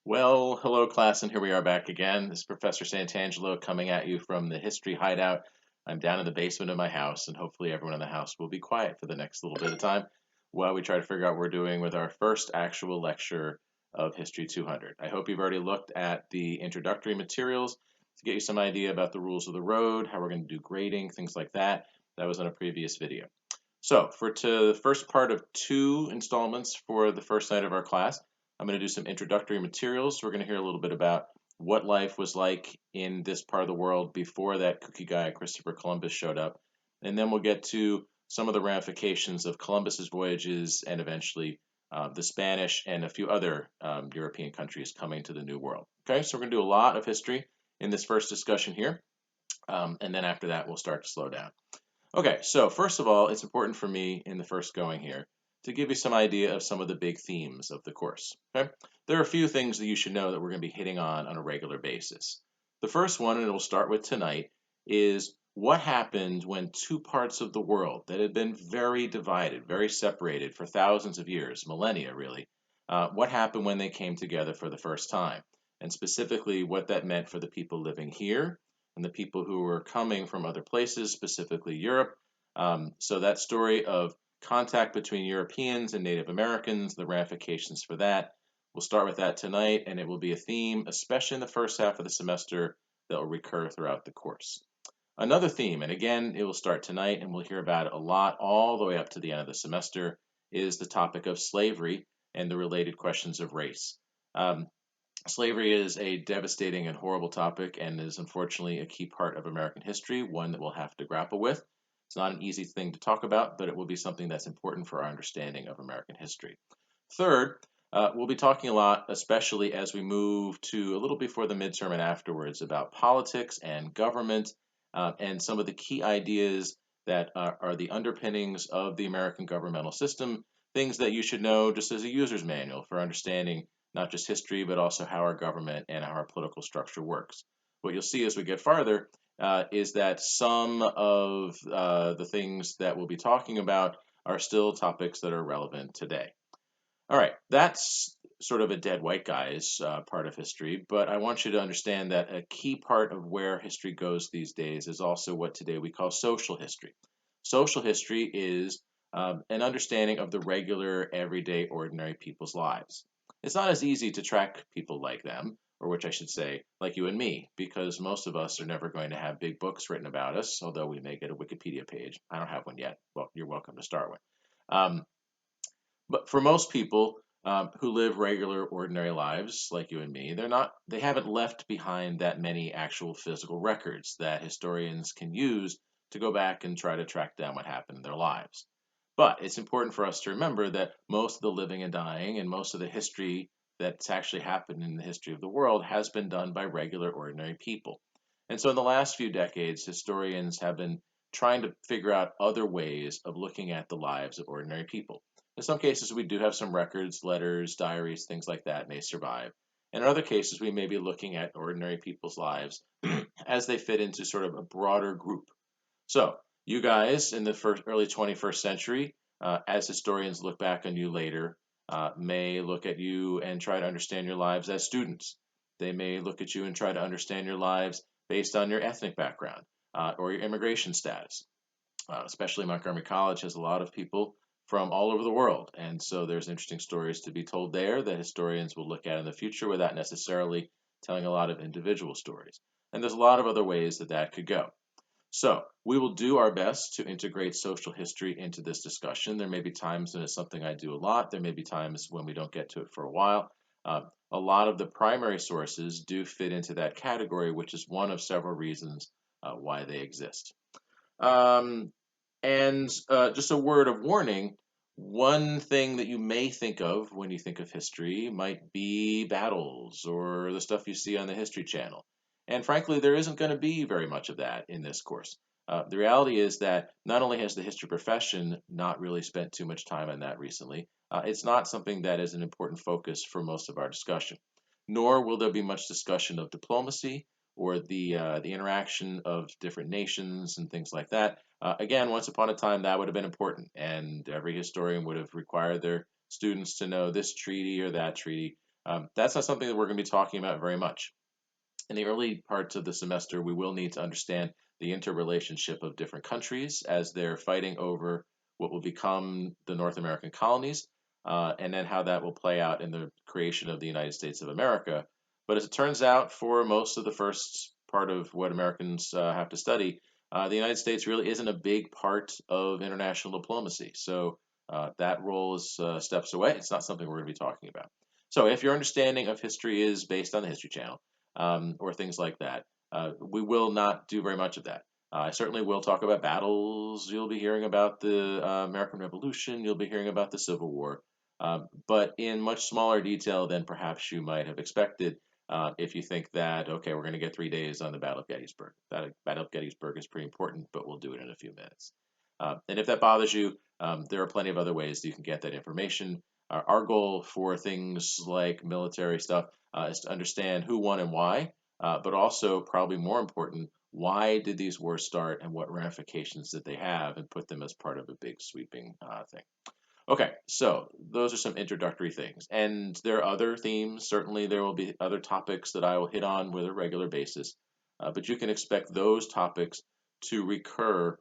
Well, hello class, and here we are back again. This is Professor Santangelo coming at you from the History Hideout. I'm down in the basement of my house, and hopefully everyone in the house will be quiet for the next little bit of time while we try to figure out what we're doing with our first actual lecture of History 200. I hope you've already looked at the introductory materials to get you some idea about the rules of the road, how we're going to do grading, things like that. That was in a previous video. So for the first part of two installments for the first night of our class, I'm going to do some introductory materials. So we're going to hear a little bit about what life was like in this part of the world before that kooky guy Christopher Columbus showed up. And then we'll get to some of the ramifications of Columbus's voyages and eventually the Spanish and a few other European countries coming to the New World. Okay, so we're going to do a lot of history in this first discussion here. And then after that, we'll start to slow down. Okay, so first of all, it's important for me in the first going here to give you some idea of some of the big themes of the course. Okay, there are a few things that you should know that we're going to be hitting on a regular basis. The first one, and we'll start with tonight, is what happened when two parts of the world that had been very divided, very separated for thousands of years, millennia really, what happened when they came together for the first time, and specifically what that meant for the people living here and the people who were coming from other places, specifically Europe. So that story of contact between Europeans and Native Americans, the ramifications for that. We'll start with that tonight, and it will be a theme, especially in the first half of the semester, that will recur throughout the course. Another theme, and again, it will start tonight, and we'll hear about it a lot all the way up to the end of the semester, is the topic of slavery and the related questions of race. Slavery is a devastating and horrible topic and is unfortunately a key part of American history, one that we'll have to grapple with. It's not an easy thing to talk about, but it will be something that's important for our understanding of American history. Third, we'll be talking a lot, especially as we move to a little before the midterm and afterwards, about politics and government and some of the key ideas that are the underpinnings of the American governmental system, things that you should know just as a user's manual for understanding not just history, but also how our government and how our political structure works. What you'll see as we get farther is that some of the things that we'll be talking about are still topics that are relevant today. All right, that's sort of a dead white guy's part of history, but I want you to understand that a key part of where history goes these days is also what today we call social history. Social history is an understanding of the regular, everyday, ordinary people's lives. It's not as easy to track people like them, or which I should say, like you and me, because most of us are never going to have big books written about us, although we may get a Wikipedia page. I don't have one yet. Well, you're welcome to start one. But for most people who live regular, ordinary lives like you and me, they haven't left behind that many actual physical records that historians can use to go back and try to track down what happened in their lives. But it's important for us to remember that most of the living and dying and most of the history that's actually happened in the history of the world has been done by regular, ordinary people. And so in the last few decades, historians have been trying to figure out other ways of looking at the lives of ordinary people. In some cases, we do have some records, letters, diaries, things like that may survive. And in other cases, we may be looking at ordinary people's lives as they fit into sort of a broader group. So, you guys in the early 21st century, as historians look back on you later, may look at you and try to understand your lives as students. They may look at you and try to understand your lives based on your ethnic background or your immigration status. Especially Montgomery College has a lot of people from all over the world. And so there's interesting stories to be told there that historians will look at in the future without necessarily telling a lot of individual stories. And there's a lot of other ways that that could go. So we will do our best to integrate social history into this discussion. There may be times when it's something I do a lot. There may be times when we don't get to it for a while. A lot of the primary sources do fit into that category, which is one of several reasons why they exist. And just a word of warning, one thing that you may think of when you think of history might be battles or the stuff you see on the History Channel. And frankly, there isn't going to be very much of that in this course. The reality is that not only has the history profession not really spent too much time on that recently, it's not something that is an important focus for most of our discussion. Nor will there be much discussion of diplomacy or the interaction of different nations and things like that. Again, once upon a time, that would have been important, and every historian would have required their students to know this treaty or that treaty. That's not something that we're going to be talking about very much. In the early parts of the semester, we will need to understand the interrelationship of different countries as they're fighting over what will become the North American colonies, and then how that will play out in the creation of the United States of America. But as it turns out, for most of the first part of what Americans have to study, the United States really isn't a big part of international diplomacy. So that role is steps away. It's not something we're going to be talking about. So if your understanding of history is based on the History Channel, or things like that. We will not do very much of that. I certainly will talk about battles. You'll be hearing about the American Revolution. You'll be hearing about the Civil War, but in much smaller detail than perhaps you might have expected. If you think that, okay, we're going to get 3 days on the Battle of Gettysburg. That Battle of Gettysburg is pretty important, but we'll do it in a few minutes. And if that bothers you, there are plenty of other ways that you can get that information. Our goal for things like military stuff is to understand who won and why, but also, probably more important, why did these wars start and what ramifications did they have, and put them as part of a big sweeping thing. Okay, so those are some introductory things. And there are other themes. Certainly, there will be other topics that I will hit on with a regular basis, but you can expect those topics to recur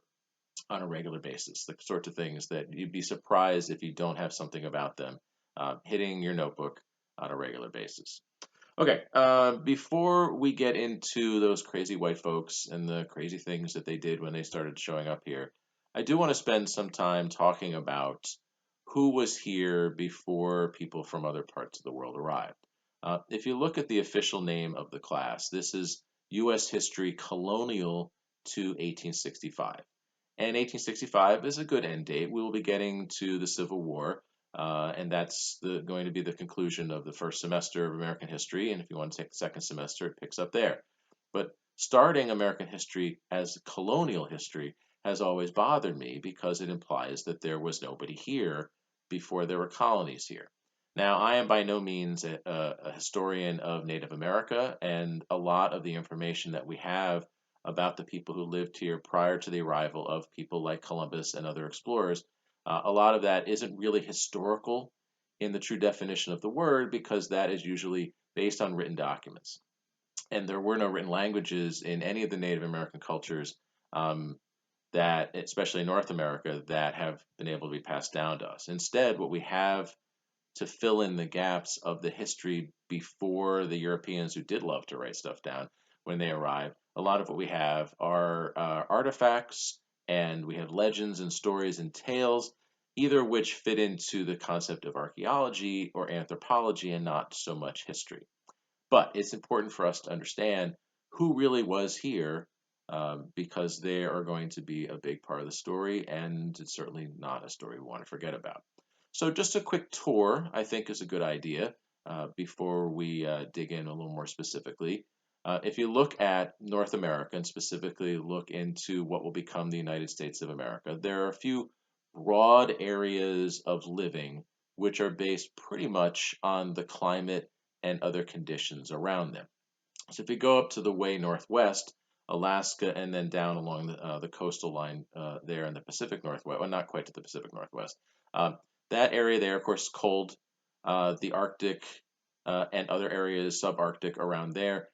on a regular basis, the sorts of things that you'd be surprised if you don't have something about them hitting your notebook on a regular basis. Okay, before we get into those crazy white folks and the crazy things that they did when they started showing up here, I do want to spend some time talking about who was here before people from other parts of the world arrived. If you look at the official name of the class, this is U.S. History Colonial to 1865. And 1865 is a good end date. We will be getting to the Civil War, and that's going to be the conclusion of the first semester of American history. And if you want to take the second semester, it picks up there. But starting American history as colonial history has always bothered me because it implies that there was nobody here before there were colonies here. Now, I am by no means a historian of Native America, and a lot of the information that we have about the people who lived here prior to the arrival of people like Columbus and other explorers, a lot of that isn't really historical in the true definition of the word because that is usually based on written documents. And there were no written languages in any of the Native American cultures that, especially in North America, that have been able to be passed down to us. Instead, what we have to fill in the gaps of the history before the Europeans who did love to write stuff down when they arrived. A lot of what we have are artifacts, and we have legends and stories and tales, either of which fit into the concept of archaeology or anthropology and not so much history. But it's important for us to understand who really was here because they are going to be a big part of the story, and it's certainly not a story we want to forget about. So just a quick tour, I think, is a good idea before we dig in a little more specifically. If you look at North America and specifically look into what will become the United States of America, there are a few broad areas of living which are based pretty much on the climate and other conditions around them. So if you go up to the way northwest, Alaska, and then down along the coastal line there in the Pacific Northwest, well, not quite to the Pacific Northwest, that area there, of course, is cold. The Arctic and other areas, subarctic around there,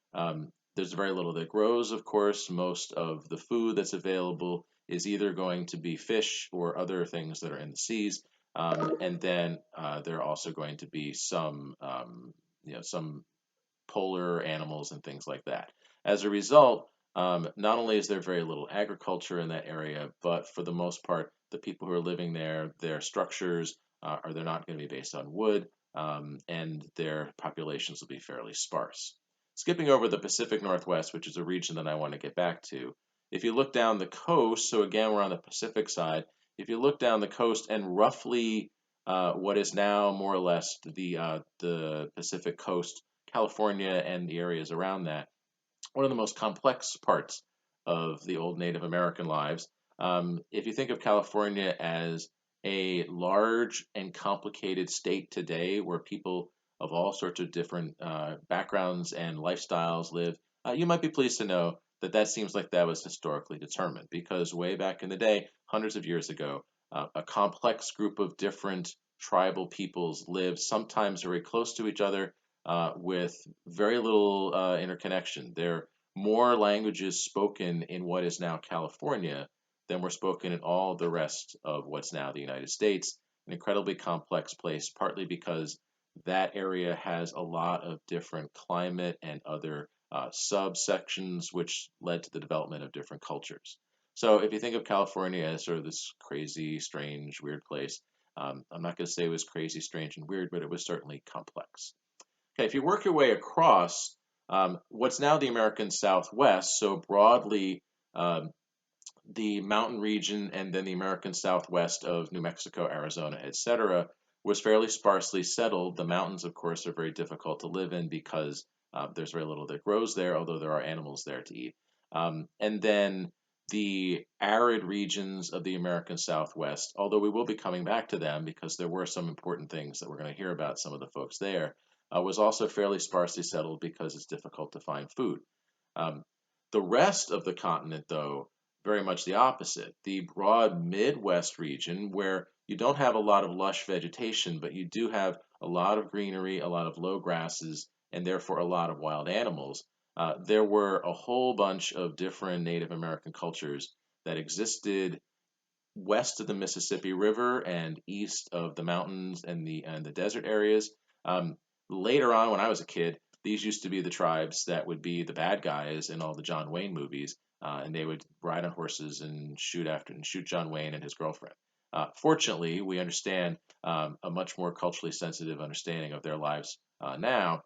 there's very little that grows, of course. Most of the food that's available is either going to be fish or other things that are in the seas. And then there are also going to be some polar animals and things like that. As a result, not only is there very little agriculture in that area, but for the most part, the people who are living there, their structures they're not going to be based on wood, and their populations will be fairly sparse. Skipping over the Pacific Northwest, which is a region that I want to get back to, if you look down the coast, so again, we're on the Pacific side, if you look down the coast and roughly what is now more or less the Pacific coast, California and the areas around that, one of the most complex parts of the old Native American lives. If you think of California as a large and complicated state today where people of all sorts of different backgrounds and lifestyles live, you might be pleased to know that that seems like that was historically determined because way back in the day, hundreds of years ago, a complex group of different tribal peoples lived sometimes very close to each other, with very little interconnection. There are more languages spoken in what is now California than were spoken in all the rest of what's now the United States. An incredibly complex place, partly because that area has a lot of different climate and other subsections, which led to the development of different cultures. So if you think of California as sort of this crazy, strange, weird place, I'm not going to say it was crazy, strange, and weird, but it was certainly complex. Okay, if you work your way across what's now the American Southwest, so broadly um, the mountain region and then the American Southwest of New Mexico, Arizona, etc., was fairly sparsely settled. The mountains, of course, are very difficult to live in because there's very little that grows there, although there are animals there to eat. And then the arid regions of the American Southwest, although we will be coming back to them because there were some important things that we're going to hear about some of the folks there, was also fairly sparsely settled because it's difficult to find food. Um, the rest of the continent, though, very much the opposite. The broad Midwest region, where you don't have a lot of lush vegetation, but you do have a lot of greenery, a lot of low grasses, and therefore a lot of wild animals. There were a whole bunch of different Native American cultures that existed west of the Mississippi River and east of the mountains and the desert areas. Um, Later on, when I was a kid, these used to be the tribes that would be the bad guys in all the John Wayne movies, and they would ride on horses and shoot John Wayne and his girlfriend. Fortunately, we understand a much more culturally sensitive understanding of their lives now.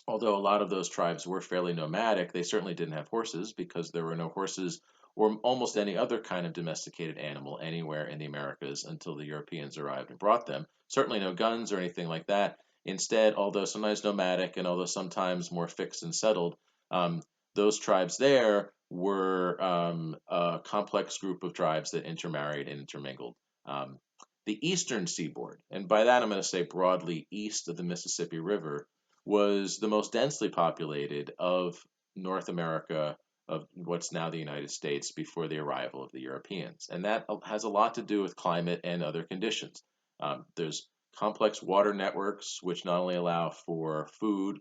Although a lot of those tribes were fairly nomadic, they certainly didn't have horses because there were no horses or almost any other kind of domesticated animal anywhere in the Americas until the Europeans arrived and brought them. Certainly no guns or anything like that. Instead, although sometimes nomadic and although sometimes more fixed and settled, um, those tribes there were a complex group of tribes that intermarried and intermingled. Um, the eastern seaboard, and by that I'm going to say broadly east of the Mississippi River, was the most densely populated of North America, of what's now the United States, before the arrival of the Europeans. And that has a lot to do with climate and other conditions. There's complex water networks, which not only allow for food,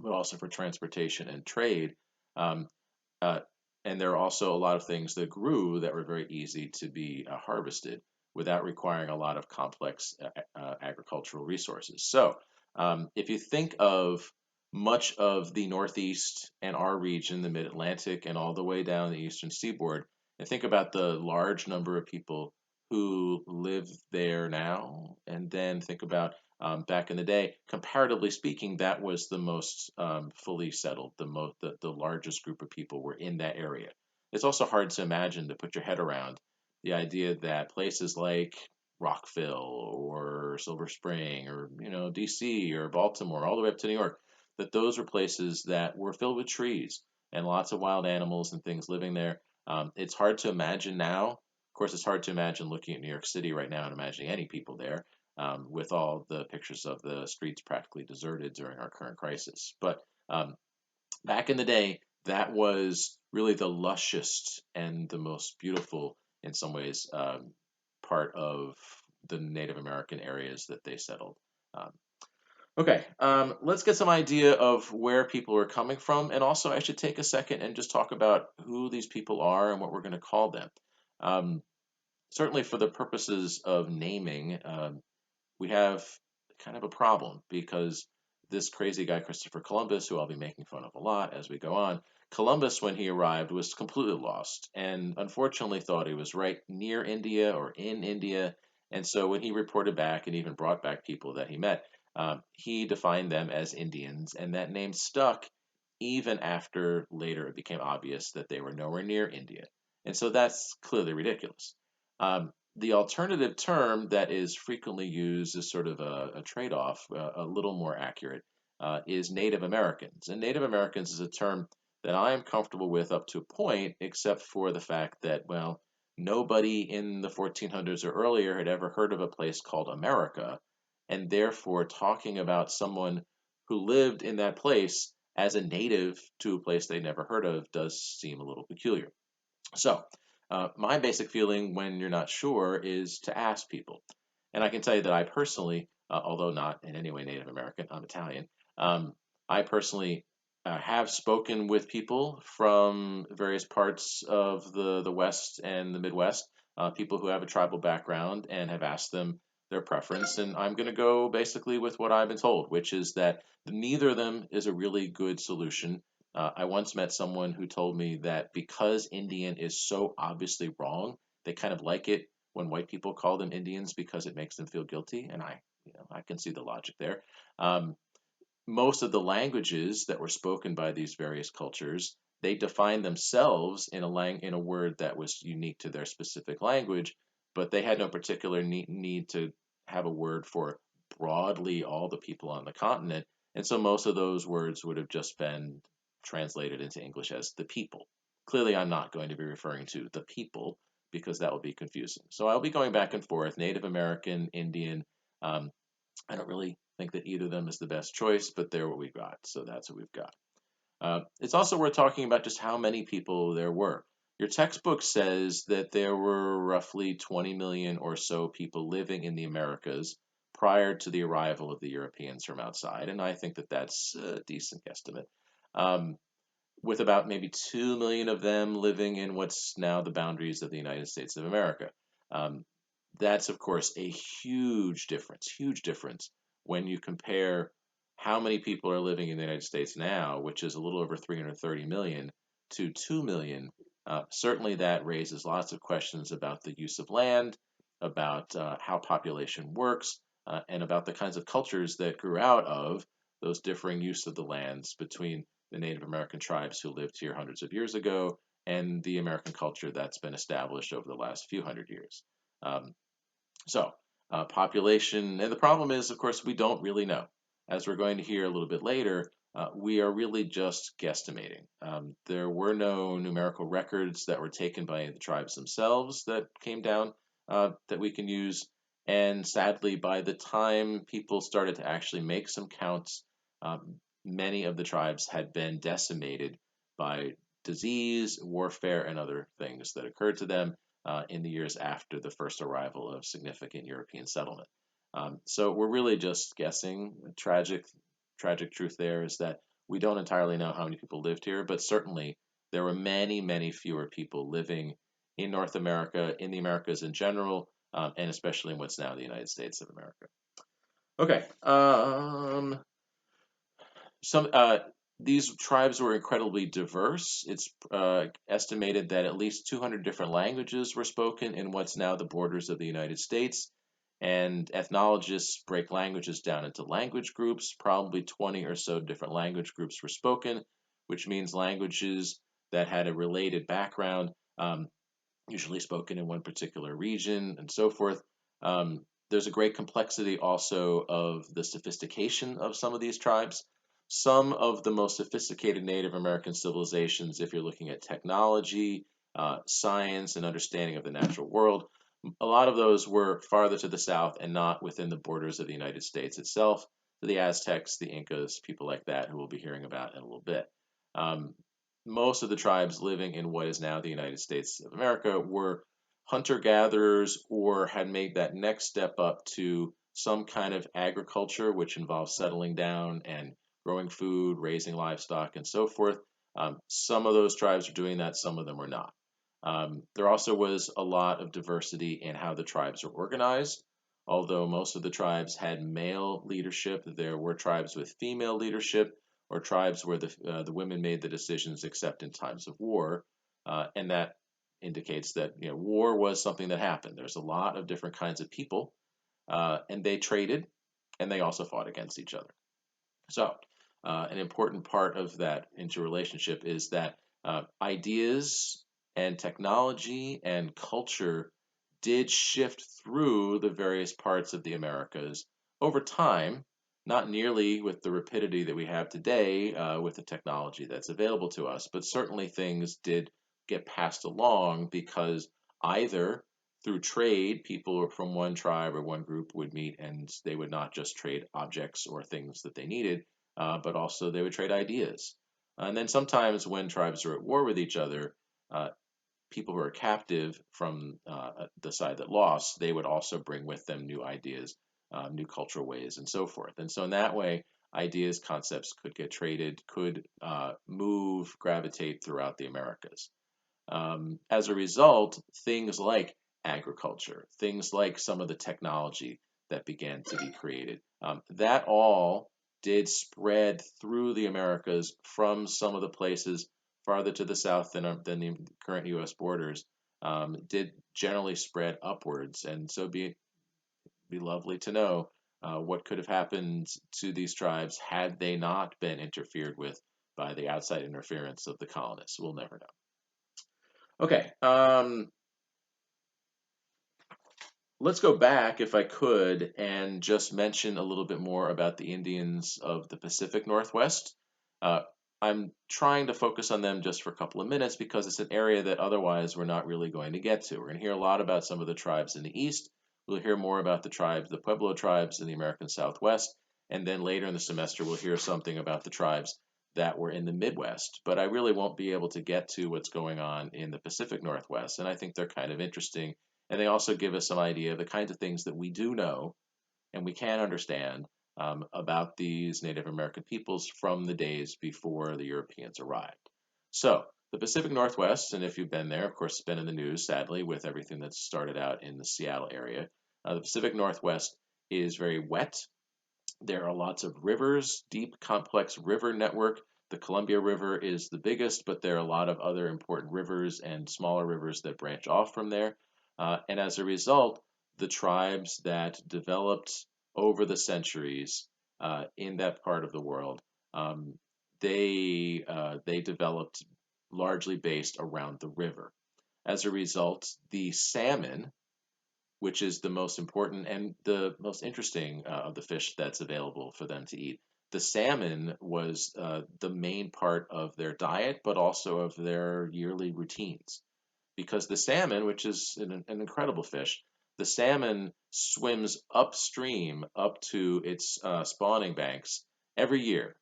but also for transportation and trade. Um, uh, and there are also a lot of things that grew that were very easy to be harvested without requiring a lot of complex agricultural resources. So, if you think of much of the Northeast and our region, the Mid Atlantic, and all the way down the Eastern Seaboard, and think about the large number of people who live there now, and then think about back in the day, comparatively speaking, that was the most fully settled. The largest group of people were in that area. It's also hard to imagine to put your head around the idea that places like Rockville or Silver Spring or D.C. or Baltimore, all the way up to New York, that those were places that were filled with trees and lots of wild animals and things living there. It's hard to imagine now. Of course, it's hard to imagine looking at New York City right now and imagining any people there with all the pictures of the streets practically deserted during our current crisis. But um, back in the day, that was really the lushest and the most beautiful, in some ways, part of the Native American areas that they settled. Um, okay, let's get some idea of where people are coming from, and also I should take a second and just talk about who these people are and what we're going to call them. Um, Certainly, for the purposes of naming, we have kind of a problem because this crazy guy, Christopher Columbus, who I'll be making fun of a lot as we go on, Columbus, when he arrived, was completely lost and unfortunately thought he was right near India or in India. And so when he reported back and even brought back people that he met, he defined them as Indians, and that name stuck even after later it became obvious that they were nowhere near India. And so that's clearly ridiculous. The alternative term that is frequently used as sort of a trade-off, a little more accurate, is Native Americans. And Native Americans is a term that I am comfortable with up to a point, except for the fact that, well, nobody in the 1400s or earlier had ever heard of a place called America, and therefore talking about someone who lived in that place as a native to a place they never heard of does seem a little peculiar. So, my basic feeling when you're not sure is to ask people. And I can tell you that I personally although not in any way Native American. I'm Italian. I personally have spoken with people from various parts of the West and the Midwest, people who have a tribal background, and have asked them their preference. And I'm going to go basically with what I've been told, which is that neither of them is a really good solution. I once met someone who told me that because Indian is so obviously wrong, they kind of like it when white people call them Indians because it makes them feel guilty, and I can see the logic there. Um, Most of the languages that were spoken by these various cultures, they defined themselves in a word that was unique to their specific language, but they had no particular need to have a word for broadly all the people on the continent, and so most of those words would have just been translated into English as the people. Clearly, I'm not going to be referring to the people because that will be confusing. So I'll be going back and forth, Native American, Indian. Um, I don't really think that either of them is the best choice, but they're what we've got. So that's what we've got. It's also worth talking about just how many people there were. Your textbook says that there were roughly 20 million or so people living in the Americas prior to the arrival of the Europeans from outside, and I think that that's a decent guesstimate. Um, with about maybe 2 million of them living in what's now the boundaries of the United States of America. Um, that's, of course, a huge difference when you compare how many people are living in the United States now, which is a little over 330 million, to 2 million. Certainly, that raises lots of questions about the use of land, about how population works, and about the kinds of cultures that grew out of those differing use of the lands between the Native American tribes who lived here hundreds of years ago and the American culture that's been established over the last few hundred years. Um, Population, and the problem is, of course, we don't really know. As we're going to hear a little bit later, we are really just guesstimating. There were no numerical records that were taken by the tribes themselves that came down that we can use. And sadly, by the time people started to actually make some counts, many of the tribes had been decimated by disease, warfare, and other things that occurred to them in the years after the first arrival of significant European settlement. So we're really just guessing. Tragic truth there is that we don't entirely know how many people lived here, but certainly there were many fewer people living in North America, in the Americas in general, and especially in what's now the United States of America. Okay. Some These tribes were incredibly diverse. It's estimated that at least 200 different languages were spoken in what's now the borders of the United States. And ethnologists break languages down into language groups. Probably 20 or so different language groups were spoken, which means languages that had a related background, usually spoken in one particular region, and so forth. There's a great complexity also of the sophistication of some of these tribes. Some of the most sophisticated Native American civilizations, if you're looking at technology, science, and understanding of the natural world, a lot of those were farther to the south and not within the borders of the United States itself. The Aztecs, the Incas, people like that, who we'll be hearing about in a little bit. Um, Most of the tribes living in what is now the United States of America were hunter gatherers or had made that next step up to some kind of agriculture, which involves settling down and growing food, raising livestock, and so forth. Some of those tribes are doing that, some of them are not. There also was a lot of diversity in how the tribes are organized. Although most of the tribes had male leadership, there were tribes with female leadership or tribes where the women made the decisions except in times of war, and that indicates that war was something that happened. There's a lot of different kinds of people, and they traded, and they also fought against each other. So, an important part of that interrelationship is that ideas and technology and culture did shift through the various parts of the Americas over time, not nearly with the rapidity that we have today with the technology that's available to us, but certainly things did get passed along because either through trade, people from one tribe or one group would meet and they would not just trade objects or things that they needed, but also they would trade ideas. And then sometimes when tribes are at war with each other, uh, people who are captive from the side that lost, they would also bring with them new ideas new cultural ways, and so forth. And so in that way, ideas, concepts could get traded, could gravitate throughout the Americas. As a result, things like agriculture, things like some of the technology that began to be created, that all did spread through the Americas from some of the places farther to the south than the current U.S. borders, did generally spread upwards. And so be lovely to know what could have happened to these tribes had they not been interfered with by the outside interference of the colonists. We'll never know. Okay, let's go back, if I could, and just mention a little bit more about the Indians of the Pacific Northwest. Uh, I'm trying to focus on them just for a couple of minutes because it's an area that otherwise we're not really going to get to. We're going to hear a lot about some of the tribes in the East. We'll hear more about the tribes, the Pueblo tribes in the American Southwest. And then later in the semester, we'll hear something about the tribes that were in the Midwest. But I really won't be able to get to what's going on in the Pacific Northwest. And I think they're kind of interesting, and they also give us some idea of the kinds of things that we do know and we can understand about these Native American peoples from the days before the Europeans arrived. So, the Pacific Northwest, and if you've been there, of course, it's been in the news, sadly, with everything that's started out in the Seattle area. The Pacific Northwest is very wet. There are lots of rivers, deep, complex river network. The Columbia River is the biggest, but there are a lot of other important rivers and smaller rivers that branch off from there. And as a result, the tribes that developed over the centuries in that part of the world, um, they developed largely based around the river. As a result, the salmon, which is the most important and the most interesting of the fish that's available for them to eat. The salmon was the main part of their diet, but also of their yearly routines. Because the salmon, which is an incredible fish, the salmon swims upstream up to its spawning banks every year,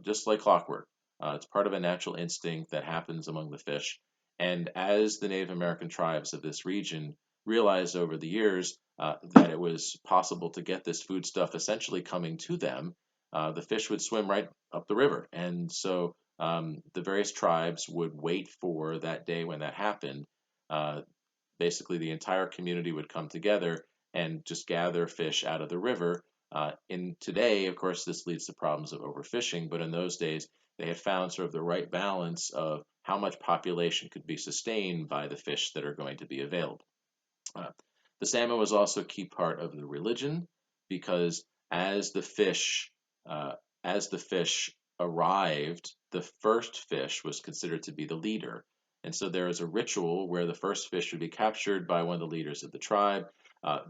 just like clockwork. It's part of a natural instinct that happens among the fish. And as the Native American tribes of this region realized over the years that it was possible to get this food stuff essentially coming to them, the fish would swim right up the river. And so the various tribes would wait for that day when that happened. uh, Basically, the entire community would come together and just gather fish out of the river. In today, of course, this leads to problems of overfishing, but in those days, they had found sort of the right balance of how much population could be sustained by the fish that are going to be available. Uh, the salmon was also a key part of the religion because as the fish uh, as the fish arrived, the first fish was considered to be the leader. And so there is a ritual where the first fish would be captured by one of the leaders of the tribe.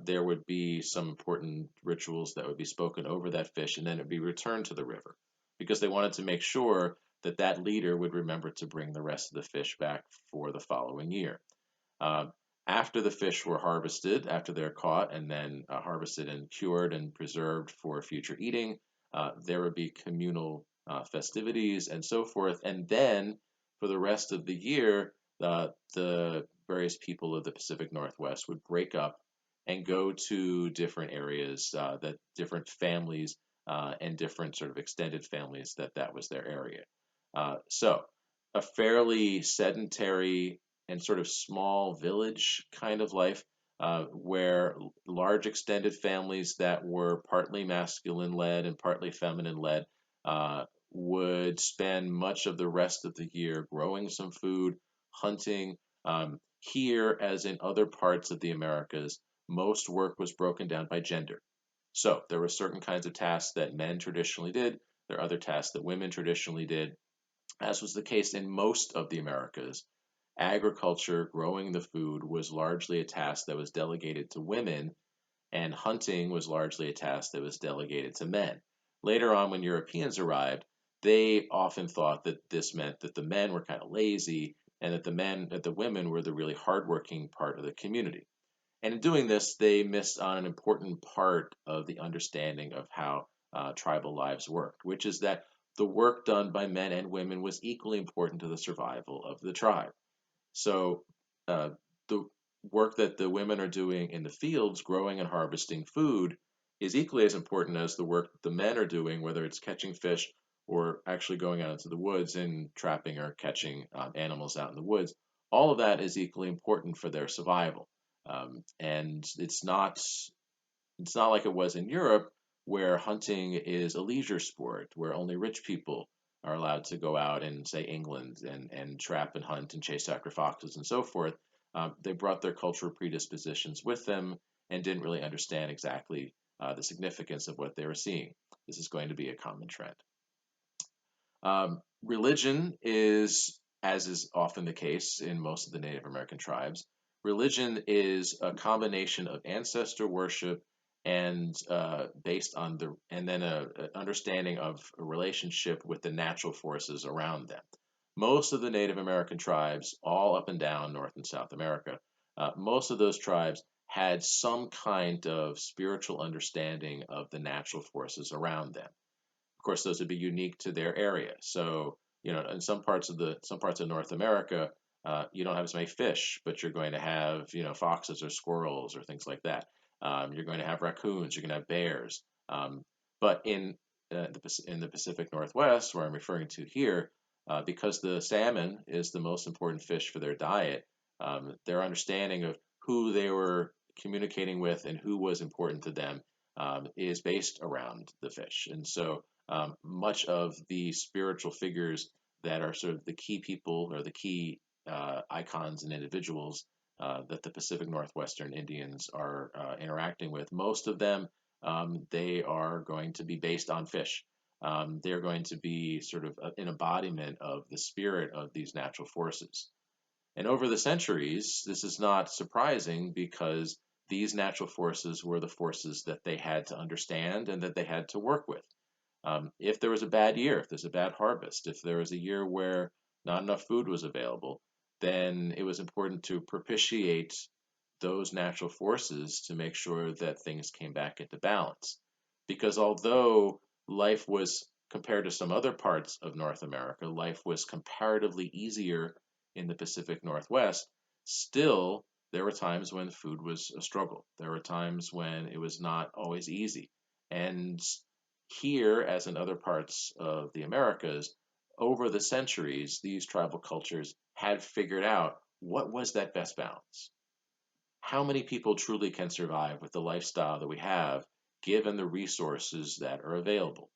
There would be some important rituals that would be spoken over that fish, and then it would be returned to the river because they wanted to make sure that that leader would remember to bring the rest of the fish back for the following year. Uh, After the fish were harvested, after they're caught and then harvested and cured and preserved for future eating, there would be communal festivities and so forth. And then for the rest of the year, the various people of the Pacific Northwest would break up and go to different areas, that different families and different sort of extended families that was their area. So a fairly sedentary and sort of small village kind of life, where large extended families that were partly masculine led and partly feminine led would spend much of the rest of the year growing some food, hunting. Here, as in other parts of the Americas, most work was broken down by gender. So there were certain kinds of tasks that men traditionally did. There are other tasks that women traditionally did. As was the case in most of the Americas, agriculture, growing the food, was largely a task that was delegated to women, and hunting was largely a task that was delegated to men. Later on, when Europeans arrived, they often thought that this meant that the men were kind of lazy and that the women were the really hardworking part of the community. And in doing this, they missed on an important part of the understanding of how tribal lives worked, which is that the work done by men and women was equally important to the survival of the tribe. So uh, the work that the women are doing in the fields, growing and harvesting food, is equally as important as the work that the men are doing, whether it's catching fish or actually going out into the woods and trapping or catching animals out in the woods. All of that is equally important for their survival. And it's not like it was in Europe, where hunting is a leisure sport, where only rich people are allowed to go out in, say, England and trap and hunt and chase after foxes and so forth. They brought their cultural predispositions with them and didn't really understand exactly the significance of what they were seeing. This is going to be a common trend. Religion is, as is often the case in most of the Native American tribes, religion is a combination of ancestor worship and based on and then a understanding of a relationship with the natural forces around them. Most of the Native American tribes, all up and down North and South America, most of those tribes had some kind of spiritual understanding of the natural forces around them. Of course, those would be unique to their area. So, in some parts of North America, you don't have as many fish, but you're going to have, foxes or squirrels or things like that. You're going to have raccoons. You're going to have bears. But in the Pacific Northwest, where I'm referring to here, because the salmon is the most important fish for their diet, their understanding of who they were communicating with and who was important to them is based around the fish. And so much of the spiritual figures that are sort of the key people or the key icons and individuals that the Pacific Northwestern Indians are interacting with, most of them, they are going to be based on fish. They're going to be sort of an embodiment of the spirit of these natural forces. And over the centuries, this is not surprising because these natural forces were the forces that they had to understand and that they had to work with. If there was a bad year, if there's a bad harvest, if there was a year where not enough food was available, then it was important to propitiate those natural forces to make sure that things came back into balance. Because although life was, compared to some other parts of North America, life was comparatively easier in the Pacific Northwest, still there were times when food was a struggle. There were times when it was not always easy. And here, as in other parts of the Americas, over the centuries, these tribal cultures had figured out what was that best balance. How many people truly can survive with the lifestyle that we have, given the resources that are available?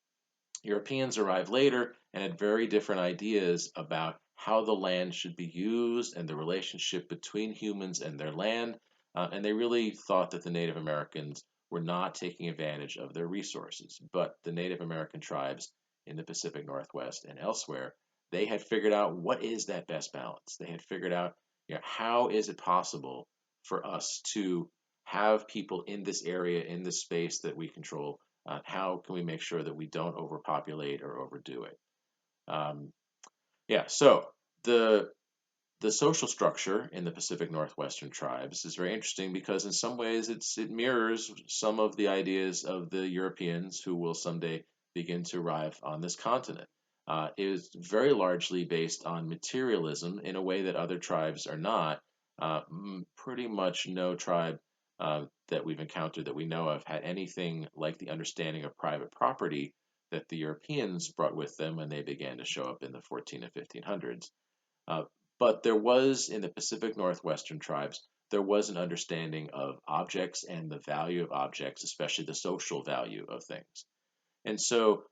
Europeans arrived later and had very different ideas about how the land should be used and the relationship between humans and their land. And they really thought that the Native Americans were not taking advantage of their resources. But the Native American tribes in the Pacific Northwest and elsewhere, they had figured out what is that best balance. They had figured out, how is it possible for us to have people in this area, in this space that we control, how can we make sure that we don't overpopulate or overdo it? Um, yeah, so the the social structure in the Pacific Northwestern tribes is very interesting because in some ways it mirrors some of the ideas of the Europeans who will someday begin to arrive on this continent. It is very largely based on materialism in a way that other tribes are not. Pretty much no tribe that we've encountered that we know of had anything like the understanding of private property that the Europeans brought with them when they began to show up in the 14 and 1500s. Uh, but there was, in the Pacific Northwestern tribes, there was an understanding of objects and the value of objects, especially the social value of things. And so,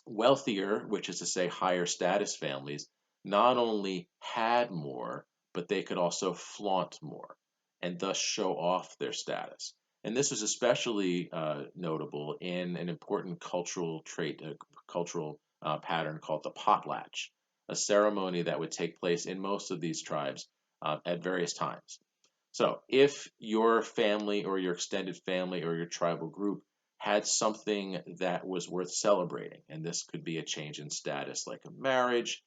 wealthier, which is to say higher status families, not only had more, but they could also flaunt more and thus show off their status. And this was especially notable in an important cultural trait, a cultural pattern called the potlatch, a ceremony that would take place in most of these tribes at various times. So, if your family or your extended family or your tribal group had something that was worth celebrating, and this could be a change in status like a marriage,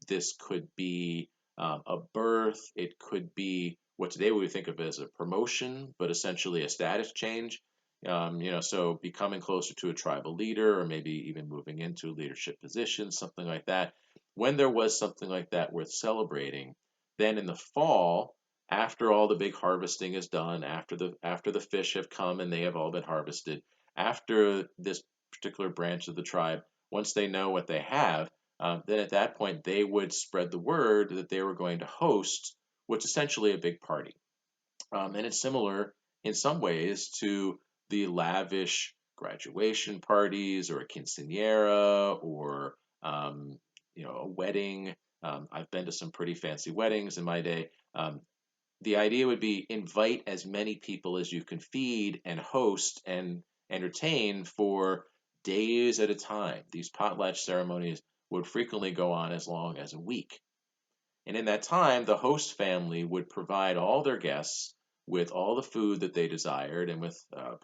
this could be a birth, it could be what today we would think of as a promotion, but essentially a status change. So becoming closer to a tribal leader or maybe even moving into a leadership position, something like that. When there was something like that worth celebrating, then in the fall, after all the big harvesting is done, after the fish have come and they have all been harvested, After this particular branch of the tribe, once they know what they have, then at that point they would spread the word that they were going to host what's essentially a big party. And it's similar in some ways to the lavish graduation parties or a quinceanera or a wedding. I've been to some pretty fancy weddings in my day. The idea would be invite as many people as you can feed and host and entertain for days at a time. These potlatch ceremonies would frequently go on as long as a week. And in that time, the host family would provide all their guests with all the food that they desired and with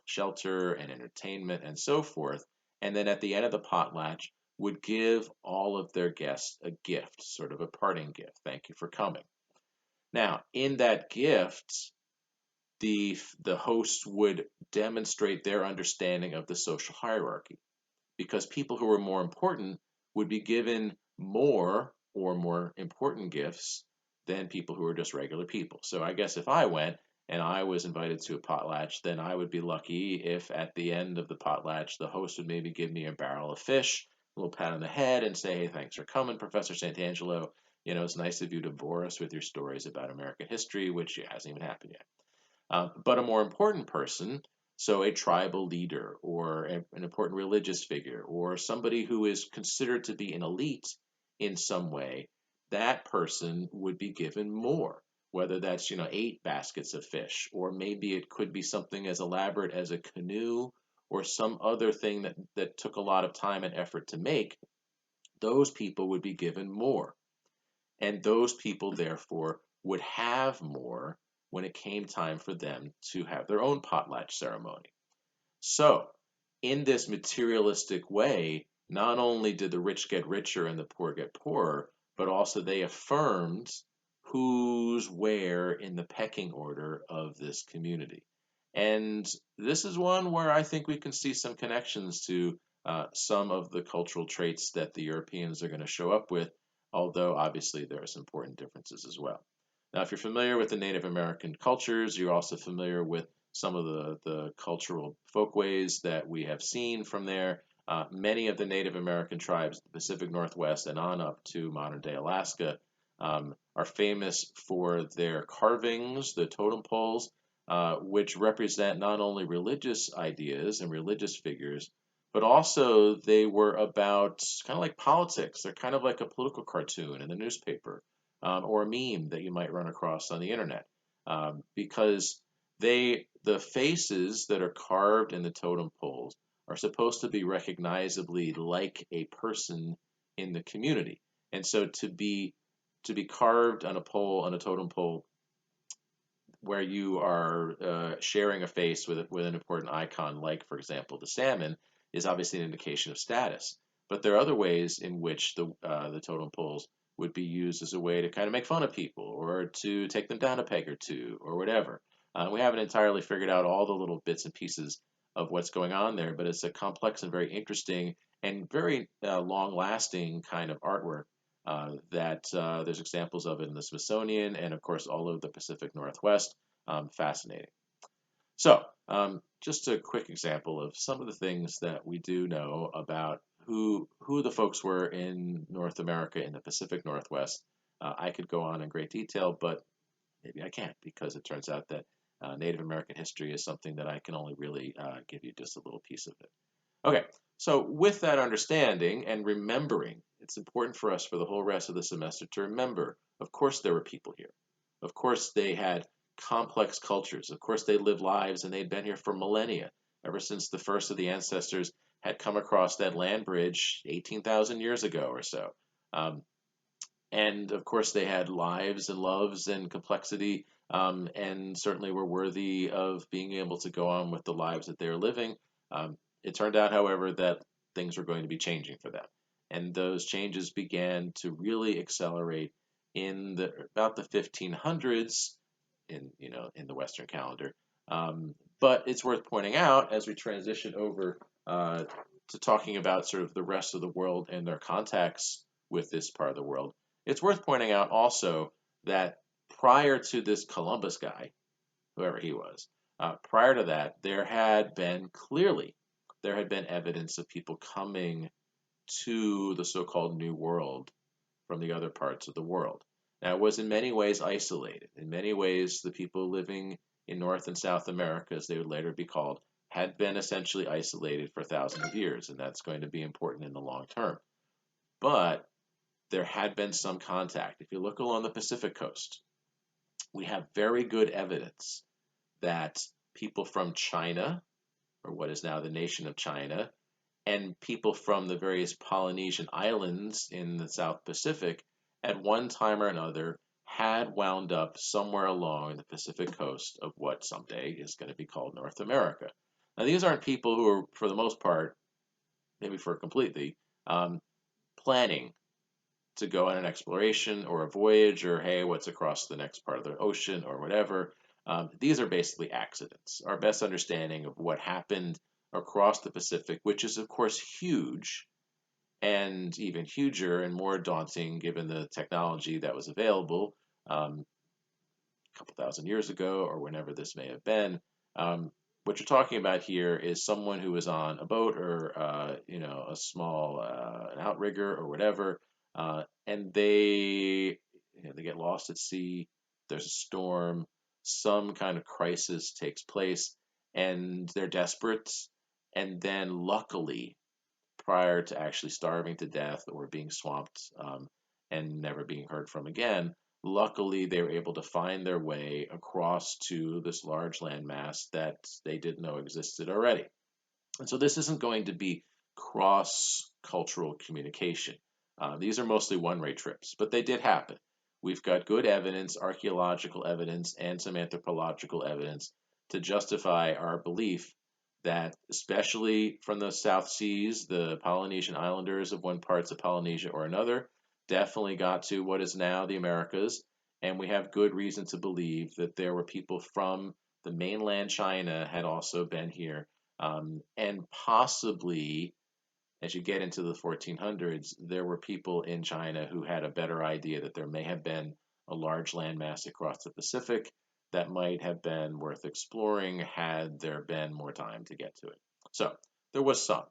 shelter and entertainment and so forth. And then at the end of the potlatch, would give all of their guests a gift, sort of a parting gift. Thank you for coming. Now, in that gift, the hosts would demonstrate their understanding of the social hierarchy because people who were more important would be given more or more important gifts than people who were just regular people. So I guess if I went and I was invited to a potlatch, then I would be lucky if at the end of the potlatch, the host would maybe give me a barrel of fish, a little pat on the head, and say, "Hey, thanks for coming, Professor Santangelo. It's nice of you to bore us with your stories about American history," which hasn't even happened yet. But a more important person, so a tribal leader or an important religious figure or somebody who is considered to be an elite in some way, that person would be given more, whether that's, 8 baskets of fish, or maybe it could be something as elaborate as a canoe or some other thing that took a lot of time and effort to make. Those people would be given more. And those people, therefore, would have more when it came time for them to have their own potlatch ceremony. So, in this materialistic way, not only did the rich get richer and the poor get poorer, but also they affirmed who's where in the pecking order of this community. And this is one where I think we can see some connections to some of the cultural traits that the Europeans are going to show up with, although obviously there are some important differences as well. Now, if you're familiar with the Native American cultures, you're also familiar with some of the cultural folkways that we have seen from there. Many of the Native American tribes, the Pacific Northwest and on up to modern day Alaska, are famous for their carvings, the totem poles, which represent not only religious ideas and religious figures, but also they were about kind of like politics. They're kind of like a political cartoon in the newspaper or a meme that you might run across on the internet, because the faces that are carved in the totem poles are supposed to be recognizably like a person in the community. And so to be carved on a pole, on a totem pole, where you are sharing a face with an important icon, like for example the salmon, is obviously an indication of status. But there are other ways in which the totem poles would be used as a way to kind of make fun of people or to take them down a peg or two or whatever. We haven't entirely figured out all the little bits and pieces of what's going on there, but it's a complex and very interesting and very long-lasting kind of artwork that there's examples of in the Smithsonian and, of course, all over the Pacific Northwest. Fascinating. So, just a quick example of some of the things that we do know about who the folks were in North America in the Pacific Northwest. I could go on in great detail, but maybe I can't because it turns out that Native American history is something that I can only really give you just a little piece of it. Okay, so with that understanding and remembering, it's important for us for the whole rest of the semester to remember, of course, there were people here. Of course, they had complex cultures. Of course, they lived lives and they'd been here for millennia, ever since the first of the ancestors had come across that land bridge 18,000 years ago or so. Um, and of course, they had lives and loves and complexity, and certainly were worthy of being able to go on with the lives that they're living. It turned out, however, that things were going to be changing for them, and those changes began to really accelerate in about the 1500s in the Western calendar. But it's worth pointing out as we transition over to talking about sort of the rest of the world and their contacts with this part of the world. It's worth pointing out also that prior to this Columbus guy, whoever he was, prior to that, there had been clearly there had been evidence of people coming to the so-called New World from the other parts of the world. Now, it was in many ways isolated. In many ways, the people living in North and South America, as they would later be called, had been essentially isolated for thousands of years, and that's going to be important in the long term. But there had been some contact. If you look along the Pacific coast, we have very good evidence that people from China, or what is now the nation of China, and people from the various Polynesian islands in the South Pacific at one time or another had wound up somewhere along the Pacific coast of what someday is going to be called North America. Now, these aren't people who are, for the most part, maybe for completely, um, planning to go on an exploration or a voyage or, hey, what's across the next part of the ocean or whatever. These are basically accidents. Our best understanding of what happened across the Pacific, which is, of course, huge and even huger and more daunting given the technology that was available a couple thousand years ago or whenever this may have been. What you're talking about here is someone who was on a boat or a small an outrigger or whatever, and they get lost at sea. There's a storm, some kind of crisis takes place, and they're desperate. And then, luckily, prior to actually starving to death or being swamped and never being heard from again, luckily they were able to find their way across to this large landmass that they didn't know existed already. And so this isn't going to be cross cultural communication. These are mostly one-way trips, but they did happen. We've got good evidence, archaeological evidence, and some anthropological evidence to justify our belief that, especially from the South Seas, the Polynesian islanders of one parts of Polynesia or another definitely got to what is now the Americas, and we have good reason to believe that there were people from the mainland China had also been here, and possibly, as you get into the 1400s, there were people in China who had a better idea that there may have been a large landmass across the Pacific that might have been worth exploring had there been more time to get to it. So there was some.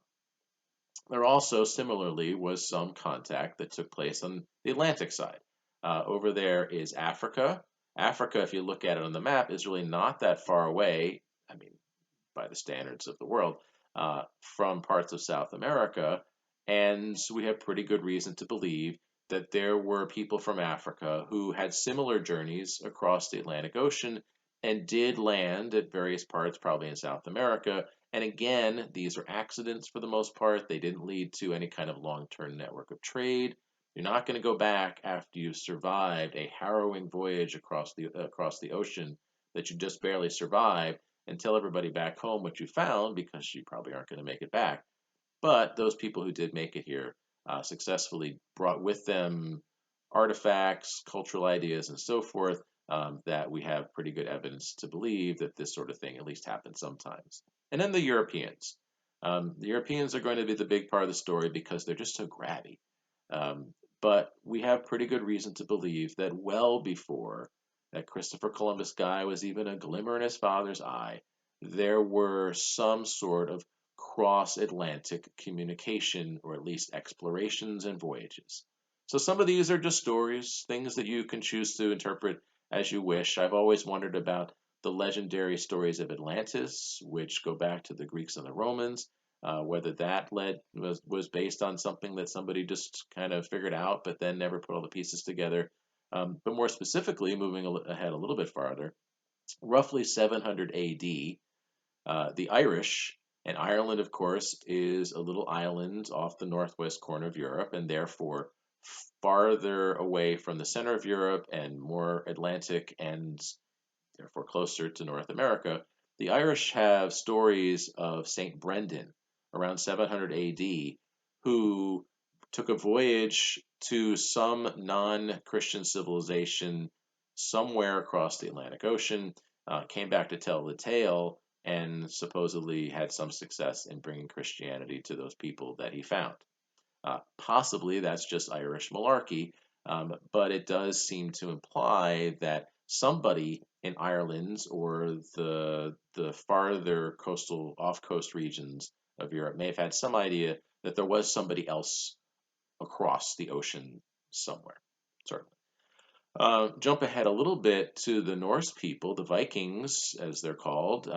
There also, similarly, was some contact that took place on the Atlantic side. Over there is Africa. Africa, if you look at it on the map, is really not that far away. I mean, by the standards of the world, from parts of South America. And we have pretty good reason to believe that there were people from Africa who had similar journeys across the Atlantic Ocean and did land at various parts, probably in South America. And again, these are accidents for the most part. They didn't lead to any kind of long-term network of trade. You're not going to go back after you've survived a harrowing voyage across the ocean that you just barely survived and tell everybody back home what you found because you probably aren't going to make it back. But those people who did make it here successfully brought with them artifacts, cultural ideas, and so forth that we have pretty good evidence to believe that this sort of thing at least happened sometimes. And then the Europeans. The Europeans are going to be the big part of the story because they're just so grabby. But we have pretty good reason to believe that well before that Christopher Columbus guy was even a glimmer in his father's eye, there were some sort of cross-Atlantic communication, or at least explorations and voyages. So some of these are just stories, things that you can choose to interpret as you wish. I've always wondered about the legendary stories of Atlantis, which go back to the Greeks and the Romans, whether that was based on something that somebody just kind of figured out, but then never put all the pieces together. But more specifically, moving ahead a little bit farther, roughly 700 AD, the Irish, and Ireland, of course, is a little island off the northwest corner of Europe, and therefore farther away from the center of Europe and more Atlantic and therefore closer to North America. The Irish have stories of Saint Brendan around 700 AD, who took a voyage to some non-Christian civilization somewhere across the Atlantic Ocean, came back to tell the tale, and supposedly had some success in bringing Christianity to those people that he found. Possibly that's just Irish malarkey, but it does seem to imply that somebody in Ireland or the farther coastal off coast regions of Europe may have had some idea that there was somebody else across the ocean somewhere, certainly. Jump ahead a little bit to the Norse people, the Vikings, as they're called.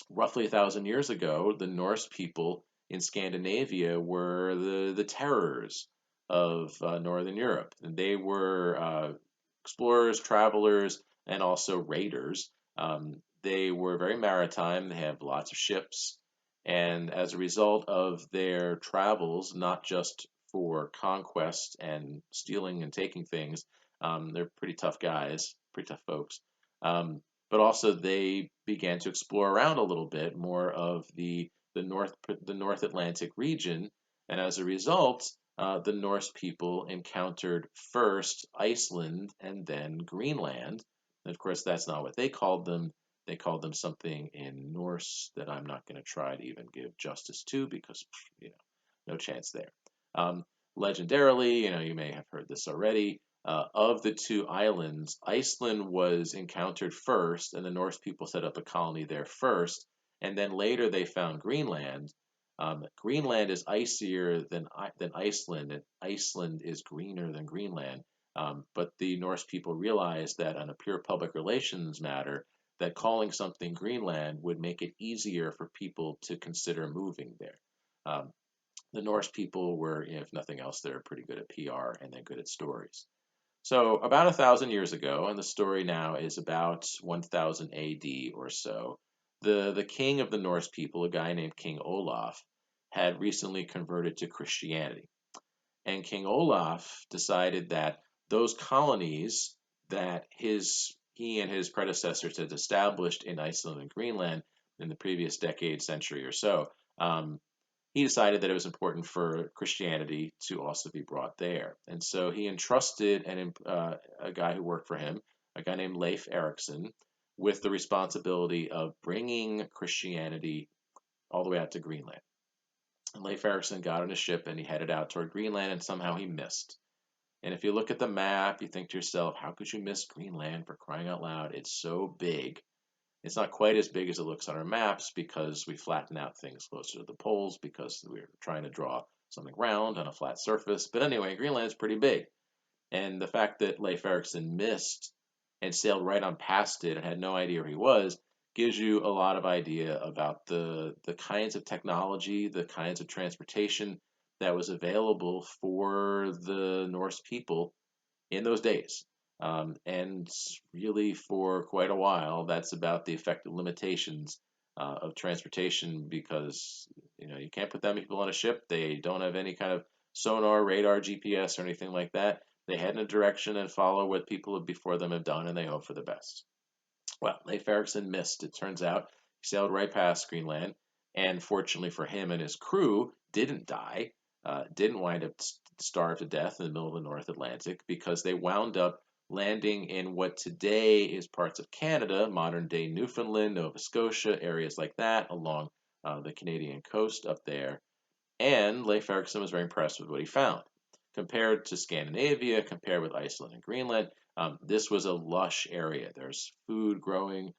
Roughly 1,000 years ago, the Norse people in Scandinavia were the terrors of Northern Europe. And they were explorers, travelers, and also raiders. They were very maritime. They have lots of ships. And as a result of their travels, not just for conquest and stealing and taking things, they're pretty tough guys, pretty tough folks. Um, but also they began to explore around a little bit more of the North Atlantic region, and as a result, the Norse people encountered first Iceland and then Greenland. And of course, that's not what they called them. They called them something in Norse that I'm not going to try to even give justice to because, you know, no chance there. Um, Legendarily, you may have heard this already. Of the two islands, Iceland was encountered first, and the Norse people set up a colony there first, and then later they found Greenland. Greenland is icier than Iceland, and Iceland is greener than Greenland. But the Norse people realized that on a pure public relations matter, that calling something Greenland would make it easier for people to consider moving there. Um, the Norse people were, if nothing else, they're pretty good at PR and they're good at stories. So about 1,000 years ago, and the story now is about 1000 AD or so, the king of the Norse people, a guy named King Olaf, had recently converted to Christianity. And King Olaf decided that those colonies that he and his predecessors had established in Iceland and Greenland in the previous decade, century or so, um, he decided that it was important for Christianity to also be brought there. And so he entrusted a guy who worked for him, a guy named Leif Erikson, with the responsibility of bringing Christianity all the way out to Greenland. And Leif Erikson got on a ship and he headed out toward Greenland, and somehow he missed. And if you look at the map, you think to yourself, how could you miss Greenland, for crying out loud? It's so big. It's not quite as big as it looks on our maps because we flatten out things closer to the poles because we're trying to draw something round on a flat surface. But anyway, Greenland's pretty big. And the fact that Leif Erikson missed and sailed right on past it and had no idea where he was gives you a lot of idea about the kinds of technology, the kinds of transportation that was available for the Norse people in those days. And really, for quite a while, that's about the effective limitations of transportation because you can't put that many people on a ship. They don't have any kind of sonar, radar, GPS, or anything like that. They head in a direction and follow what people before them have done, and they hope for the best. Well, Leif Erikson missed. It turns out he sailed right past Greenland, and fortunately for him and his crew, didn't die, didn't wind up starved to death in the middle of the North Atlantic because they wound up landing in what today is parts of Canada, modern day Newfoundland, Nova Scotia, areas like that along the Canadian coast up there. And Leif Erikson was very impressed with what he found. Compared to Scandinavia, compared with Iceland and Greenland, this was a lush area. There's food growing.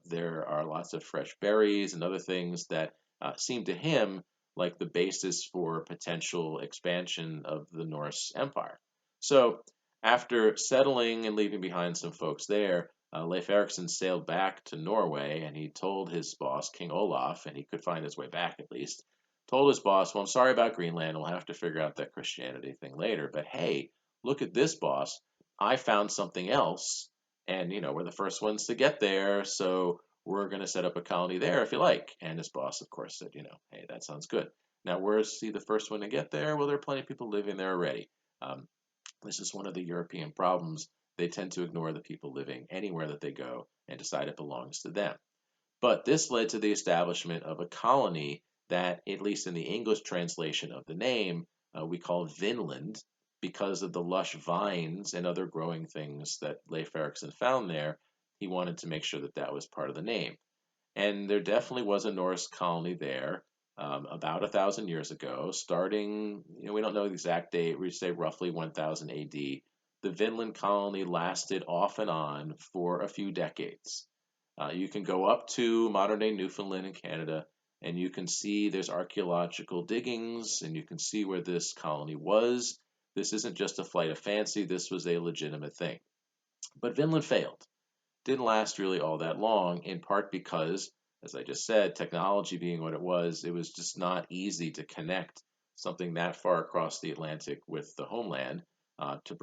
There are lots of fresh berries and other things that seem to him like the basis for potential expansion of the Norse Empire. So, after settling and leaving behind some folks there, Leif Erikson sailed back to Norway and he told his boss, King Olaf, and he could find his way back at least, told his boss, well, I'm sorry about Greenland. We'll have to figure out that Christianity thing later. But hey, look at this, boss. I found something else. And, we're the first ones to get there. So we're going to set up a colony there if you like. And his boss, of course, said, hey, that sounds good. Now, where's he the first one to get there? Well, there are plenty of people living there already. This is one of the European problems. They tend to ignore the people living anywhere that they go and decide it belongs to them. But this led to the establishment of a colony that, at least in the English translation of the name, we call Vinland because of the lush vines and other growing things that Leif Erikson found there. He wanted to make sure that that was part of the name. And there definitely was a Norse colony there about 1,000 years ago, starting, we don't know the exact date, we say roughly 1000 AD. The Vinland colony lasted off and on for a few decades. You can go up to modern day Newfoundland in Canada, And you can see there's archaeological diggings, and you can see where this colony was. This isn't just a flight of fancy, this was a legitimate thing. But Vinland failed. Didn't last really all that long, in part because, as I just said, technology being what it was just not easy to connect something that far across the Atlantic with the homeland to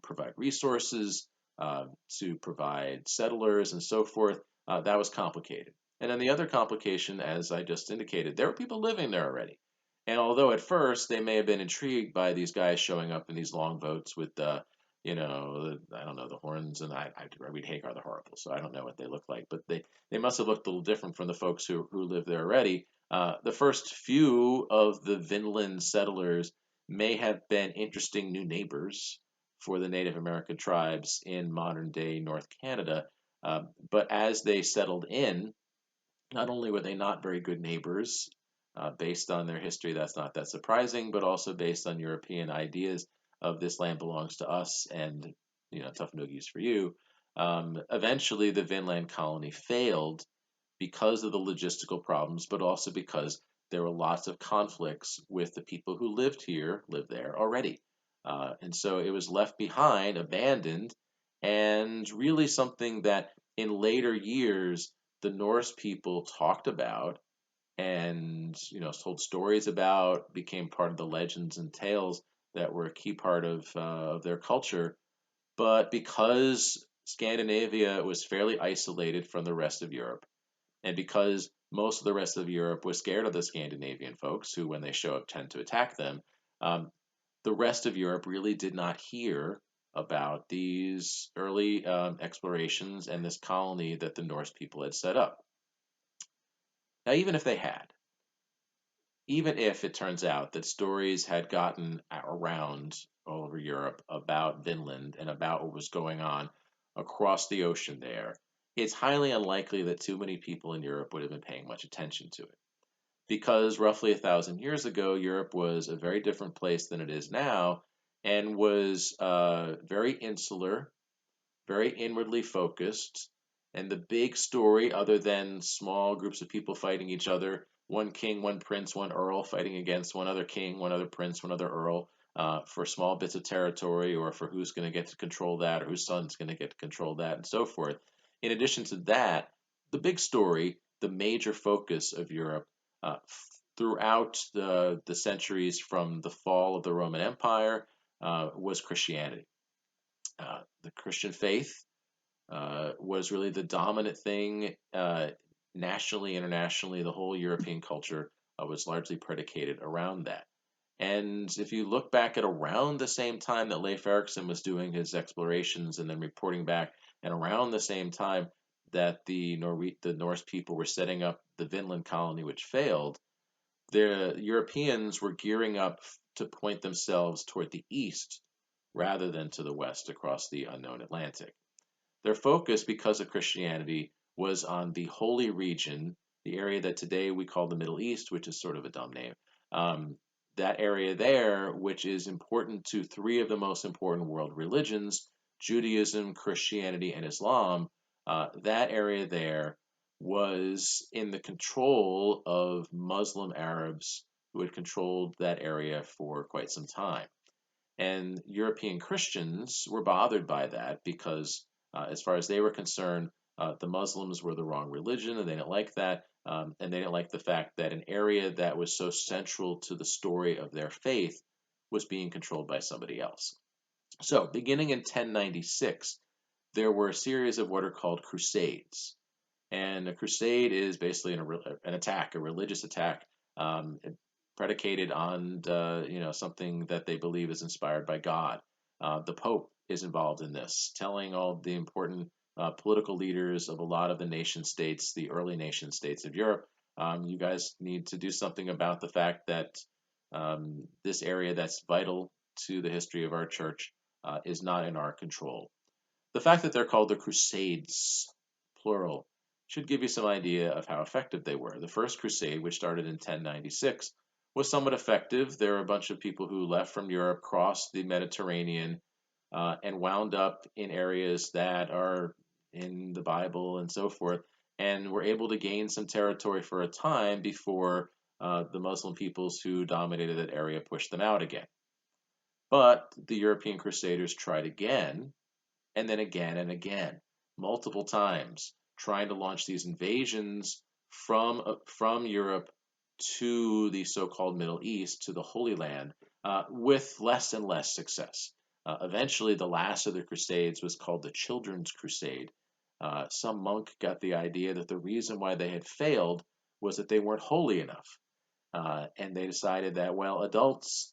provide resources, to provide settlers, and so forth. That was complicated. And then the other complication, as I just indicated, there were people living there already. And although at first they may have been intrigued by these guys showing up in these long boats with I don't know, the horns, and I read Hagar the Horrible, so I don't know what they look like, but they must have looked a little different from the folks who live there already. The first few of the Vinland settlers may have been interesting new neighbors for the Native American tribes in modern day North Canada. But as they settled in, not only were they not very good neighbors, based on their history, that's not that surprising, but also based on European ideas of this land belongs to us and tough noogies for you. Eventually, the Vinland colony failed because of the logistical problems, but also because there were lots of conflicts with the people who lived there already. And so it was left behind, abandoned, and really something that in later years the Norse people talked about and told stories about, became part of the legends and tales that were a key part of their culture. But because Scandinavia was fairly isolated from the rest of Europe, and because most of the rest of Europe was scared of the Scandinavian folks, who, when they show up, tend to attack them, um, the rest of Europe really did not hear about these early explorations and this colony that the Norse people had set up. Now, even if it turns out that stories had gotten around all over Europe about Vinland and about what was going on across the ocean there, it's highly unlikely that too many people in Europe would have been paying much attention to it. Because roughly 1,000 years ago, Europe was a very different place than it is now and was very insular, very inwardly focused. And the big story, other than small groups of people fighting each other, one king, one prince, one earl fighting against one other king, one other prince, one other earl, for small bits of territory, or for who's going to get to control that, or whose son's going to get to control that, and so forth. In addition to that, the big story, the major focus of Europe throughout the centuries from the fall of the Roman Empire was Christianity. The Christian faith was really the dominant thing nationally, internationally. The whole European culture was largely predicated around that. And if you look back at around the same time that Leif Erikson was doing his explorations and then reporting back, and around the same time that the Norse people were setting up the Vinland colony, which failed, the Europeans were gearing up to point themselves toward the east rather than to the west across the unknown Atlantic. Their focus, because of Christianity, was on the Holy Region, the area that today we call the Middle East, which is sort of a dumb name. That area there, which is important to three of the most important world religions, Judaism, Christianity, and Islam, that area there was in the control of Muslim Arabs who had controlled that area for quite some time. And European Christians were bothered by that because, as far as they were concerned, the Muslims were the wrong religion, and they didn't like that. And they didn't like the fact that an area that was so central to the story of their faith was being controlled by somebody else. So, beginning in 1096, there were a series of what are called crusades. And a crusade is basically an attack, a religious attack, predicated on something that they believe is inspired by God. The Pope is involved in this, telling all the important political leaders of a lot of the nation states, the early nation states of Europe, you guys need to do something about the fact that this area that's vital to the history of our church is not in our control. The fact that they're called the Crusades, plural, should give you some idea of how effective they were. The First Crusade, which started in 1096, was somewhat effective. There were a bunch of people who left from Europe, crossed the Mediterranean, and wound up in areas that are in the Bible and so forth. and were able to gain some territory for a time before the Muslim peoples who dominated that area pushed them out again. But the European Crusaders tried again, and then again and again, multiple times, trying to launch these invasions from Europe to the so-called Middle East, to the Holy Land, with less and less success. Eventually, the last of the Crusades was called the Children's Crusade. Some monk got the idea that the reason why they had failed was that they weren't holy enough. And they decided that, well, adults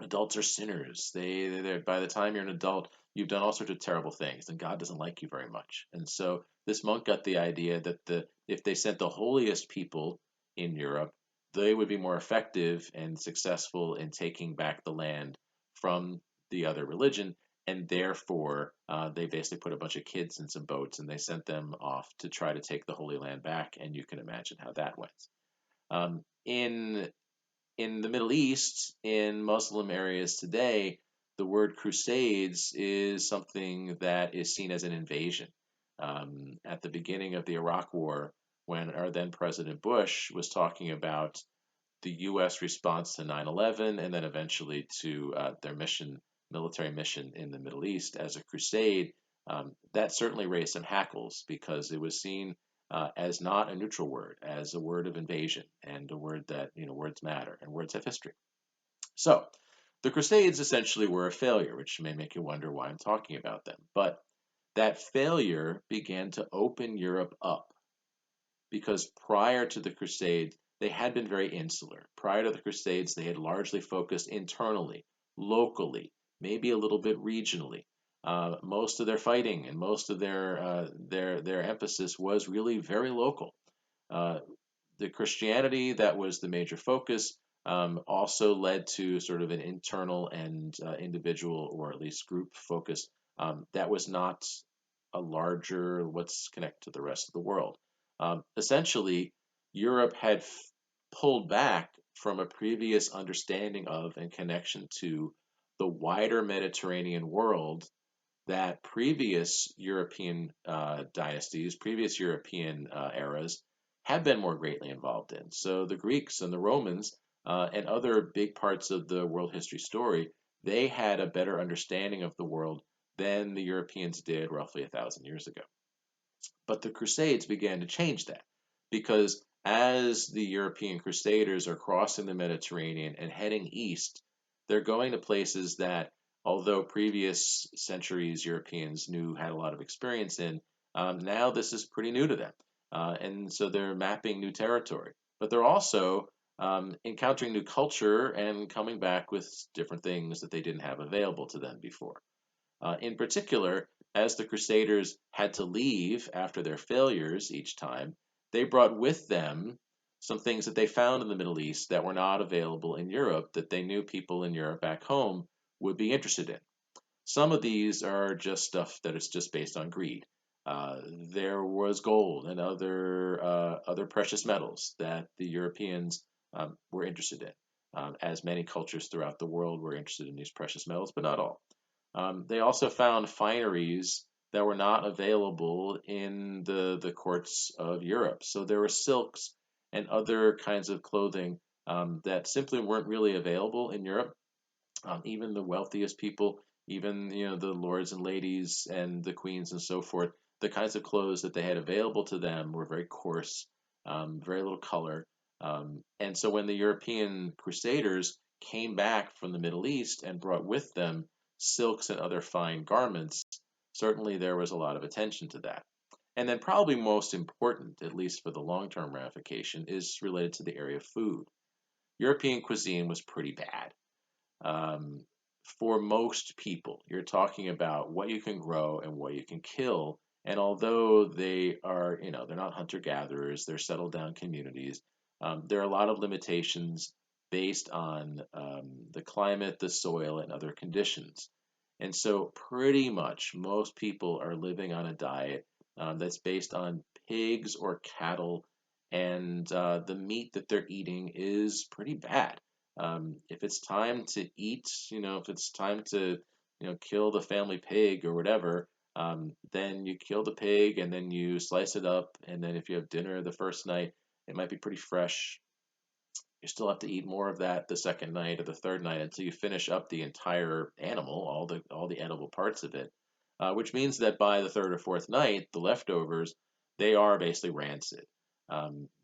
are sinners. They by the time you're an adult, you've done all sorts of terrible things, and God doesn't like you very much. And so this monk got the idea that if they sent the holiest people in Europe, they would be more effective and successful in taking back the land from the other religion. And therefore, they basically put a bunch of kids in some boats and they sent them off to try to take the Holy Land back. And you can imagine how that went. In the Middle East, in Muslim areas today, the word crusades is something that is seen as an invasion. At the beginning of the Iraq War, when our then President Bush was talking about the U.S. response to 9/11 and then eventually to their military mission in the Middle East as a crusade, that certainly raised some hackles because it was seen as not a neutral word, as a word of invasion and a word that, words matter and words have history. So the Crusades essentially were a failure, which may make you wonder why I'm talking about them. But that failure began to open Europe up because prior to the Crusades, they had been very insular. Prior to the Crusades, they had largely focused internally, locally, maybe a little bit regionally. Most of their fighting and most of their emphasis was really very local. Uh, the Christianity that was the major focus also led to sort of an internal and individual or at least group focus that was not a larger what's connected to the rest of the world. Essentially, Europe had pulled back from a previous understanding of and connection to the wider Mediterranean world that previous European dynasties, previous European eras have been more greatly involved in. So the Greeks and the Romans and other big parts of the world history story, they had a better understanding of the world than the Europeans did roughly 1,000 years ago. But the Crusades began to change that because as the European Crusaders are crossing the Mediterranean and heading east, they're going to places that, although previous centuries Europeans knew had a lot of experience in, now this is pretty new to them. And so they're mapping new territory. But they're also encountering new culture and coming back with different things that they didn't have available to them before. In particular, as the Crusaders had to leave after their failures each time, they brought with them some things that they found in the Middle East that were not available in Europe that they knew people in Europe back home would be interested in. Some of these are just stuff that is just based on greed. There was gold and other precious metals that the Europeans were interested in, as many cultures throughout the world were interested in these precious metals, but not all. They also found fineries that were not available in the courts of Europe. So there were silks and other kinds of clothing that simply weren't really available in Europe. Even the wealthiest people, even the lords and ladies and the queens and so forth, the kinds of clothes that they had available to them were very coarse, very little color. And so when the European crusaders came back from the Middle East and brought with them silks and other fine garments, certainly there was a lot of attention to that. And then, probably most important, at least for the long term ramification, is related to the area of food. European cuisine was pretty bad. Um, for most people, you're talking about what you can grow and what you can kill. And although they are, they're not hunter gatherers, they're settled down communities, there are a lot of limitations based on the climate, the soil, and other conditions. And so, pretty much most people are living on a diet that's based on pigs or cattle, and the meat that they're eating is pretty bad. If it's time to eat, if it's time to, kill the family pig or whatever, Then you kill the pig and then you slice it up. And then if you have dinner the first night, it might be pretty fresh. You still have to eat more of that the second night or the third night until you finish up the entire animal, all the edible parts of it. Which means that by the third or fourth night, the leftovers they are basically rancid.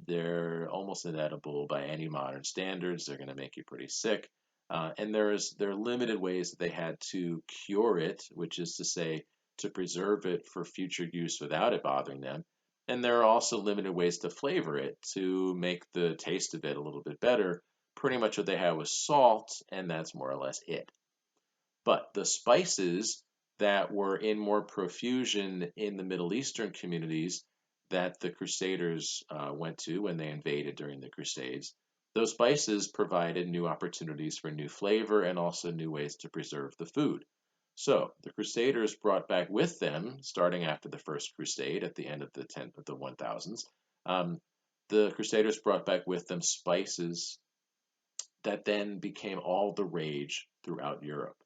They're almost inedible by any modern standards. They're going to make you pretty sick. And there are limited ways that they had to cure it, which is to say to preserve it for future use without it bothering them. And there are also limited ways to flavor it to make the taste of it a little bit better. Pretty much what they had was salt, and that's more or less it. But the spices that were in more profusion in the Middle Eastern communities that the Crusaders went to when they invaded during the Crusades, those spices provided new opportunities for new flavor and also new ways to preserve the food. So the Crusaders brought back with them, starting after the First Crusade at the end of the 1000s, um, the Crusaders brought back with them spices that then became all the rage throughout Europe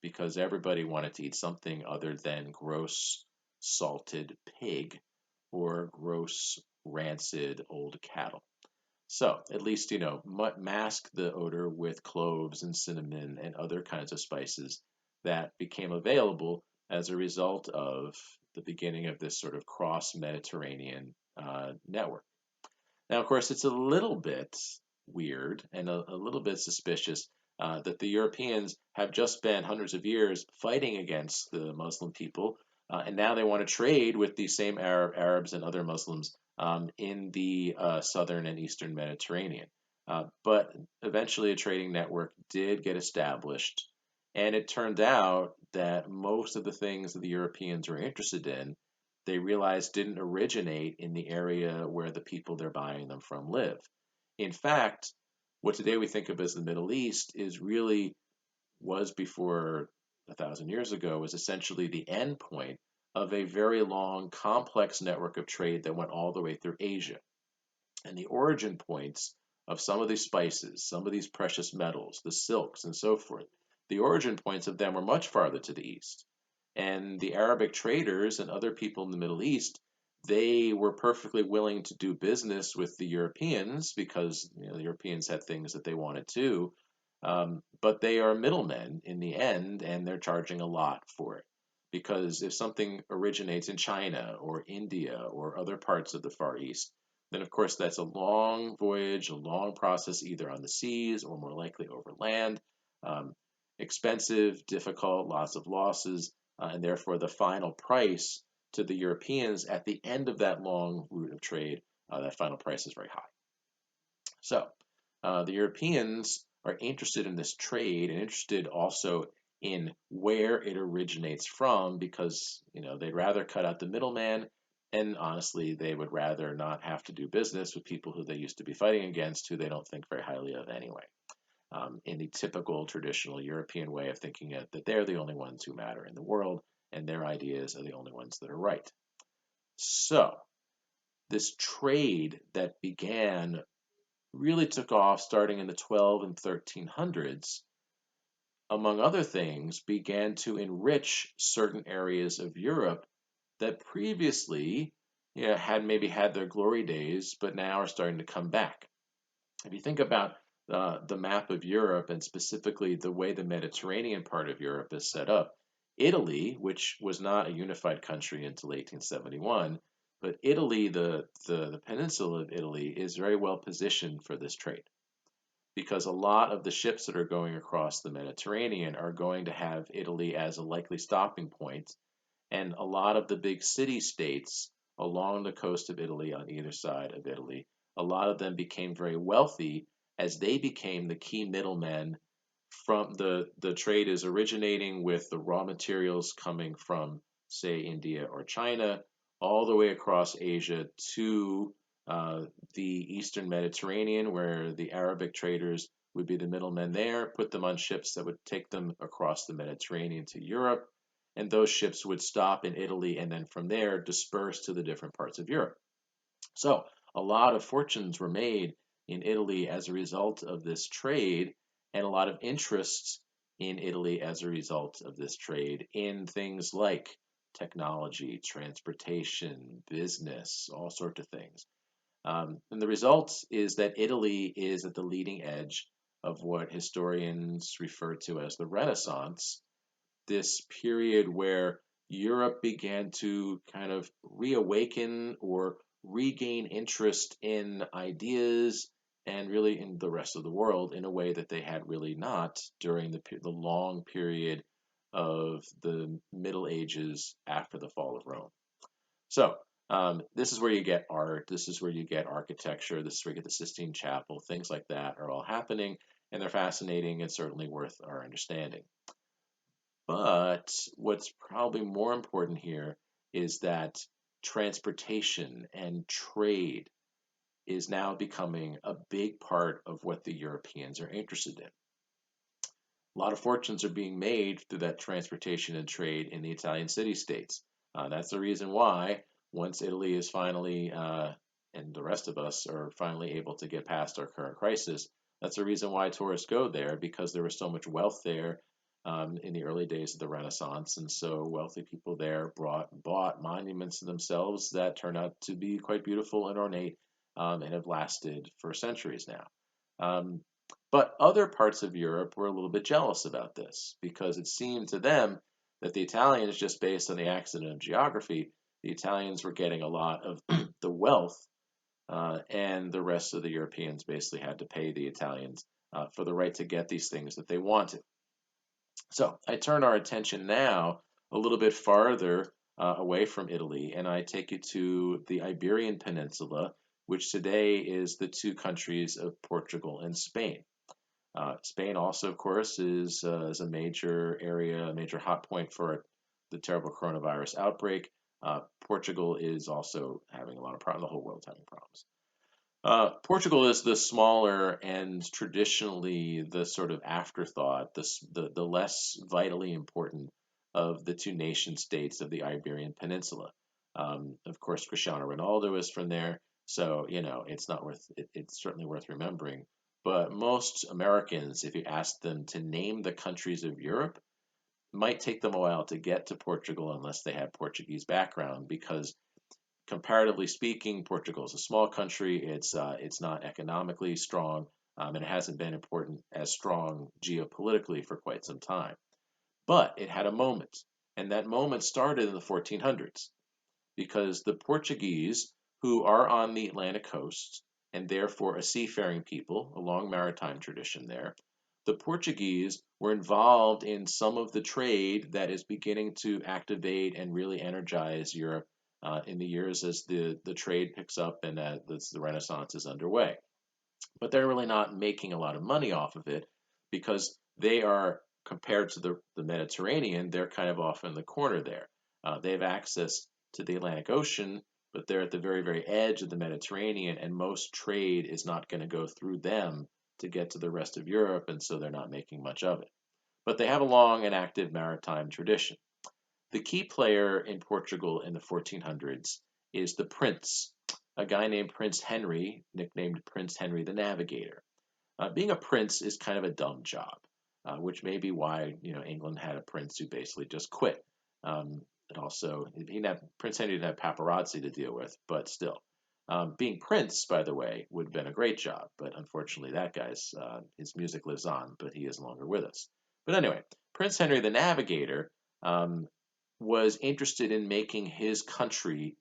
because everybody wanted to eat something other than gross salted pig or gross rancid old cattle. So at least, mask the odor with cloves and cinnamon and other kinds of spices that became available as a result of the beginning of this sort of cross Mediterranean network. Now, of course, it's a little bit weird and a little bit suspicious that the Europeans have just spent hundreds of years fighting against the Muslim people, and now they want to trade with these same Arabs and other Muslims in the southern and eastern Mediterranean. But eventually, a trading network did get established, and it turned out that most of the things that the Europeans were interested in they realized didn't originate in the area where the people they're buying them from live. In fact, what today we think of as the Middle East is really was before 1,000 years ago was essentially the end point of a very long, complex network of trade that went all the way through Asia. And the origin points of some of these spices, some of these precious metals, the silks, and so forth, the origin points of them were much farther to the east. And the Arabic traders and other people in the Middle East, they were perfectly willing to do business with the Europeans because the Europeans had things that they wanted too. But they are middlemen in the end, and they're charging a lot for it. Because if something originates in China or India or other parts of the Far East, then of course that's a long voyage, a long process, either on the seas or more likely over land. Um, Expensive, difficult, lots of losses, and therefore the final price to the Europeans at the end of that long route of trade, that final price is very high. So the Europeans are interested in this trade and interested also in where it originates from because they'd rather cut out the middleman and honestly they would rather not have to do business with people who they used to be fighting against who they don't think very highly of anyway. In the typical traditional European way of thinking it, that they're the only ones who matter in the world and their ideas are the only ones that are right. So this trade that began really took off starting in the 12 and 1300s, among other things, began to enrich certain areas of Europe that previously had maybe had their glory days, but now are starting to come back. If you think about the map of Europe and specifically the way the Mediterranean part of Europe is set up, Italy, which was not a unified country until 1871, but Italy, the peninsula of Italy, is very well positioned for this trade because a lot of the ships that are going across the Mediterranean are going to have Italy as a likely stopping point, and a lot of the big city states along the coast of Italy, on either side of Italy, a lot of them became very wealthy as they became the key middlemen from the trade is originating with the raw materials coming from, say, India or China, all the way across Asia to the Eastern Mediterranean, where the Arabic traders would be the middlemen there, put them on ships that would take them across the Mediterranean to Europe, and those ships would stop in Italy and then from there disperse to the different parts of Europe. So a lot of fortunes were made in Italy as a result of this trade, and a lot of interests in Italy as a result of this trade in things like technology, transportation, business, all sorts of things. And the result is that Italy is at the leading edge of what historians refer to as the Renaissance, this period where Europe began to kind of reawaken or regain interest in ideas and really in the rest of the world in a way that they had really not during the long period of the Middle Ages after the fall of Rome. So, this is where you get art, this is where you get architecture, this is where you get the Sistine Chapel, things like that are all happening, and they're fascinating and certainly worth our understanding. But what's probably more important here is that transportation and trade is now becoming a big part of what the Europeans are interested in. A lot of fortunes are being made through that transportation and trade in the Italian city-states. That's the reason why, once Italy is finally, and the rest of us are finally able to get past our current crisis, that's the reason why tourists go there, because there was so much wealth there in the early days of the Renaissance. And so wealthy people there bought monuments to themselves that turned out to be quite beautiful and ornate and have lasted for centuries now. Um, but other parts of Europe were a little bit jealous about this because it seemed to them that the Italians, just based on the accident of geography, the Italians were getting a lot of the wealth, and the rest of the Europeans basically had to pay the Italians for the right to get these things that they wanted. So I turn our attention now a little bit farther away from Italy, and I take you to the Iberian Peninsula, which today is the two countries of Portugal and Spain. Spain also, of course, is a major area, a major hot point for the terrible coronavirus outbreak. Portugal is also having a lot of problems. The whole world's having problems. Portugal is the smaller and traditionally the sort of afterthought, the less vitally important of the two nation states of the Iberian Peninsula. Of course, Cristiano Ronaldo is from there, so it's not worth it, it's certainly worth remembering. But most Americans, if you ask them to name the countries of Europe, might take them a while to get to Portugal unless they have Portuguese background, because comparatively speaking, Portugal is a small country. It's not economically strong, and it hasn't been important as strong geopolitically for quite some time. But it had a moment, and that moment started in the 1400s because the Portuguese, who are on the Atlantic coast and therefore a seafaring people, a long maritime tradition there, the Portuguese were involved in some of the trade that is beginning to activate and really energize Europe in the years as the trade picks up and the Renaissance is underway. But they're really not making a lot of money off of it because they are, compared to the Mediterranean, they're kind of off in the corner there. They have access to the Atlantic Ocean, but they're at the very, very edge of the Mediterranean, and most trade is not going to go through them to get to the rest of Europe, and so they're not making much of it. But they have a long and active maritime tradition. The key player in Portugal in the 1400s is the prince, a guy named Prince Henry, nicknamed Prince Henry the Navigator. Being a prince is kind of a dumb job, which may be why England had a prince who basically just quit. And also, Prince Henry didn't have paparazzi to deal with, but still. Being prince, by the way, would have been a great job, but unfortunately, that guy's his music lives on, but he is no longer with us. But anyway, Prince Henry the Navigator was interested in making his country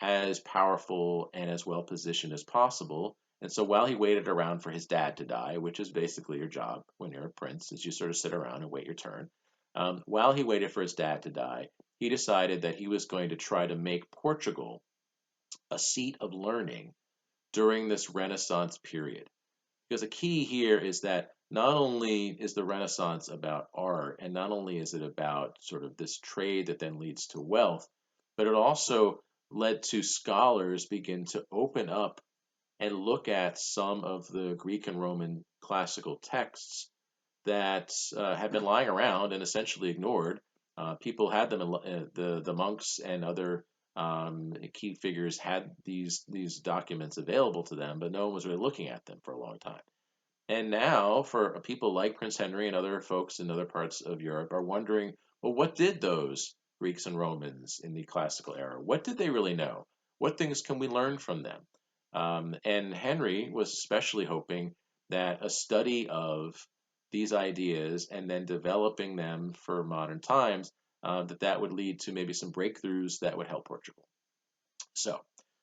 as powerful and as well positioned as possible. And so while he waited around for his dad to die, which is basically your job when you're a prince, is you sort of sit around and wait your turn. While he waited for his dad to die, he decided that he was going to try to make Portugal a seat of learning during this Renaissance period. Because the key here is that not only is the Renaissance about art, and not only is it about sort of this trade that then leads to wealth, but it also led to scholars begin to open up and look at some of the Greek and Roman classical texts that had been lying around and essentially ignored. People had them, the monks and other key figures had these documents available to them, but no one was really looking at them for a long time. And now, for people like Prince Henry and other folks in other parts of Europe are wondering, well, what did those Greeks and Romans in the classical era? What did they really know? What things can we learn from them? And Henry was especially hoping that a study of these ideas and then developing them for modern times, that would lead to maybe some breakthroughs that would help Portugal. So,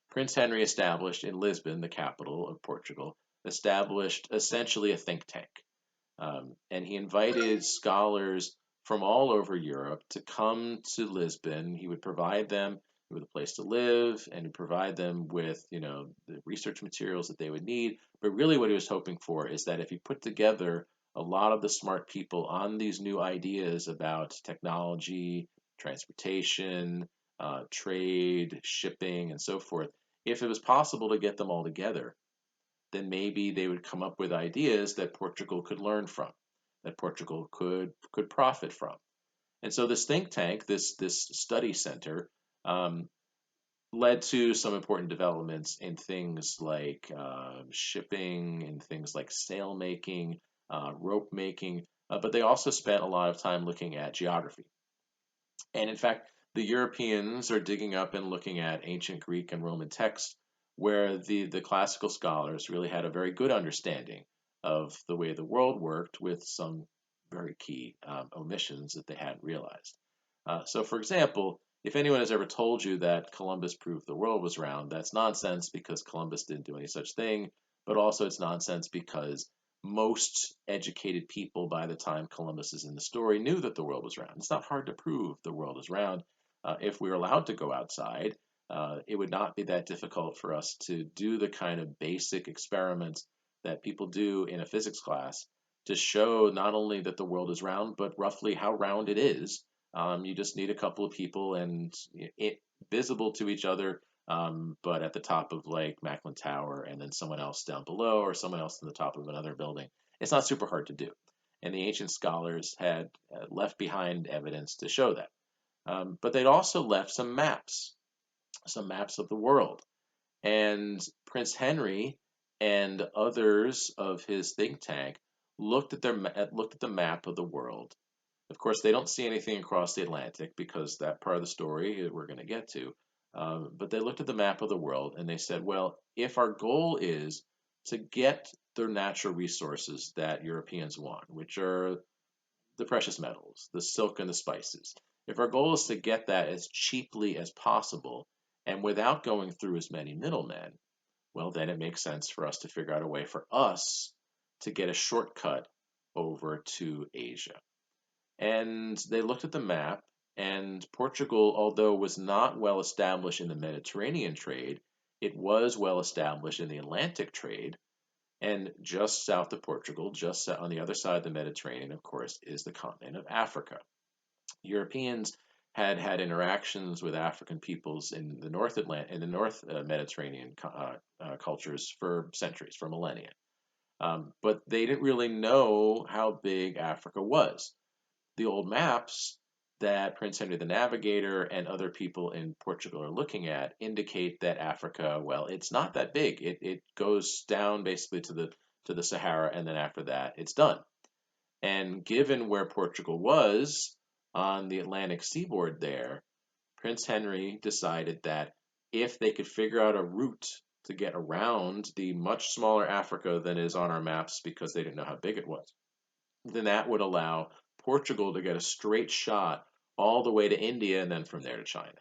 Prince Henry established in Lisbon, the capital of Portugal, established essentially a think tank. And he invited scholars from all over Europe to come to Lisbon. He would provide them with a place to live and provide them with, the research materials that they would need. But really, what he was hoping for is that if he put together a lot of the smart people on these new ideas about technology, transportation, trade, shipping, and so forth, if it was possible to get them all together, then maybe they would come up with ideas that Portugal could learn from, that Portugal could profit from. And so this think tank, this study center, um, led to some important developments in things like shipping, and things like sail making, rope making. But they also spent a lot of time looking at geography. And in fact, the Europeans are digging up and looking at ancient Greek and Roman texts where the classical scholars really had a very good understanding of the way the world worked, with some very key omissions that they hadn't realized. So, for example, if anyone has ever told you that Columbus proved the world was round, that's nonsense, because Columbus didn't do any such thing, but also it's nonsense because most educated people by the time Columbus is in the story knew that the world was round. It's not hard to prove the world is round. If we were allowed to go outside, it would not be that difficult for us to do the kind of basic experiments that people do in a physics class to show not only that the world is round, but roughly how round it is. You just need a couple of people and it visible to each other, but at the top of like Macklin Tower, and then someone else down below, or someone else on the top of another building. It's not super hard to do. And the ancient scholars had left behind evidence to show that. But they'd also left some maps of the world. And Prince Henry and others of his think tank looked at the map of the world. Of course, they don't see anything across the Atlantic, because that part of the story we're going to get to. But they looked at the map of the world and they said, well, if our goal is to get the natural resources that Europeans want, which are the precious metals, the silk, and the spices, if our goal is to get that as cheaply as possible and without going through as many middlemen, well, then it makes sense for us to figure out a way for us to get a shortcut over to Asia. And they looked at the map, and Portugal, although was not well established in the Mediterranean trade, it was well established in the Atlantic trade. And just south of Portugal, just on the other side of the Mediterranean, of course, is the continent of Africa. Europeans had had interactions with African peoples in the North Mediterranean cultures for centuries, for millennia. But they didn't really know how big Africa was. The old maps that Prince Henry the Navigator and other people in Portugal are looking at indicate that Africa, well, it's not that big. It goes down basically to the Sahara, and then after that, it's done. And given where Portugal was on the Atlantic seaboard there, Prince Henry decided that if they could figure out a route to get around the much smaller Africa than is on our maps, because they didn't know how big it was, then that would allow Portugal to get a straight shot all the way to India, and then from there to China.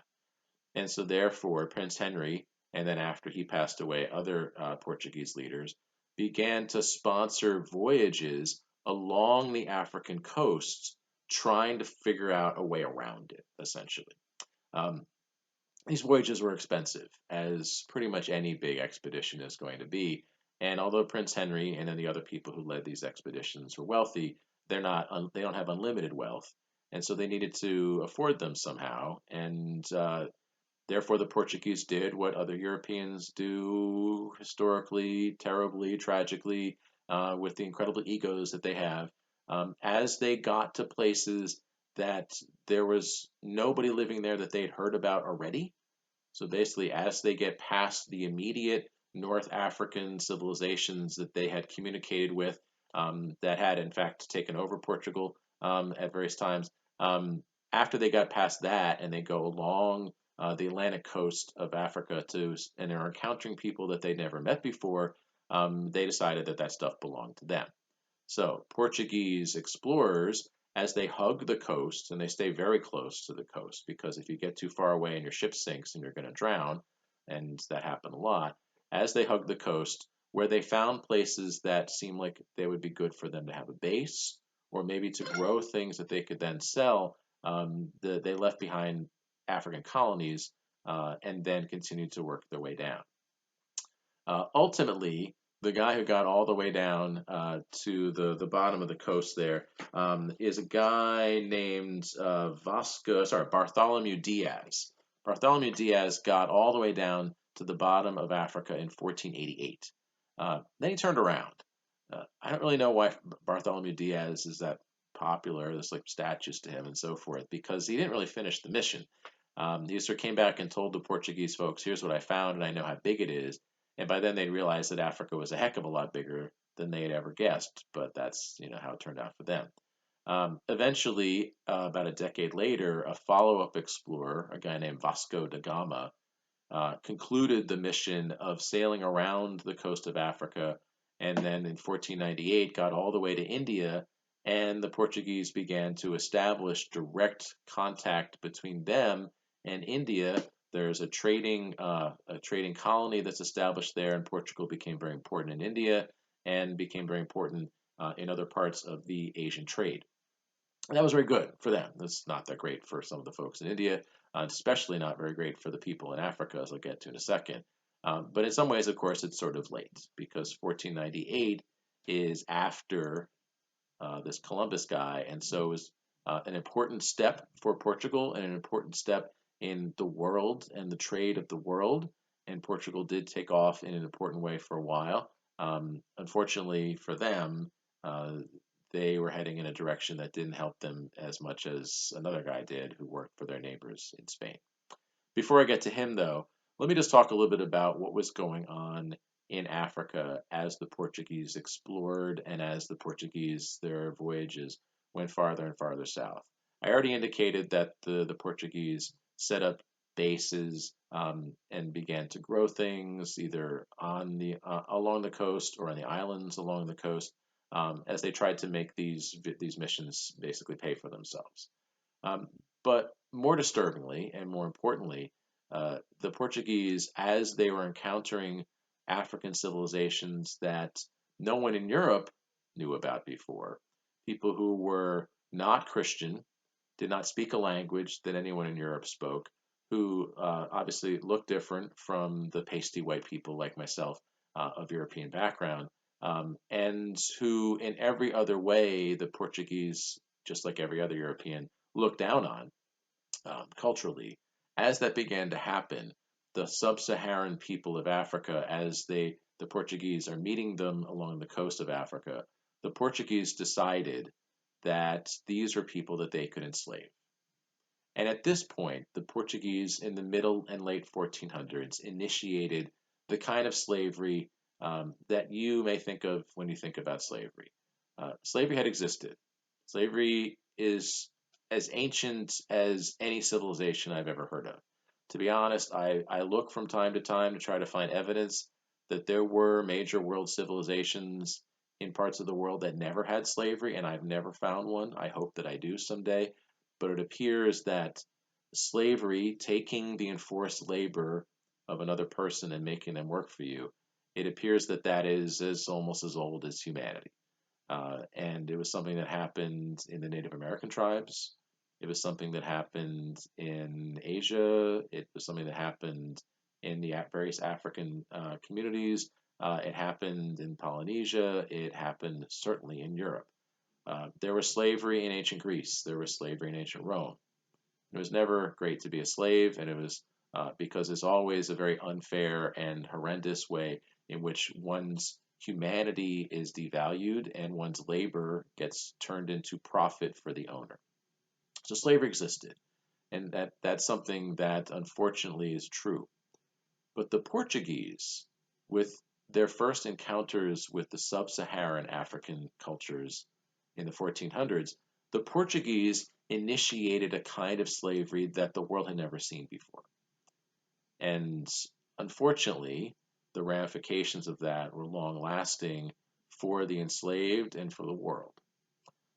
And so, therefore, Prince Henry, and then after he passed away, other Portuguese leaders began to sponsor voyages along the African coasts, trying to figure out a way around it, essentially. Um, these voyages were expensive, as pretty much any big expedition is going to be. And although Prince Henry and then the other people who led these expeditions were wealthy, they don't have unlimited wealth, and so they needed to afford them somehow. And therefore, the Portuguese did what other Europeans do historically, terribly, tragically, with the incredible egos that they have. As they got to places that there was nobody living there that they'd heard about already, so basically, as they get past the immediate North African civilizations that they had communicated with, that had in fact taken over Portugal at various times, after they got past that and they go along the Atlantic coast of Africa and they're encountering people that they'd never met before, they decided that that stuff belonged to them. So Portuguese explorers, as they hug the coast, and they stay very close to the coast, because if you get too far away and your ship sinks and you're going to drown, and that happened a lot, as they hug the coast, where they found places that seemed like they would be good for them to have a base, or maybe to grow things that they could then sell, they left behind African colonies and then continued to work their way down. Ultimately, the guy who got all the way down to the bottom of the coast there is a guy named Bartholomew Diaz. Bartholomew Diaz got all the way down to the bottom of Africa in 1488. Then he turned around. I don't really know why Bartholomew Diaz is that popular. There's like statues to him and so forth, because he didn't really finish the mission. He sort of came back and told the Portuguese folks, "Here's what I found, and I know how big it is." And by then they'd realized that Africa was a heck of a lot bigger than they had ever guessed. But that's how it turned out for them. Eventually, about a decade later, a follow-up explorer, a guy named Vasco da Gama, concluded the mission of sailing around the coast of Africa, and then in 1498 got all the way to India, and the Portuguese began to establish direct contact between them and India. There's a trading colony that's established there, and Portugal became very important in India and became very important in other parts of the Asian trade. And that was very good for them. That's not that great for some of the folks in India, especially not very great for the people in Africa, as I'll get to in a second. But in some ways, of course, it's sort of late, because 1498 is after this Columbus guy, and so it was an important step for Portugal and an important step in the world and the trade of the world. And Portugal did take off in an important way for a while. Unfortunately for them, they were heading in a direction that didn't help them as much as another guy did who worked for their neighbors in Spain. Before I get to him, though, let me just talk a little bit about what was going on in Africa as the Portuguese explored and as the Portuguese, their voyages went farther and farther south. I already indicated that the Portuguese set up bases and began to grow things either on the along the coast or on the islands along the coast, as they tried to make these missions basically pay for themselves. Um, but more disturbingly and more importantly, the Portuguese, as they were encountering African civilizations that no one in Europe knew about before, people who were not Christian, did not speak a language that anyone in Europe spoke, who obviously looked different from the pasty white people like myself of European background, and who, in every other way, the Portuguese, just like every other European, looked down on culturally. As that began to happen, the sub-Saharan people of Africa, as the Portuguese are meeting them along the coast of Africa, the Portuguese decided that these were people that they could enslave. And at this point, the Portuguese in the middle and late 1400s initiated the kind of slavery that you may think of when you think about slavery. Slavery had existed. Slavery is as ancient as any civilization I've ever heard of. To be honest, I look from time to time to try to find evidence that there were major world civilizations in parts of the world that never had slavery, and I've never found one. I hope that I do someday. But it appears that slavery, taking the enforced labor of another person and making them work for you, it appears that that is almost as old as humanity. And it was something that happened in the Native American tribes. It was something that happened in Asia. It was something that happened in the various African communities. It happened in Polynesia. It happened certainly in Europe. There was slavery in ancient Greece. There was slavery in ancient Rome. It was never great to be a slave, and it was because it's always a very unfair and horrendous way in which one's humanity is devalued and one's labor gets turned into profit for the owner. So slavery existed, and that's something that unfortunately is true. But the Portuguese, with their first encounters with the sub-Saharan African cultures in the 1400s, the Portuguese initiated a kind of slavery that the world had never seen before. And unfortunately, the ramifications of that were long lasting for the enslaved and for the world.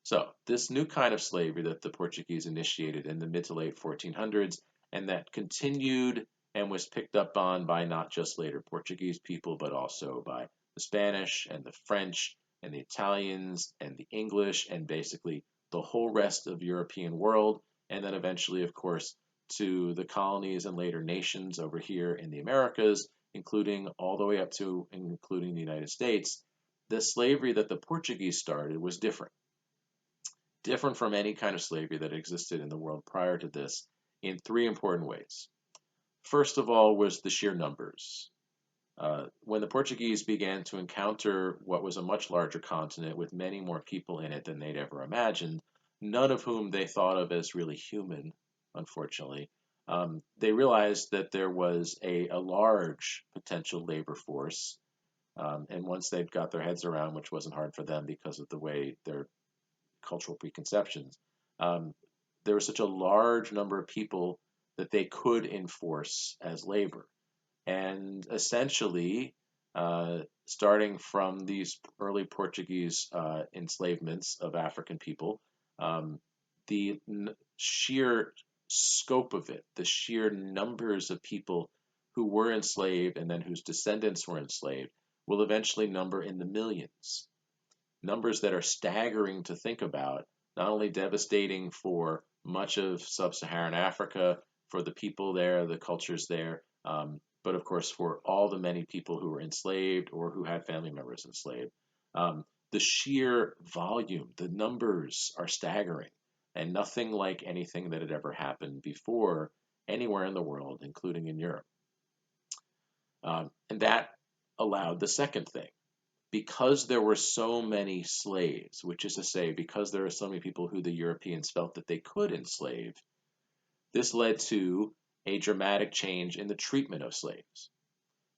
So, this new kind of slavery that the Portuguese initiated in the mid to late 1400s, and that continued and was picked up on by not just later Portuguese people, but also by the Spanish and the French and the Italians and the English, and basically the whole rest of European world, and then eventually, of course, to the colonies and later nations over here in the Americas, including all the way up to including the United States. The slavery that the Portuguese started was different from any kind of slavery that existed in the world prior to this in three important ways. First of all was the sheer numbers. When the Portuguese began to encounter what was a much larger continent with many more people in it than they'd ever imagined, none of whom they thought of as really human, unfortunately, they realized that there was a large potential labor force. And once they'd got their heads around, which wasn't hard for them because of the way their cultural preconceptions, um, there was such a large number of people that they could enforce as labor. And essentially, starting from these early Portuguese enslavements of African people, um, the sheer scope of it, the sheer numbers of people who were enslaved and then whose descendants were enslaved, will eventually number in the millions. Numbers that are staggering to think about, not only devastating for much of sub Saharan Africa, for the people there, the cultures there, but of course for all the many people who were enslaved or who had family members enslaved. Um, the sheer volume, the numbers are staggering, and nothing like anything that had ever happened before anywhere in the world, including in Europe. And that allowed the second thing, because there were so many slaves, which is to say, because there were so many people who the Europeans felt that they could enslave, this led to a dramatic change in the treatment of slaves.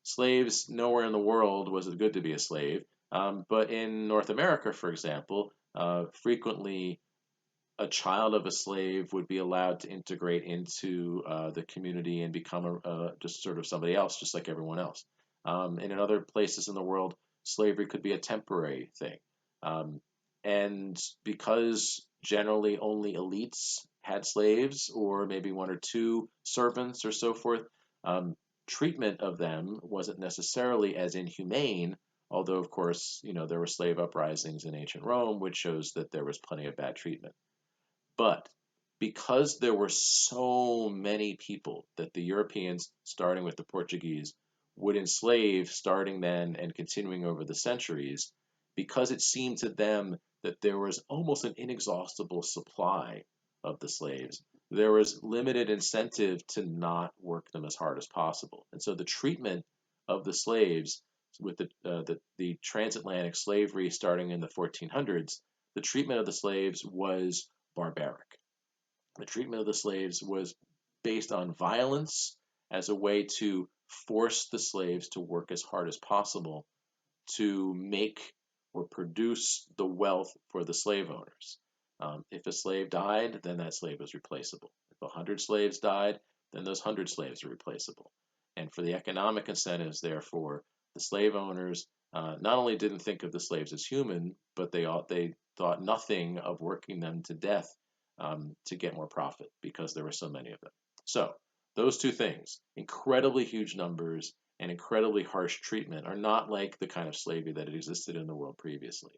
Slaves, nowhere in the world was it good to be a slave, but in North America, for example, frequently a child of a slave would be allowed to integrate into the community and become just sort of somebody else, just like everyone else. And in other places in the world, slavery could be a temporary thing. Um, and because generally only elites had slaves, or maybe one or two servants or so forth, treatment of them wasn't necessarily as inhumane. Although, of course, there were slave uprisings in ancient Rome, which shows that there was plenty of bad treatment. But because there were so many people that the Europeans, starting with the Portuguese, would enslave starting then and continuing over the centuries, because it seemed to them that there was almost an inexhaustible supply of the slaves, there was limited incentive to not work them as hard as possible. And so the treatment of the slaves with the transatlantic slavery starting in the 1400s, the treatment of the slaves was barbaric. The treatment of the slaves was based on violence as a way to force the slaves to work as hard as possible to make or produce the wealth for the slave owners. If a slave died, then that slave was replaceable. If 100 slaves died, then those 100 slaves are replaceable. And for the economic incentives, therefore, the slave owners not only didn't think of the slaves as human, but they thought nothing of working them to death to get more profit because there were so many of them. So those two things, incredibly huge numbers and incredibly harsh treatment, are not like the kind of slavery that had existed in the world previously.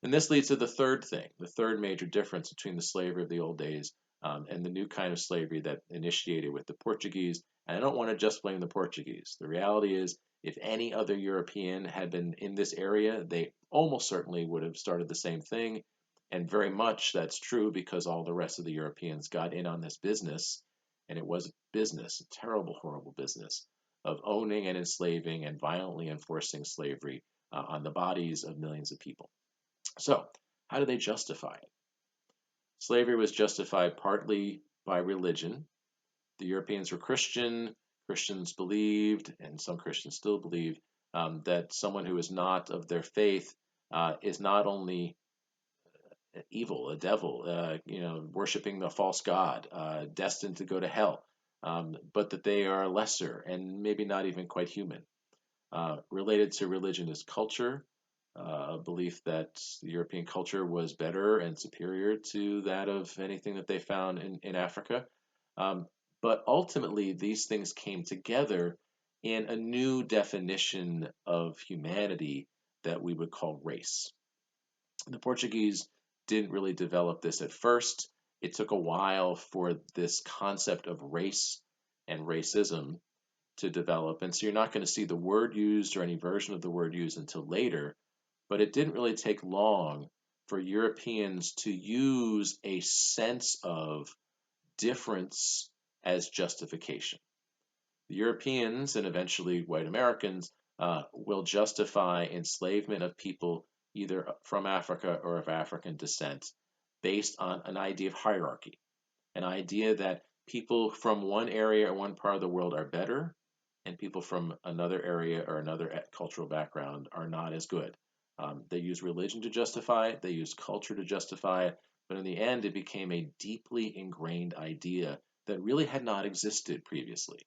And this leads to the third thing, the third major difference between the slavery of the old days and the new kind of slavery that initiated with the Portuguese. And I don't want to just blame the Portuguese. The reality is, if any other European had been in this area, they almost certainly would have started the same thing. And very much that's true because all the rest of the Europeans got in on this business. And it was a business, a terrible, horrible business of owning and enslaving and violently enforcing slavery on the bodies of millions of people. So, how do they justify it? Slavery was justified partly by religion. The Europeans were Christian. Christians believed, and some Christians still believe, that someone who is not of their faith is not only evil, a devil, worshiping the false god, destined to go to hell, but that they are lesser and maybe not even quite human. Related to religion is culture, a belief that the European culture was better and superior to that of anything that they found in Africa. Um, but ultimately, these things came together in a new definition of humanity that we would call race. The Portuguese didn't really develop this at first. It took a while for this concept of race and racism to develop. And so you're not going to see the word used or any version of the word used until later. But it didn't really take long for Europeans to use a sense of difference as justification. The Europeans and eventually white Americans will justify enslavement of people either from Africa or of African descent based on an idea of hierarchy, an idea that people from one area or one part of the world are better, and people from another area or another cultural background are not as good. They use religion to justify it, they use culture to justify it, but in the end, it became a deeply ingrained idea that really had not existed previously.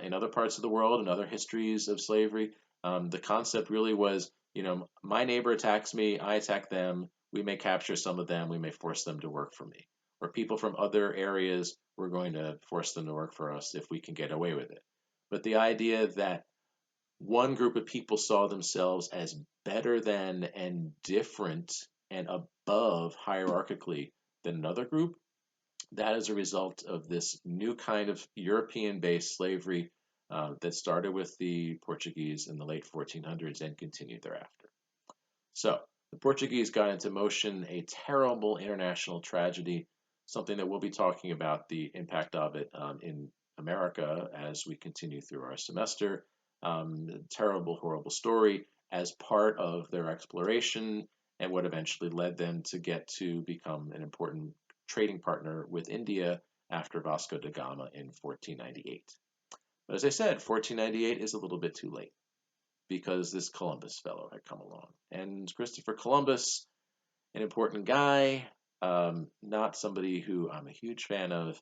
In other parts of the world, in other histories of slavery, the concept really was, my neighbor attacks me, I attack them, we may capture some of them, we may force them to work for me. Or people from other areas, we're going to force them to work for us if we can get away with it. But the idea that one group of people saw themselves as better than and different and above hierarchically than another group, that is a result of this new kind of European based slavery that started with the Portuguese in the late 1400s and continued thereafter. So, the Portuguese got into motion a terrible international tragedy, something that we'll be talking about the impact of it in America as we continue through our semester. Terrible, horrible story as part of their exploration and what eventually led them to get to become an important trading partner with India after Vasco da Gama in 1498. But as I said, 1498 is a little bit too late because this Columbus fellow had come along. And Christopher Columbus, an important guy, not somebody who I'm a huge fan of.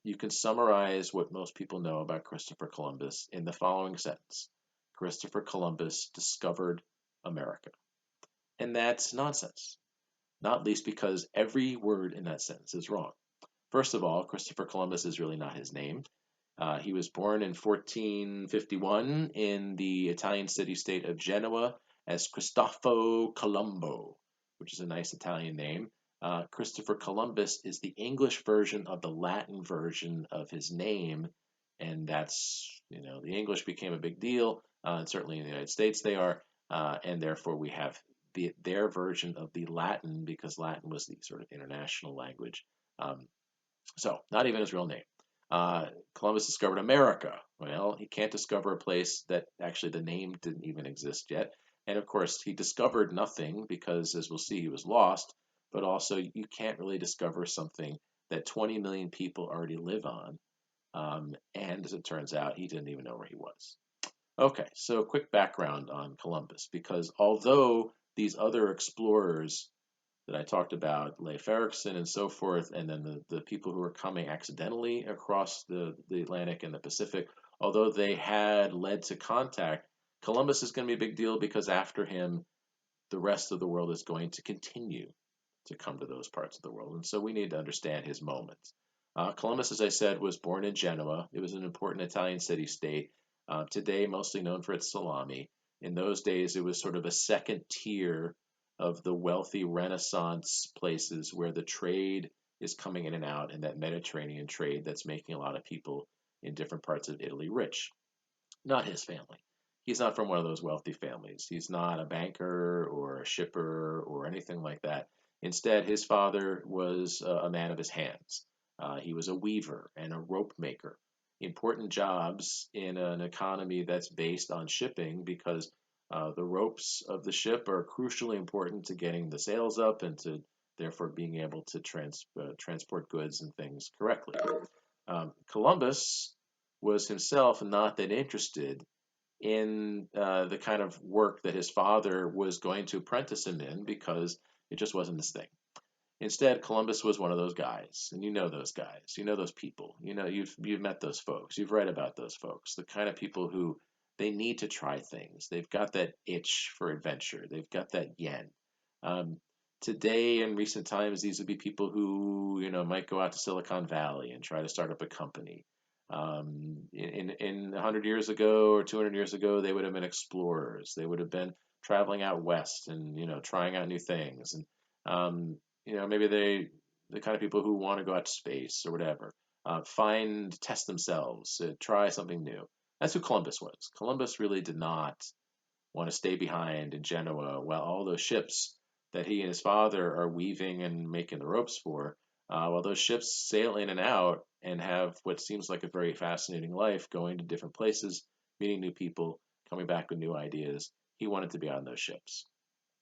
You can summarize what most people know about Christopher Columbus in the following sentence: Christopher Columbus discovered America. And that's nonsense, not least because every word in that sentence is wrong. First of all, Christopher Columbus is really not his name. He was born in 1451 in the Italian city-state of Genoa as Cristoforo Colombo, which is a nice Italian name. Christopher Columbus is the English version of the Latin version of his name, and that's, the English became a big deal, and certainly in the United States they are, and therefore we have their version of the Latin because Latin was the sort of international language. So, not even his real name. Columbus discovered America. Well, he can't discover a place that actually the name didn't even exist yet. And of course, he discovered nothing because, as we'll see, he was lost. But also, you can't really discover something that 20 million people already live on. And as it turns out, he didn't even know where he was. Okay, so quick background on Columbus, because although these other explorers that I talked about, Leif Erikson and so forth, and then the people who were coming accidentally across the Atlantic and the Pacific, although they had led to contact, Columbus is going to be a big deal because after him, the rest of the world is going to continue to come to those parts of the world. And so we need to understand his moment. Columbus, as I said, was born in Genoa. It was an important Italian city-state, today mostly known for its salami. In those days, it was sort of a second tier of the wealthy Renaissance places where the trade is coming in and out, and that Mediterranean trade that's making a lot of people in different parts of Italy rich. Not his family. He's not from one of those wealthy families. He's not a banker or a shipper or anything like that. Instead, his father was a man of his hands. He was a weaver and a rope maker. Important jobs in an economy that's based on shipping because the ropes of the ship are crucially important to getting the sails up and to therefore being able to transport goods and things correctly. Columbus was himself not that interested in the kind of work that his father was going to apprentice him in because It just wasn't his thing. Instead, Columbus was one of those guys, and you know those guys, you know those people, you know you've met those folks, you've read about those folks, the kind of people who they need to try things. They've got that itch for adventure. They've got that yen. Um, Today, in recent times, these would be people who might go out to Silicon Valley and try to start up a company. In 100 years ago or 200 years ago, they would have been explorers. They would have been traveling out west and trying out new things. And maybe the kind of people who want to go out to space or whatever, test themselves, try something new. That's who Columbus was. Columbus really did not want to stay behind in Genoa while all those ships that he and his father are weaving and making the ropes for, while those ships sail in and out and have what seems like a very fascinating life, going to different places, meeting new people, coming back with new ideas. He wanted to be on those ships.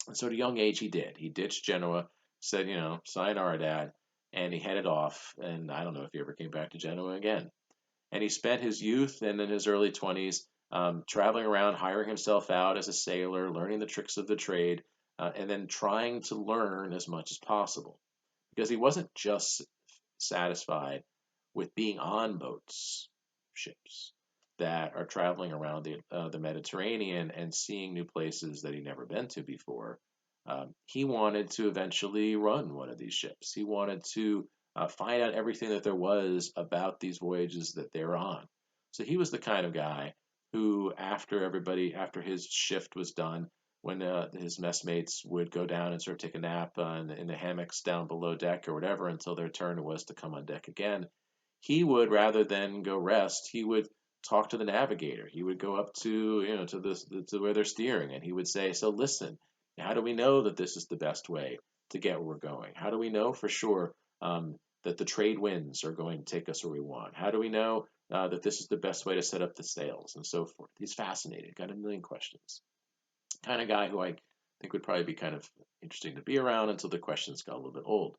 And so at a young age, he did. He ditched Genoa, said, sayonara, Dad, and he headed off. And I don't know if he ever came back to Genoa again. And he spent his youth and then his early 20s traveling around, hiring himself out as a sailor, learning the tricks of the trade, and then trying to learn as much as possible. Because he wasn't just satisfied with being on boats, ships that are traveling around the Mediterranean and seeing new places that he'd never been to before. He wanted to eventually run one of these ships. He wanted to find out everything that there was about these voyages that they were on. So he was the kind of guy who, after his shift was done, when his messmates would go down and sort of take a nap in the hammocks down below deck or whatever until their turn was to come on deck again, he would, rather than go rest, he would talk to the navigator. He would go up to where they're steering, and he would say, "So listen, how do we know that this is the best way to get where we're going? How do we know for sure that the trade winds are going to take us where we want? How do we know that this is the best way to set up the sails and so forth?" He's fascinated, got a million questions. Kind of guy who I think would probably be kind of interesting to be around until the questions got a little bit old.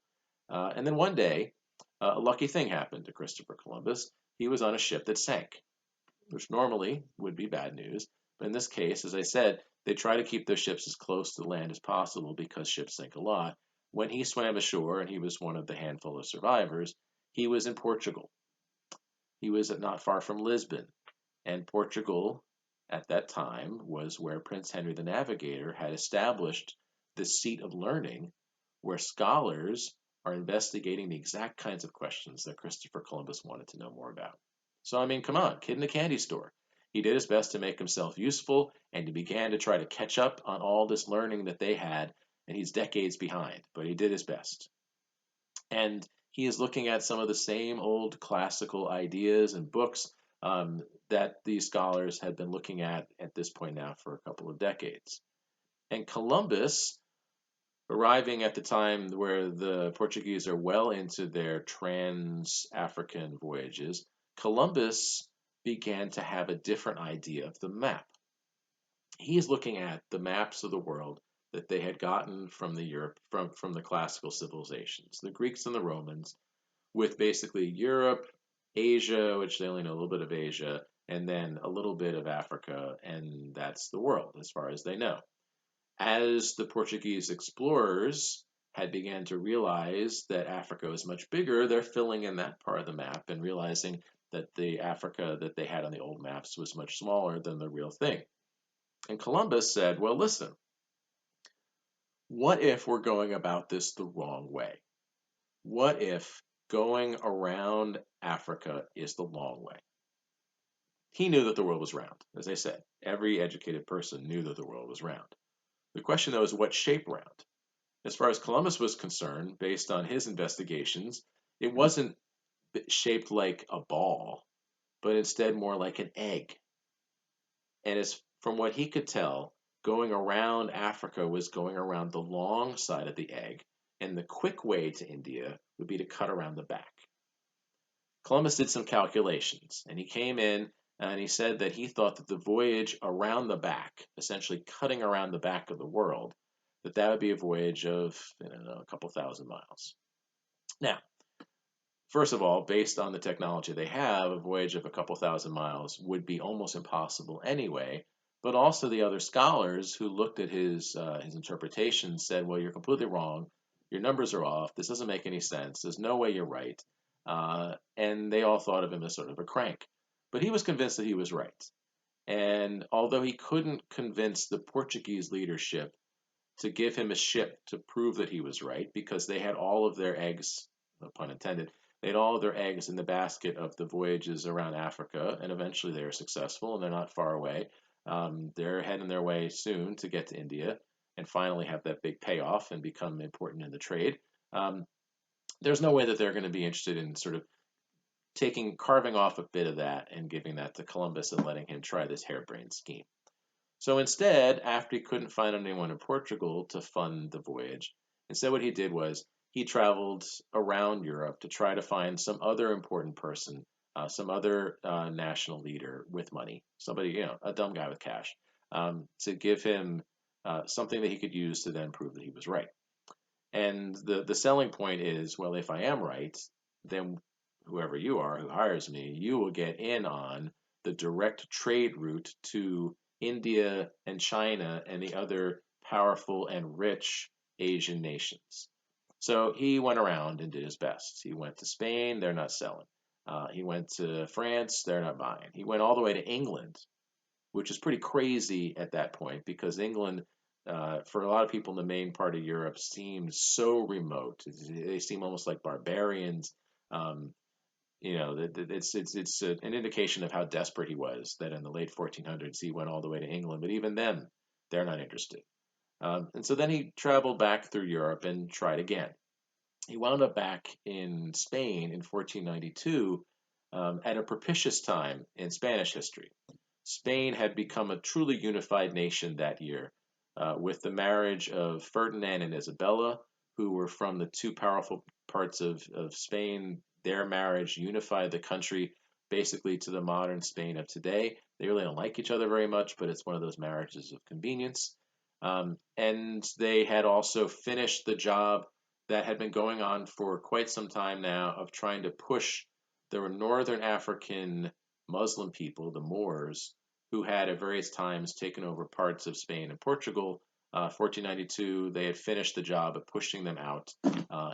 And then one day, a lucky thing happened to Christopher Columbus. He was on a ship that sank, which normally would be bad news. But in this case, as I said, they try to keep their ships as close to the land as possible because ships sink a lot. When he swam ashore, and he was one of the handful of survivors, he was in Portugal. He was not far from Lisbon. And Portugal, at that time, was where Prince Henry the Navigator had established the seat of learning, where scholars are investigating the exact kinds of questions that Christopher Columbus wanted to know more about. So, I mean, come on, kid in a candy store. He did his best to make himself useful, and he began to try to catch up on all this learning that they had, and he's decades behind, but he did his best. And he is looking at some of the same old classical ideas and books that these scholars had been looking at this point now for a couple of decades. And Columbus, arriving at the time where the Portuguese are well into their trans-African voyages, Columbus began to have a different idea of the map. He is looking at the maps of the world that they had gotten from from the classical civilizations, the Greeks and the Romans, with basically Europe, Asia, which they only know a little bit of Asia, and then a little bit of Africa, and that's the world as far as they know. As the Portuguese explorers had began to realize that Africa was much bigger, they're filling in that part of the map and realizing that the Africa that they had on the old maps was much smaller than the real thing. And Columbus said, well, listen, what if we're going about this the wrong way? What if going around Africa is the long way? He knew that the world was round. As I said, every educated person knew that the world was round. The question, though, is what shape round? As far as Columbus was concerned, based on his investigations, it wasn't shaped like a ball, but instead more like an egg. And as from what he could tell, going around Africa was going around the long side of the egg, and the quick way to India would be to cut around the back. Columbus did some calculations, and he came in and he said that he thought that the voyage around the back, essentially cutting around the back of the world, that would be a voyage of, I don't know, a couple thousand miles. Now, first of all, based on the technology they have, a voyage of a couple thousand miles would be almost impossible anyway. but also the other scholars who looked at his interpretation said, "Well, you're completely wrong. Your numbers are off. This doesn't make any sense. There's no way you're right." And they all thought of him as sort of a crank. But he was convinced that he was right. And although he couldn't convince the Portuguese leadership to give him a ship to prove that he was right, because they had all of their eggs, no pun intended, they had all of their eggs in the basket of the voyages around Africa, and eventually they were successful and they're not far away. They're heading their way soon to get to India and finally have that big payoff and become important in the trade. Um, there's no way that they're going to be interested in sort of carving off a bit of that and giving that to Columbus and letting him try this harebrained scheme. So instead, after he couldn't find anyone in Portugal to fund the voyage, instead what he did was he traveled around Europe to try to find some other important person, some other national leader with money, somebody, a dumb guy with cash, to give him something that he could use to then prove that he was right. And the selling point is, well, if I am right, then whoever you are who hires me, you will get in on the direct trade route to India and China and the other powerful and rich Asian nations. So he went around and did his best. He went to Spain, they're not selling. He went to France, they're not buying. He went all the way to England, which is pretty crazy at that point because England, for a lot of people in the main part of Europe, seemed so remote. They seem almost like barbarians. Um, it's an indication of how desperate he was that in the late 1400s he went all the way to England, but even then, they're not interested. And so then he traveled back through Europe and tried again. He wound up back in Spain in 1492 at a propitious time in Spanish history. Spain had become a truly unified nation that year, with the marriage of Ferdinand and Isabella, who were from the two powerful parts of Spain. Their marriage unified the country basically to the modern Spain of today. They really don't like each other very much, but it's one of those marriages of convenience. And they had also finished the job that had been going on for quite some time now of trying to push the northern African Muslim people, the Moors, who had at various times taken over parts of Spain and Portugal. 1492, they had finished the job of pushing them out,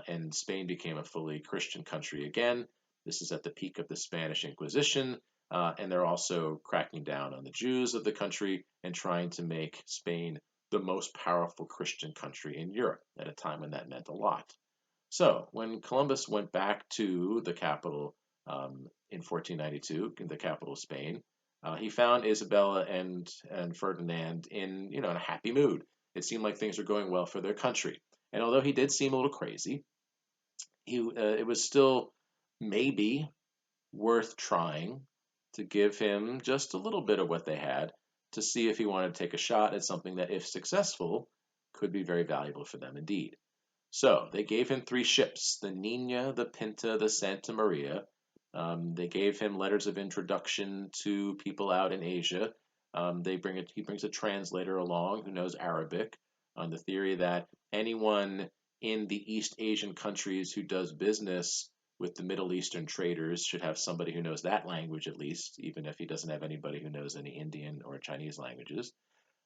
and Spain became a fully Christian country again. This is at the peak of the Spanish Inquisition, and they're also cracking down on the Jews of the country and trying to make Spain the most powerful Christian country in Europe at a time when that meant a lot. So when Columbus went back to the capital in 1492, in the capital of Spain, he found Isabella and Ferdinand in a happy mood. It seemed like things were going well for their country. And although he did seem a little crazy, it was still maybe worth trying to give him just a little bit of what they had to see if he wanted to take a shot at something that, if successful, could be very valuable for them indeed. So they gave him three ships: the Nina, the Pinta, the Santa Maria. They gave him letters of introduction to people out in Asia. He brings a translator along who knows Arabic on the theory that anyone in the East Asian countries who does business with the Middle Eastern traders should have somebody who knows that language at least, even if he doesn't have anybody who knows any Indian or Chinese languages.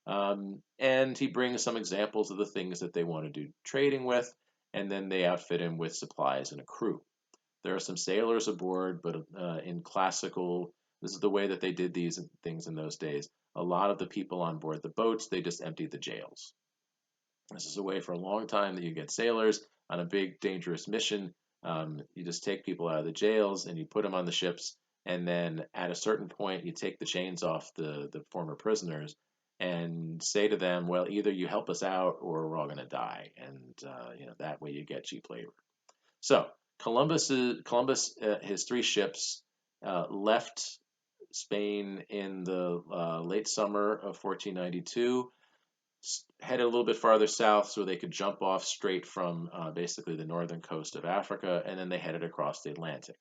And he brings some examples of the things that they want to do trading with, and then they outfit him with supplies and a crew. There are some sailors aboard, but this is the way that they did these things in those days. A lot of the people on board the boats, they just emptied the jails. This is a way for a long time that you get sailors on a big, dangerous mission. You just take people out of the jails and you put them on the ships, and then at a certain point, you take the chains off the former prisoners and say to them, well, either you help us out or we're all going to die. And that way you get cheap labor. So Columbus, his three ships left Spain in the late summer of 1492, headed a little bit farther south so they could jump off straight from basically the northern coast of Africa, and then they headed across the Atlantic.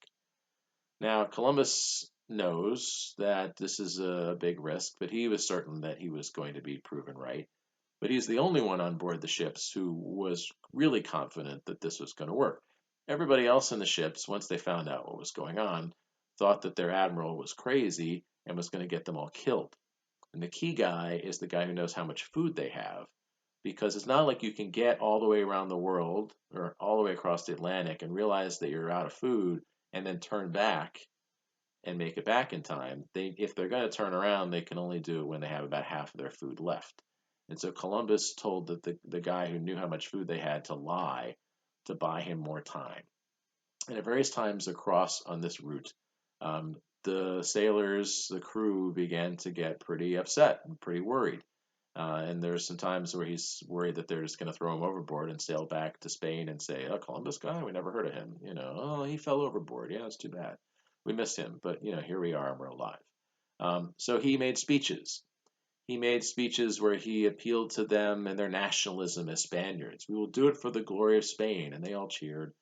Now, Columbus knows that this is a big risk, but he was certain that he was going to be proven right. But he's the only one on board the ships who was really confident that this was going to work. Everybody else in the ships, once they found out what was going on, thought that their admiral was crazy and was going to get them all killed. And the key guy is the guy who knows how much food they have, because it's not like you can get all the way around the world or all the way across the Atlantic and realize that you're out of food and then turn back and make it back in time. If they're going to turn around, they can only do it when they have about half of their food left. And so Columbus told the guy who knew how much food they had to lie to buy him more time. And at various times across on this route, the sailors, the crew began to get pretty upset and pretty worried. And there's some times where he's worried that they're just going to throw him overboard and sail back to Spain and say, "Oh, Columbus guy, we never heard of him. Oh, he fell overboard. Yeah, it's too bad. We missed him, but here we are and we're alive." So he made speeches. He made speeches where he appealed to them and their nationalism as Spaniards. "We will do it for the glory of Spain," and they all cheered.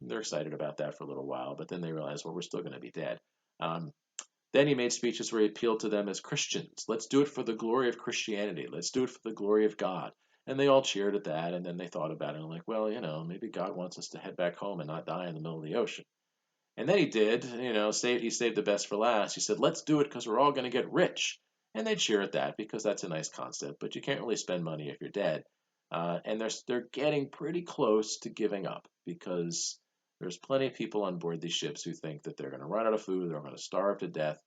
They're excited about that for a little while, but then they realize, well, we're still going to be dead. Um, then he made speeches where he appealed to them as Christians. "Let's do it for the glory of Christianity. Let's do it for the glory of God." And they all cheered at that, and then they thought about it and like, well, maybe God wants us to head back home and not die in the middle of the ocean. And then he did, he saved the best for last. He said, "Let's do it because we're all going to get rich." And they cheer at that because that's a nice concept, but you can't really spend money if you're dead. And they're getting pretty close to giving up because there's plenty of people on board these ships who think that they're going to run out of food, they're going to starve to death,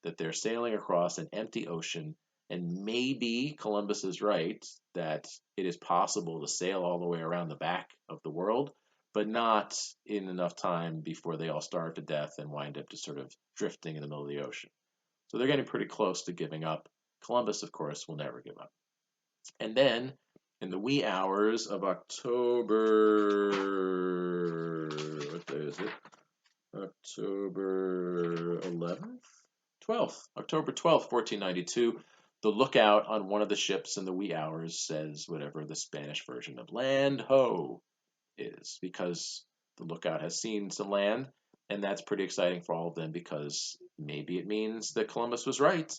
that they're sailing across an empty ocean, and maybe Columbus is right that it is possible to sail all the way around the back of the world, but not in enough time before they all starve to death and wind up just sort of drifting in the middle of the ocean. So they're getting pretty close to giving up. Columbus, of course, will never give up. And then, in the wee hours of October, what day is it? October 11th? 12th. October 12th, 1492. The lookout on one of the ships in the wee hours says whatever the Spanish version of "land ho" is, because the lookout has seen some land, and that's pretty exciting for all of them because maybe it means that Columbus was right.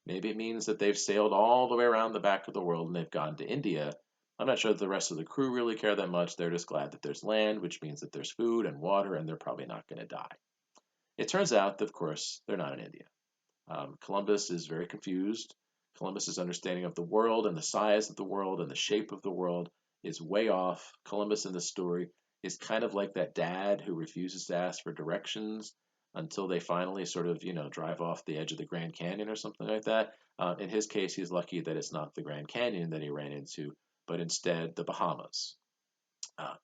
Maybe it means that they've sailed all the way around the back of the world and they've gone to India. I'm not sure that the rest of the crew really care that much. They're just glad that there's land, which means that there's food and water, and they're probably not going to die. It turns out that, of course, they're not in India. Columbus is very confused. Columbus's understanding of the world and the size of the world and the shape of the world is way off. Columbus in the story is kind of like that dad who refuses to ask for directions until they finally sort of, drive off the edge of the Grand Canyon or something like that. In his case, he's lucky that it's not the Grand Canyon that he ran into, but instead the Bahamas. Uh,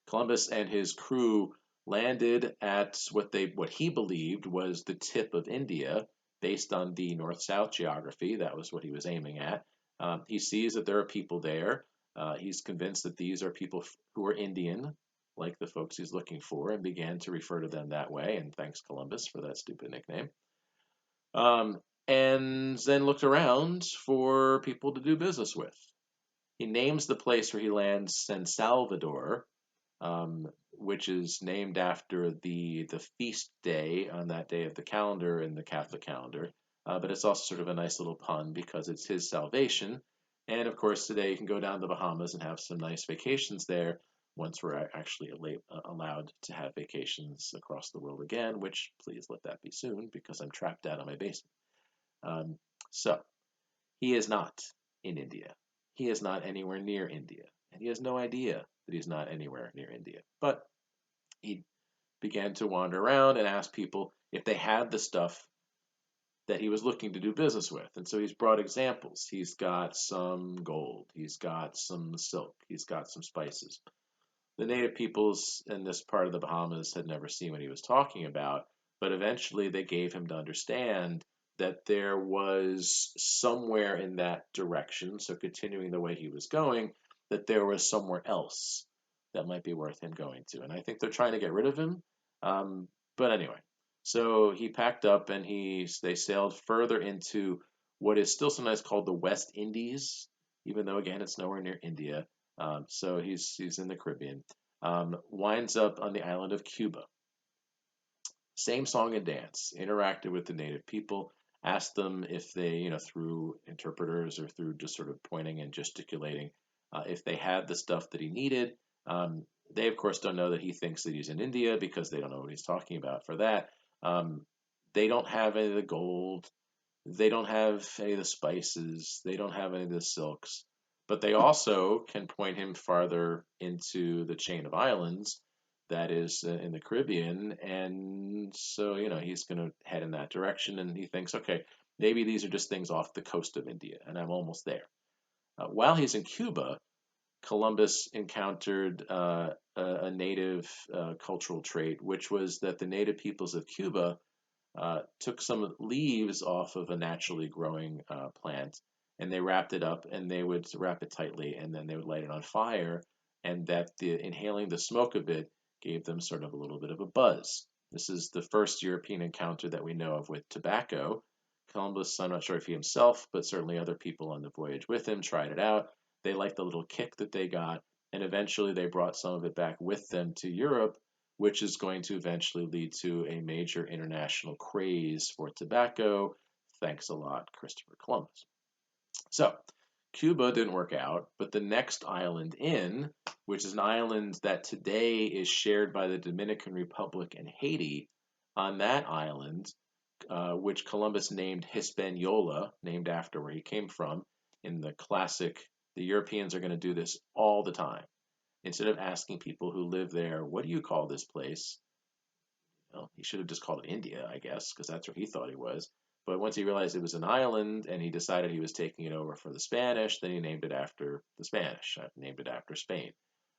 Columbus and his crew landed at what he believed was the tip of India, based on the north-south geography. That was what he was aiming at. He sees that there are people there. He's convinced that these are people who are Indian, like the folks he's looking for, and began to refer to them that way. And thanks, Columbus, for that stupid nickname. And then looked around for people to do business with. He names the place where he lands San Salvador, which is named after the feast day on that day of the calendar in the Catholic calendar. But it's also sort of a nice little pun because it's his salvation. And of course, today you can go down to the Bahamas and have some nice vacations there once we're actually allowed to have vacations across the world again, which please let that be soon because I'm trapped out of my basement. So he is not in India. He is not anywhere near India. And he has no idea that he's not anywhere near India. But he began to wander around and ask people if they had the stuff that he was looking to do business with. And so he's brought examples. He's got some gold, he's got some silk, he's got some spices. The native peoples in this part of the Bahamas had never seen what he was talking about, but eventually they gave him to understand that there was somewhere in that direction, so continuing the way he was going, that there was somewhere else that might be worth him going to. And I think they're trying to get rid of him. But anyway, so he packed up and they sailed further into what is still sometimes called the West Indies, even though again it's nowhere near India. So he's in the Caribbean. Winds up on the island of Cuba. Same song and dance. Interacted with the native people. Asked them if they, through interpreters or through just sort of pointing and gesticulating, if they had the stuff that he needed. They, of course, don't know that he thinks that he's in India because they don't know what he's talking about for that. They don't have any of the gold. They don't have any of the spices, they don't have any of the silks, but they also can point him farther into the chain of islands that is in the Caribbean. And so, he's going to head in that direction. And he thinks, okay, maybe these are just things off the coast of India, and I'm almost there. While he's in Cuba, Columbus encountered a native cultural trait, which was that the native peoples of Cuba took some leaves off of a naturally growing plant, and they wrapped it up, and they would wrap it tightly, and then they would light it on fire, and that the inhaling the smoke of it gave them sort of a little bit of a buzz. This is the first European encounter that we know of with tobacco. Columbus, I'm not sure if he himself, but certainly other people on the voyage with him tried it out. They liked the little kick that they got, and eventually they brought some of it back with them to Europe, which is going to eventually lead to a major international craze for tobacco. Thanks a lot, Christopher Columbus. So, Cuba didn't work out, but the next island in, which is an island that today is shared by the Dominican Republic and Haiti, on that island, which Columbus named Hispaniola, named after where he came from, in the classic, the Europeans are going to do this all the time. Instead of asking people who live there, what do you call this place? Well, he should have just called it India, I guess, because that's where he thought he was. But once he realized it was an island and he decided he was taking it over for the Spanish, then he named it after the Spanish, named it after Spain.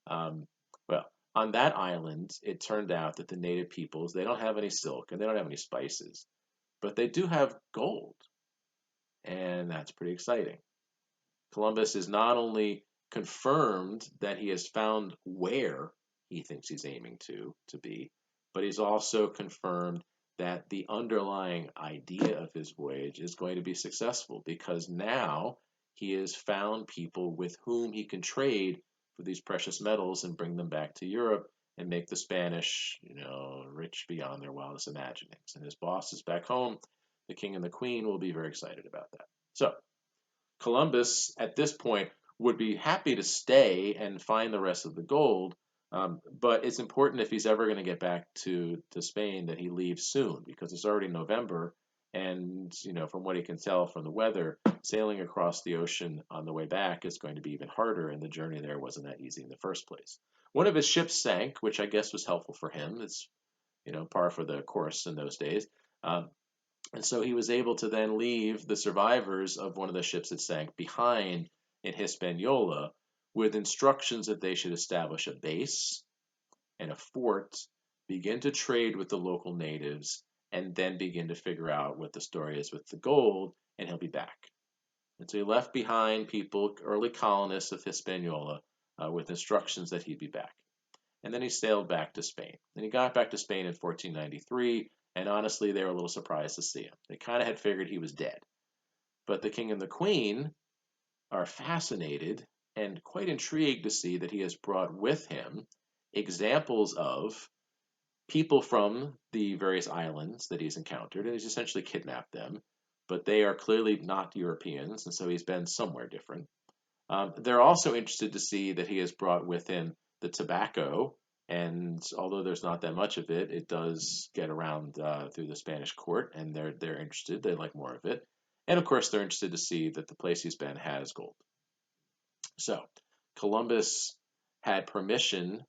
Um, well, on that island, it turned out that the native peoples, they don't have any silk and they don't have any spices, but they do have gold, and that's pretty exciting. Columbus is not only confirmed that he has found where he thinks he's aiming to be, but he's also confirmed that the underlying idea of his voyage is going to be successful because now he has found people with whom he can trade for these precious metals and bring them back to Europe and make the Spanish, rich beyond their wildest imaginings. And his bosses back home, the king and the queen, will be very excited about that. So, Columbus at this point would be happy to stay and find the rest of the gold. But it's important if he's ever going to get back to Spain that he leaves soon because it's already November. And, from what he can tell from the weather, sailing across the ocean on the way back is going to be even harder. And the journey there wasn't that easy in the first place. One of his ships sank, which I guess was helpful for him. It's, par for the course in those days. Um, and so he was able to then leave the survivors of one of the ships that sank behind in Hispaniola with instructions that they should establish a base and a fort, begin to trade with the local natives, and then begin to figure out what the story is with the gold, and he'll be back. And so he left behind people, early colonists of Hispaniola, with instructions that he'd be back. And then he sailed back to Spain. And he got back to Spain in 1493, and honestly, they were a little surprised to see him. They kind of had figured he was dead. But the king and the queen are fascinated and quite intrigued to see that he has brought with him examples of people from the various islands that he's encountered, and he's essentially kidnapped them. But they are clearly not Europeans, and so he's been somewhere different. They're also interested to see that he has brought with him the tobacco, and although there's not that much of it, it does get around through the Spanish court, and they're interested. They like more of it, and of course they're interested to see that the place he's been has gold. So Columbus had permission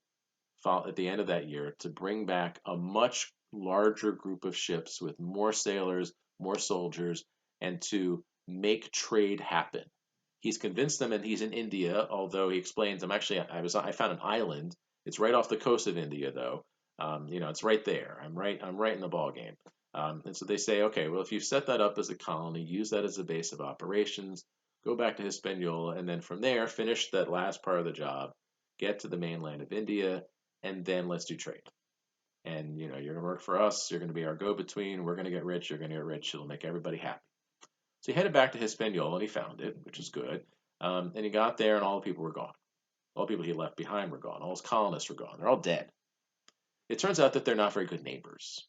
at the end of that year to bring back a much larger group of ships with more sailors, more soldiers, and to make trade happen. He's convinced them, and he's in India. Although he explains, I found an island. It's right off the coast of India, though. It's right there. I'm right in the ball game. And so they say, okay, well, if you set that up as a colony, use that as a base of operations, go back to Hispaniola, and then from there, finish that last part of the job, get to the mainland of India, and then let's do trade. And you're going to work for us. You're going to be our go-between. We're going to get rich. You're going to get rich. It'll make everybody happy. So he headed back to Hispaniola and he found it, which is good. And he got there and all the people were gone. All the people he left behind were gone. All his colonists were gone. They're all dead. It turns out that they're not very good neighbors.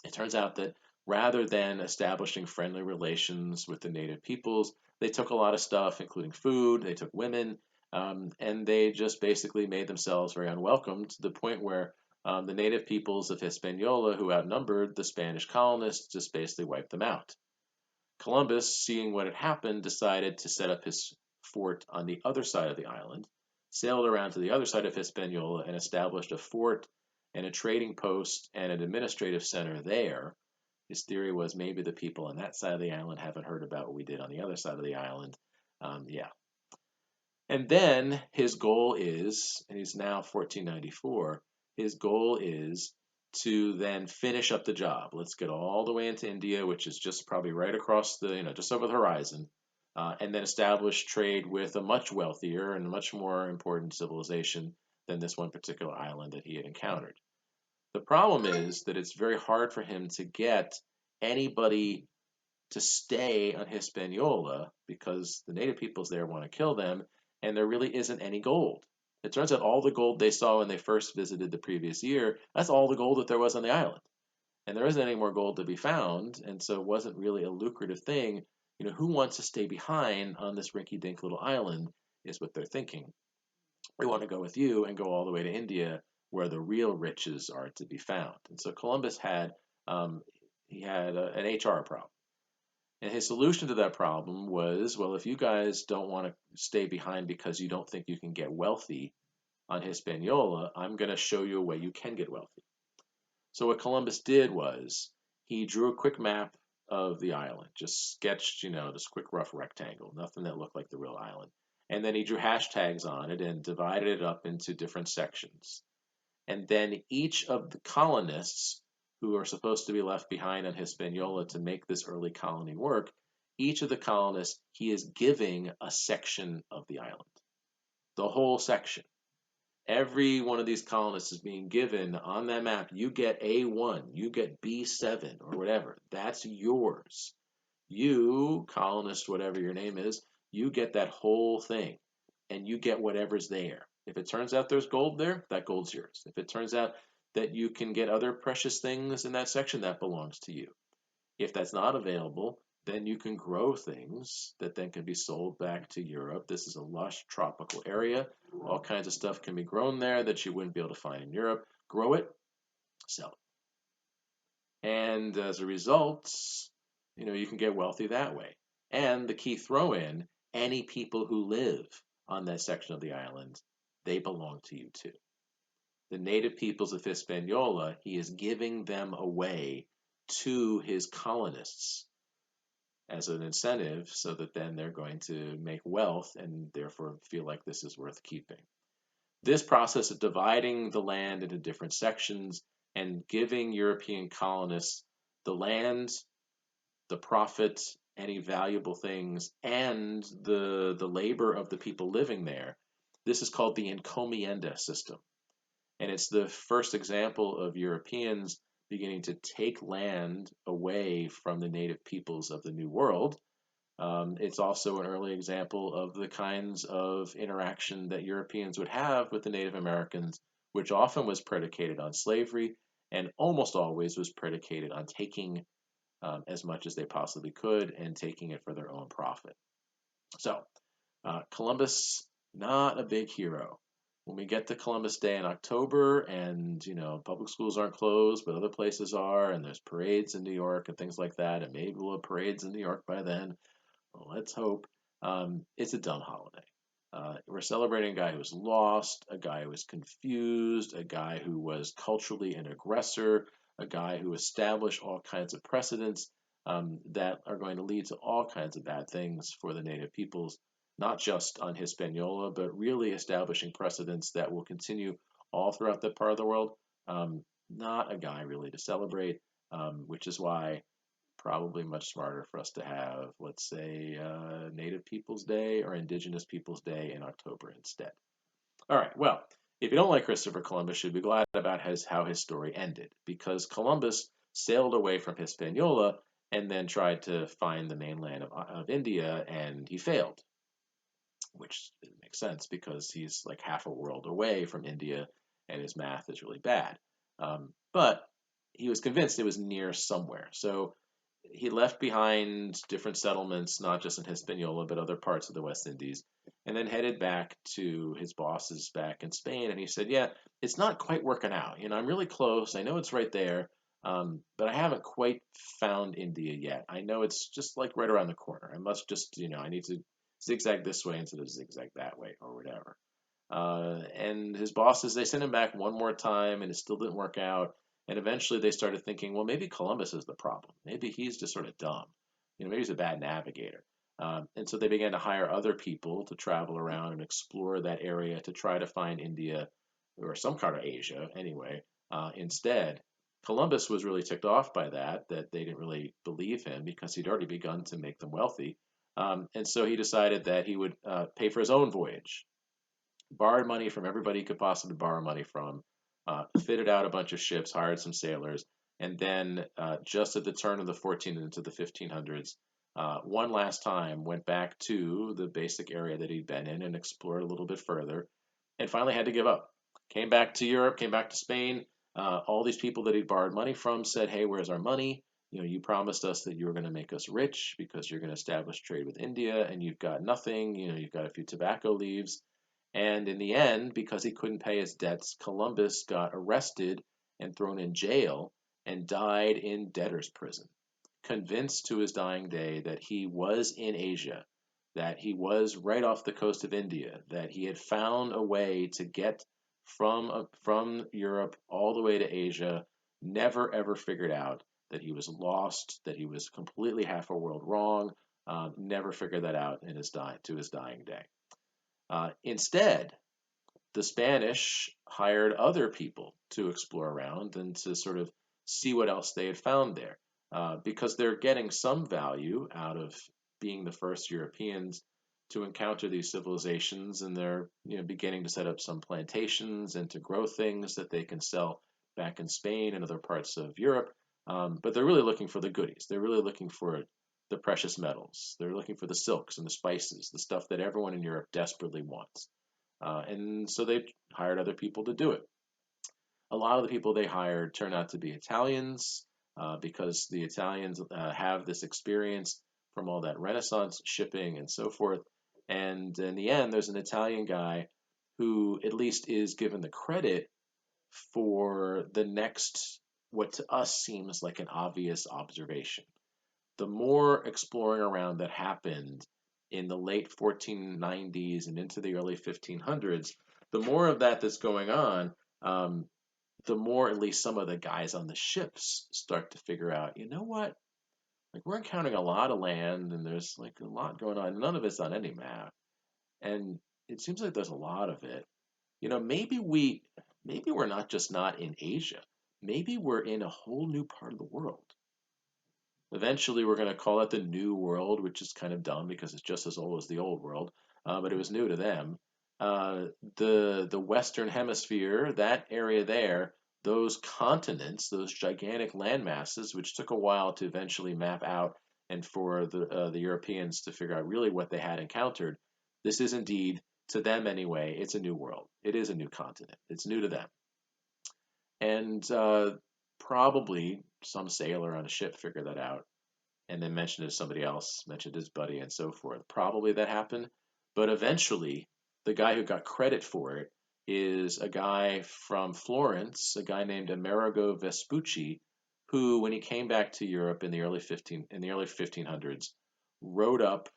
It turns out that rather than establishing friendly relations with the native peoples, they took a lot of stuff, including food. They took women, and they just basically made themselves very unwelcome to the point where the native peoples of Hispaniola, who outnumbered the Spanish colonists, just basically wiped them out. Columbus, seeing what had happened, decided to set up his fort on the other side of the island, sailed around to the other side of Hispaniola, and established a fort and a trading post and an administrative center there. His theory was maybe the people on that side of the island haven't heard about what we did on the other side of the island. Yeah. And then his goal is, and he's now 1494, his goal is to then finish up the job. Let's get all the way into India, which is just probably right across just over the horizon, and then establish trade with a much wealthier and much more important civilization than this one particular island that he had encountered. The problem is that it's very hard for him to get anybody to stay on Hispaniola because the native peoples there want to kill them, and there really isn't any gold. It turns out all the gold they saw when they first visited the previous year, that's all the gold that there was on the island. And there isn't any more gold to be found, and so it wasn't really a lucrative thing. Who wants to stay behind on this rinky-dink little island is what they're thinking. We want to go with you and go all the way to India where the real riches are to be found. And so Columbus had an HR problem. And his solution to that problem was, well, if you guys don't want to stay behind because you don't think you can get wealthy on Hispaniola, I'm going to show you a way you can get wealthy. So what Columbus did was he drew a quick map of the island, just sketched, this quick rough rectangle, nothing that looked like the real island. And then he drew hashtags on it and divided it up into different sections. And then each of the colonists who are supposed to be left behind on Hispaniola to make this early colony work, each of the colonists, he is giving a section of the island, the whole section. Every one of these colonists is being given on that map, you get A1, you get B7 or whatever. That's yours. You, colonist, whatever your name is, you get that whole thing and you get whatever's there. If it turns out there's gold there, that gold's yours. If it turns out that you can get other precious things in that section, that belongs to you. If that's not available, then you can grow things that then can be sold back to Europe. This is a lush tropical area. All kinds of stuff can be grown there that you wouldn't be able to find in Europe. Grow it, sell it. And as a result, you can get wealthy that way. And the key throw in, any people who live on that section of the island, they belong to you too. The native peoples of Hispaniola, he is giving them away to his colonists as an incentive so that then they're going to make wealth and therefore feel like this is worth keeping. This process of dividing the land into different sections and giving European colonists the land, the profit, any valuable things, and the labor of the people living there, this is called the encomienda system. And it's the first example of Europeans beginning to take land away from the native peoples of the New World. It's also an early example of the kinds of interaction that Europeans would have with the Native Americans, which often was predicated on slavery and almost always was predicated on taking as much as they possibly could and taking it for their own profit. So, Columbus, not a big hero. When we get to Columbus Day in October and, public schools aren't closed, but other places are, and there's parades in New York and things like that, and maybe we'll have parades in New York by then. Well, let's hope. It's a dumb holiday. We're celebrating a guy who was lost, a guy who was confused, a guy who was culturally an aggressor, a guy who established all kinds of precedents that are going to lead to all kinds of bad things for the native peoples, not just on Hispaniola, but really establishing precedents that will continue all throughout that part of the world. Not a guy really to celebrate, which is why probably much smarter for us to have, let's say, Native Peoples Day or Indigenous Peoples Day in October instead. All right, well, if you don't like Christopher Columbus, you should be glad about how his story ended, because Columbus sailed away from Hispaniola and then tried to find the mainland of India, and he failed, which makes sense because he's like half a world away from India, and his math is really bad. But he was convinced it was near somewhere. So he left behind different settlements, not just in Hispaniola, but other parts of the West Indies, and then headed back to his bosses back in Spain. And he said, yeah, it's not quite working out. I'm really close. I know it's right there, But I haven't quite found India yet. I know it's just like right around the corner. I must just, I need to zigzag this way instead of zigzag that way or whatever. And his bosses, they sent him back one more time and it still didn't work out. And eventually they started thinking, well, maybe Columbus is the problem. Maybe he's just sort of dumb. Maybe he's a bad navigator. And so they began to hire other people to travel around and explore that area to try to find India or some kind of Asia anyway. Instead, Columbus was really ticked off by that they didn't really believe him because he'd already begun to make them wealthy. And so he decided that he would pay for his own voyage, borrowed money from everybody he could possibly borrow money from, fitted out a bunch of ships, hired some sailors, and then just at the turn of the 14 into the 1500s, one last time went back to the basic area that he'd been in and explored a little bit further, and finally had to give up. Came back to Europe, came back to Spain. All these people that he'd borrowed money from said, "Hey, where's our money? You promised us that you were going to make us rich because you're going to establish trade with India, and you've got nothing. You've got a few tobacco leaves." And in the end, because he couldn't pay his debts, Columbus got arrested and thrown in jail and died in debtor's prison, convinced to his dying day that he was in Asia, that he was right off the coast of India, that he had found a way to get from Europe all the way to Asia, never ever figured out that he was lost, that he was completely half a world wrong, never figured that out in his dying day. Instead, the Spanish hired other people to explore around and to sort of see what else they had found there, because they're getting some value out of being the first Europeans to encounter these civilizations, and they're beginning to set up some plantations and to grow things that they can sell back in Spain and other parts of Europe. But they're really looking for the goodies. They're really looking for the precious metals. They're looking for the silks and the spices, the stuff that everyone in Europe desperately wants. And so they hired other people to do it. A lot of the people they hired turned out to be Italians, because the Italians have this experience from all that Renaissance shipping and so forth. And in the end, there's an Italian guy who at least is given the credit for the next, what to us seems like an obvious observation. The more exploring around that happened in the late 1490s and into the early 1500s, the more of that that's going on, the more at least some of the guys on the ships start to figure out, you know what? Like, we're encountering a lot of land and there's like a lot going on. None of it's on any map. And it seems like there's a lot of it. Maybe we're not just not in Asia. Maybe we're in a whole new part of the world. Eventually, we're going to call it the New World, which is kind of dumb because it's just as old as the Old World, but it was new to them. The Western Hemisphere, that area there, those continents, those gigantic land masses, which took a while to eventually map out, and for the Europeans to figure out really what they had encountered. This is indeed, to them anyway, it's a new world. It is a new continent. It's new to them, and probably some sailor on a ship figured that out and then mentioned it to somebody else, mentioned his buddy, and so forth. Probably that happened. But eventually, the guy who got credit for it is a guy from Florence, a guy named Amerigo Vespucci, who, when he came back to Europe in the early 1500s, wrote up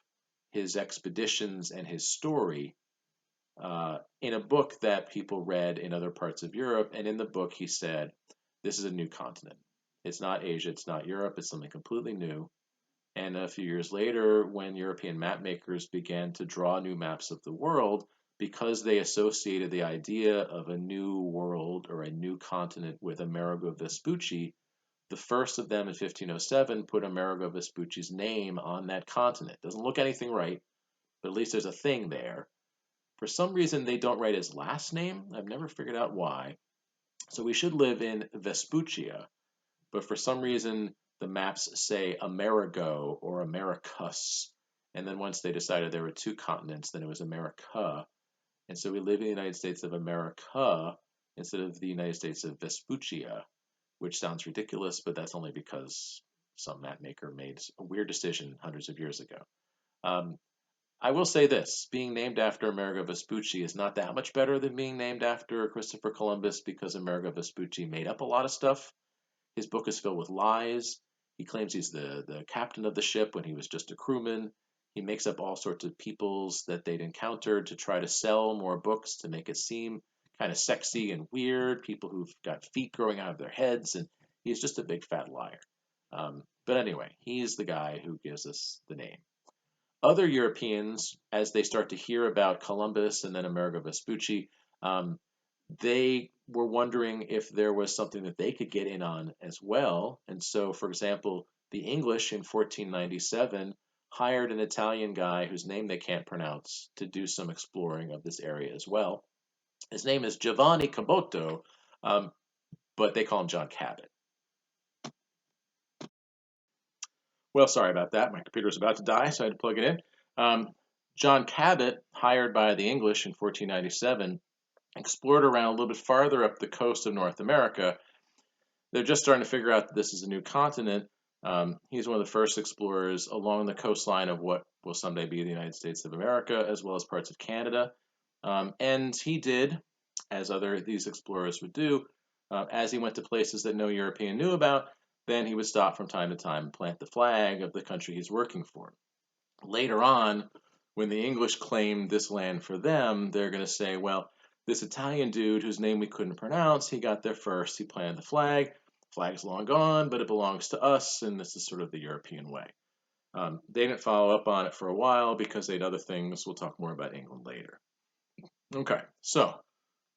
his expeditions and his story in a book that people read in other parts of Europe. And in the book, he said, "This is a new continent. It's not Asia. It's not Europe. It's something completely new." And a few years later, when European map makers began to draw new maps of the world, because they associated the idea of a new world or a new continent with Amerigo Vespucci, the first of them in 1507 put Amerigo Vespucci's name on that continent. Doesn't look anything right, but at least there's a thing there. For some reason, they don't write his last name. I've never figured out why. So we should live in Vespuccia, but for some reason the maps say Amerigo or Americus. And then once they decided there were two continents, then it was America. And so we live in the United States of America instead of the United States of Vespuccia, which sounds ridiculous, but that's only because some map maker made a weird decision hundreds of years ago. Um, I will say this, being named after Amerigo Vespucci is not that much better than being named after Christopher Columbus, because Amerigo Vespucci made up a lot of stuff. His book is filled with lies. He claims he's the captain of the ship when he was just a crewman. He makes up all sorts of peoples that they'd encountered to try to sell more books to make it seem kind of sexy and weird, people who've got feet growing out of their heads, and he's just a big fat liar. But anyway, he's the guy who gives us the name. Other Europeans, as they start to hear about Columbus and then Amerigo Vespucci, um, they were wondering if there was something that they could get in on as well. And so, for example, the English in 1497 hired an Italian guy whose name they can't pronounce to do some exploring of this area as well. His name is Giovanni Caboto, um, but they call him John Cabot. Well, sorry about that. My computer was about to die, so I had to plug it in. Um, John Cabot, hired by the English in 1497, explored around a little bit farther up the coast of North America. They're just starting to figure out that this is a new continent. He's one of the first explorers along the coastline of what will someday be the United States of America, as well as parts of Canada. And he did, as other these explorers would do, as he went to places that no European knew about, then he would stop from time to time and plant the flag of the country he's working for. Later on, when the English claimed this land for them, they're going to say, well, this Italian dude whose name we couldn't pronounce, he got there first, he planted the flag. Flag's long gone, but it belongs to us, and this is sort of the European way. They didn't follow up on it for a while because they had other things. We'll talk more about England later. Okay, so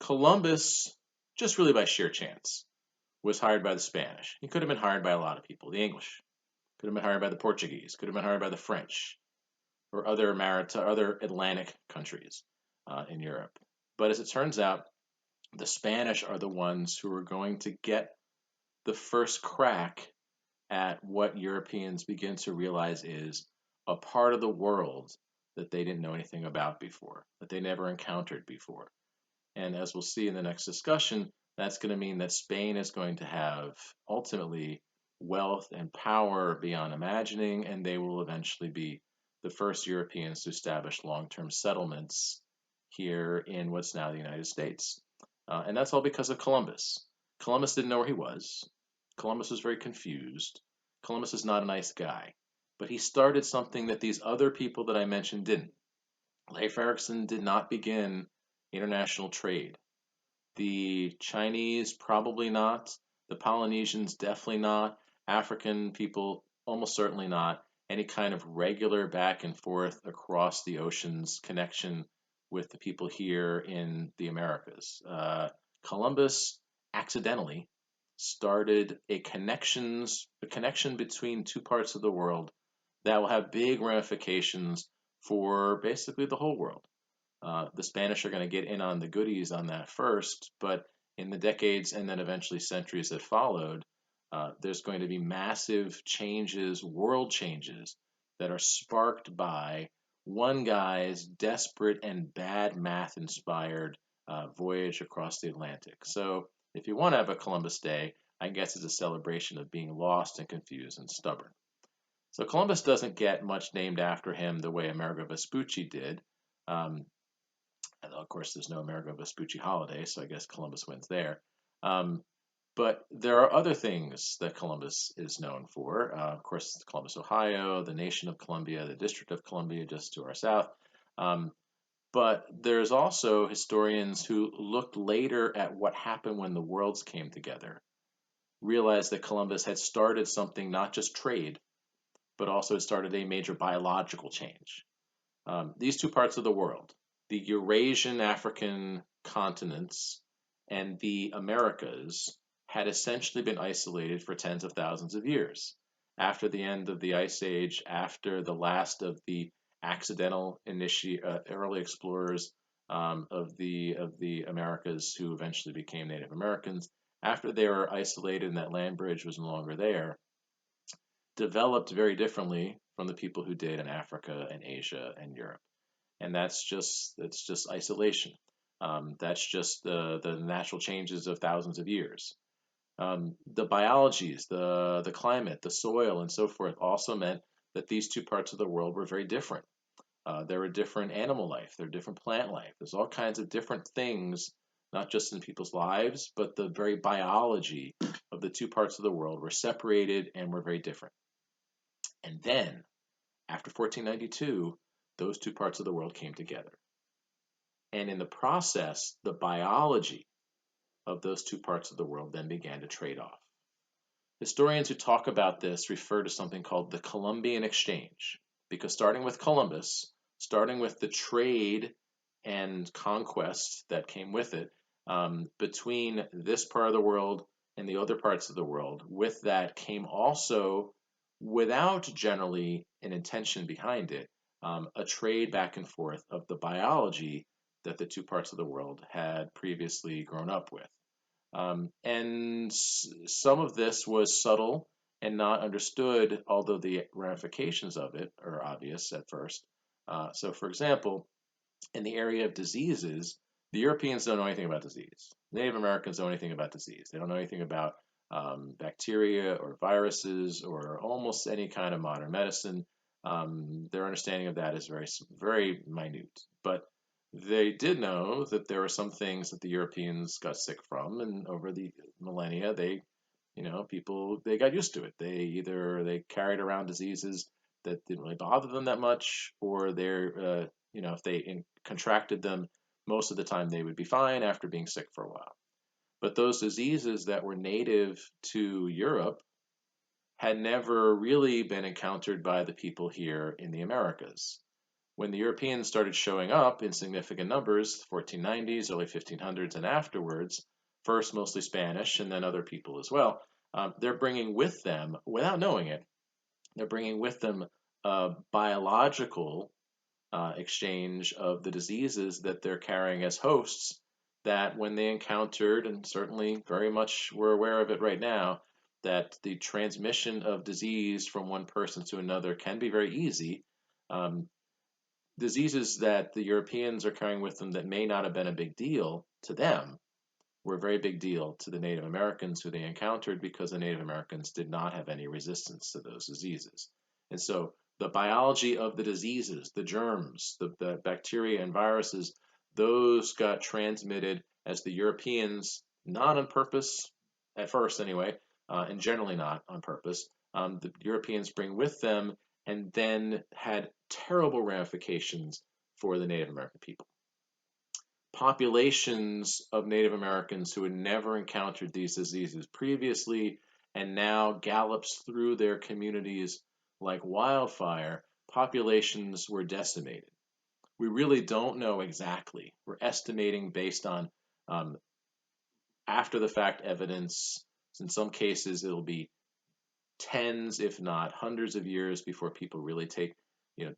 Columbus, just really by sheer chance, was hired by the Spanish. He could have been hired by a lot of people. The English could have been hired by the Portuguese, could have been hired by the French, or other Atlantic countries in Europe. But as it turns out, the Spanish are the ones who are going to get the first crack at what Europeans begin to realize is a part of the world that they didn't know anything about before, that they never encountered before. And as we'll see in the next discussion, that's going to mean that Spain is going to have ultimately wealth and power beyond imagining, and they will eventually be the first Europeans to establish long-term settlements here in what's now the United States. And that's all because of Columbus. Columbus didn't know where he was. Columbus was very confused. Columbus is not a nice guy. But he started something that these other people that I mentioned didn't. Leif Erikson did not begin international trade. The Chinese, probably not. The Polynesians, definitely not. African people, almost certainly not. Any kind of regular back and forth across the oceans connection with the people here in the Americas. Columbus accidentally started a connection between two parts of the world that will have big ramifications for basically the whole world. The Spanish are going to get in on the goodies on that first, but in the decades and then eventually centuries that followed, there's going to be massive changes, world changes, that are sparked by one guy's desperate and bad math inspired voyage across the Atlantic. So, if you want to have a Columbus Day, I guess it's a celebration of being lost and confused and stubborn. So, Columbus doesn't get much named after him the way Amerigo Vespucci did. Of course, there's no Amerigo Vespucci holiday, so I guess Columbus wins there. Um, but there are other things that Columbus is known for. Of course, Columbus, Ohio, the nation of Columbia, the District of Columbia just to our south. Um, but there's also historians who looked later at what happened when the worlds came together, realized that Columbus had started something, not just trade, but also had started a major biological change. These two parts of the world, the Eurasian African continents and the Americas, had essentially been isolated for tens of thousands of years. After the end of the Ice Age, after the last of the accidental early explorers of the Americas who eventually became Native Americans, after they were isolated and that land bridge was no longer there, developed very differently from the people who did in Africa and Asia and Europe. And that's just isolation. That's just the natural changes of thousands of years. The biologies, the climate, the soil, and so forth also meant that these two parts of the world were very different. There were different animal life, there were different plant life. There's all kinds of different things, not just in people's lives, but the very biology of the two parts of the world were separated and were very different. And then, after 1492, those two parts of the world came together. And in the process, the biology of those two parts of the world then began to trade off. Historians who talk about this refer to something called the Columbian Exchange, because starting with Columbus, starting with the trade and conquest that came with it, between this part of the world and the other parts of the world, with that came also, without generally an intention behind it, a trade back and forth of the biology that the two parts of the world had previously grown up with. And some of this was subtle and not understood, although the ramifications of it are obvious at first. So, for example, in the area of diseases, the Europeans don't know anything about disease. Native Americans don't know anything about disease. They don't know anything about bacteria or viruses or almost any kind of modern medicine. Their understanding of that is very, very minute. But they did know that there were some things that the Europeans got sick from, and over the millennia, people they got used to it. They carried around diseases that didn't really bother them that much, or if they contracted them, most of the time they would be fine after being sick for a while. But those diseases that were native to Europe had never really been encountered by the people here in the Americas. When the Europeans started showing up in significant numbers, 1490s, early 1500s, and afterwards, first mostly Spanish and then other people as well, they're bringing with them, without knowing it, they're bringing with them a biological exchange of the diseases that they're carrying as hosts, that when they encountered, and certainly very much we're aware of it right now, that the transmission of disease from one person to another can be very easy. Diseases that the Europeans are carrying with them that may not have been a big deal to them were a very big deal to the Native Americans who they encountered, because the Native Americans did not have any resistance to those diseases. And so the biology of the diseases, the germs, the bacteria and viruses, those got transmitted as the Europeans, not on purpose, at first anyway, and generally not on purpose, the Europeans bring with them, and then had terrible ramifications for the Native American people. Populations of Native Americans who had never encountered these diseases previously and now gallops through their communities like wildfire, populations were decimated. We really don't know exactly. We're estimating based on after the fact evidence. In some cases, it'll be tens, if not hundreds of years before people really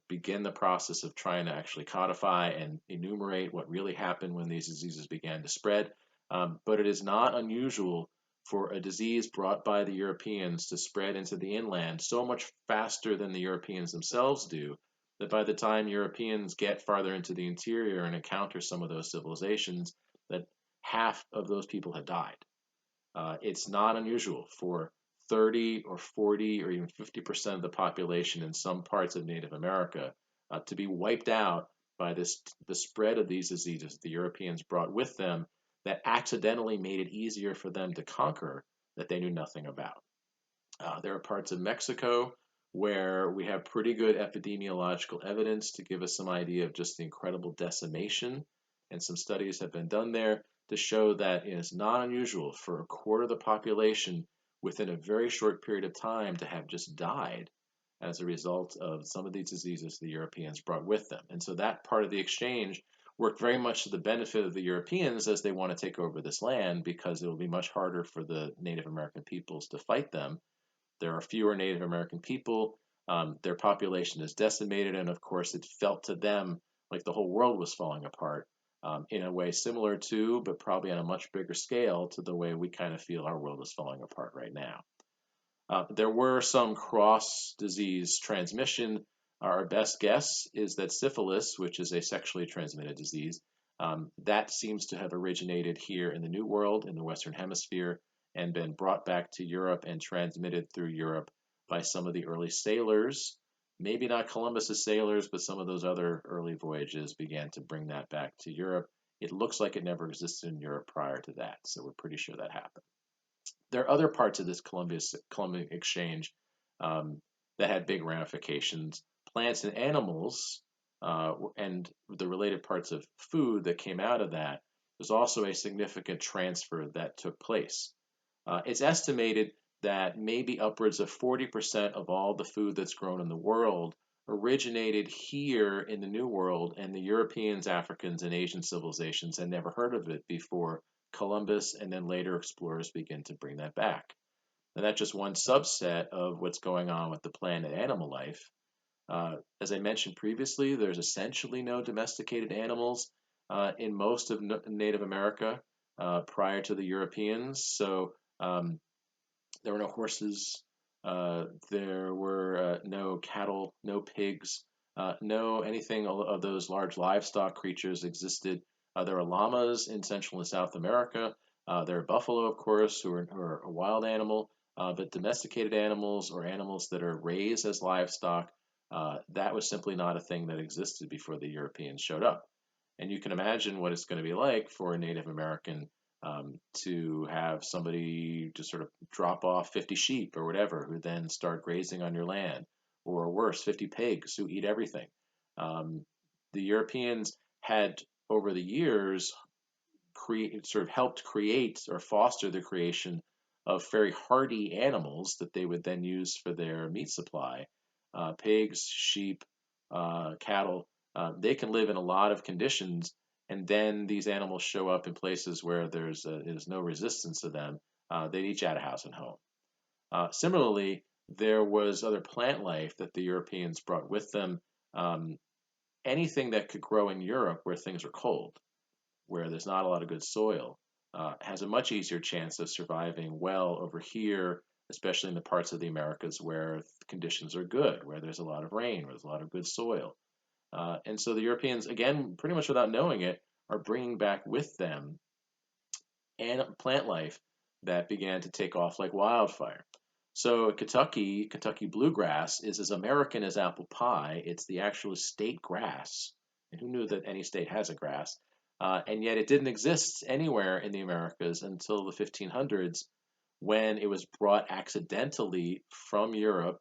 begin the process of trying to actually codify and enumerate what really happened when these diseases began to spread. But it is not unusual for a disease brought by the Europeans to spread into the inland so much faster than the Europeans themselves do, that by the time Europeans get farther into the interior and encounter some of those civilizations, that half of those people had died. It's not unusual for 30 or 40 or even 50% of the population in some parts of Native America to be wiped out by the spread of these diseases the Europeans brought with them, that accidentally made it easier for them to conquer that they knew nothing about. There are parts of Mexico where we have pretty good epidemiological evidence to give us some idea of just the incredible decimation, and some studies have been done there to show that it is not unusual for a quarter of the population within a very short period of time to have just died as a result of some of these diseases the Europeans brought with them. And so that part of the exchange worked very much to the benefit of the Europeans as they want to take over this land, because it will be much harder for the Native American peoples to fight them. There are fewer Native American people. Their population is decimated, and of course it felt to them like the whole world was falling apart, in a way similar to, but probably on a much bigger scale, to the way we kind of feel our world is falling apart right now. There were some cross-disease transmission. Our best guess is that syphilis, which is a sexually transmitted disease, that seems to have originated here in the New World, in the Western Hemisphere, and been brought back to Europe and transmitted through Europe by some of the early sailors. Maybe not Columbus's sailors, but some of those other early voyages began to bring that back to Europe, It looks like it never existed in Europe prior to that, so we're pretty sure that happened. There are other parts of this Columbian exchange that had big ramifications. Plants and animals and the related parts of food that came out of that. There's also a significant transfer that took place. It's estimated that maybe upwards of 40% of all the food that's grown in the world originated here in the New World, and the Europeans, Africans, and Asian civilizations had never heard of it before Columbus and then later explorers begin to bring that back. And that's just one subset of what's going on with the plant and animal life. As I mentioned previously, there's essentially no domesticated animals in most of Native America prior to the Europeans. So there were no horses, there were no cattle, no pigs, no anything of those large livestock creatures existed. There are llamas in Central and South America. There are buffalo, of course, who are a wild animal, but domesticated animals or animals that are raised as livestock, that was simply not a thing that existed before the Europeans showed up. And you can imagine what it's going to be like for a Native American to have somebody just sort of drop off 50 sheep or whatever, who then start grazing on your land, or worse, 50 pigs who eat everything. The Europeans had, over the years, sort of helped create or foster the creation of very hardy animals that they would then use for their meat supply. Pigs, sheep, cattle, they can live in a lot of conditions, and then these animals show up in places where there's no resistance to them. They'd each add a house and home. Similarly, there was other plant life that the Europeans brought with them. Um, Anything that could grow in Europe where things are cold, where there's not a lot of good soil, has a much easier chance of surviving well over here, especially in the parts of the Americas where conditions are good, where there's a lot of rain, where there's a lot of good soil. And so the Europeans, again, pretty much without knowing it, are bringing back with them plant life that began to take off like wildfire. So Kentucky bluegrass is as American as apple pie. It's the actual state grass. And who knew that any state has a grass? And yet it didn't exist anywhere in the Americas until the 1500s, when it was brought accidentally from Europe,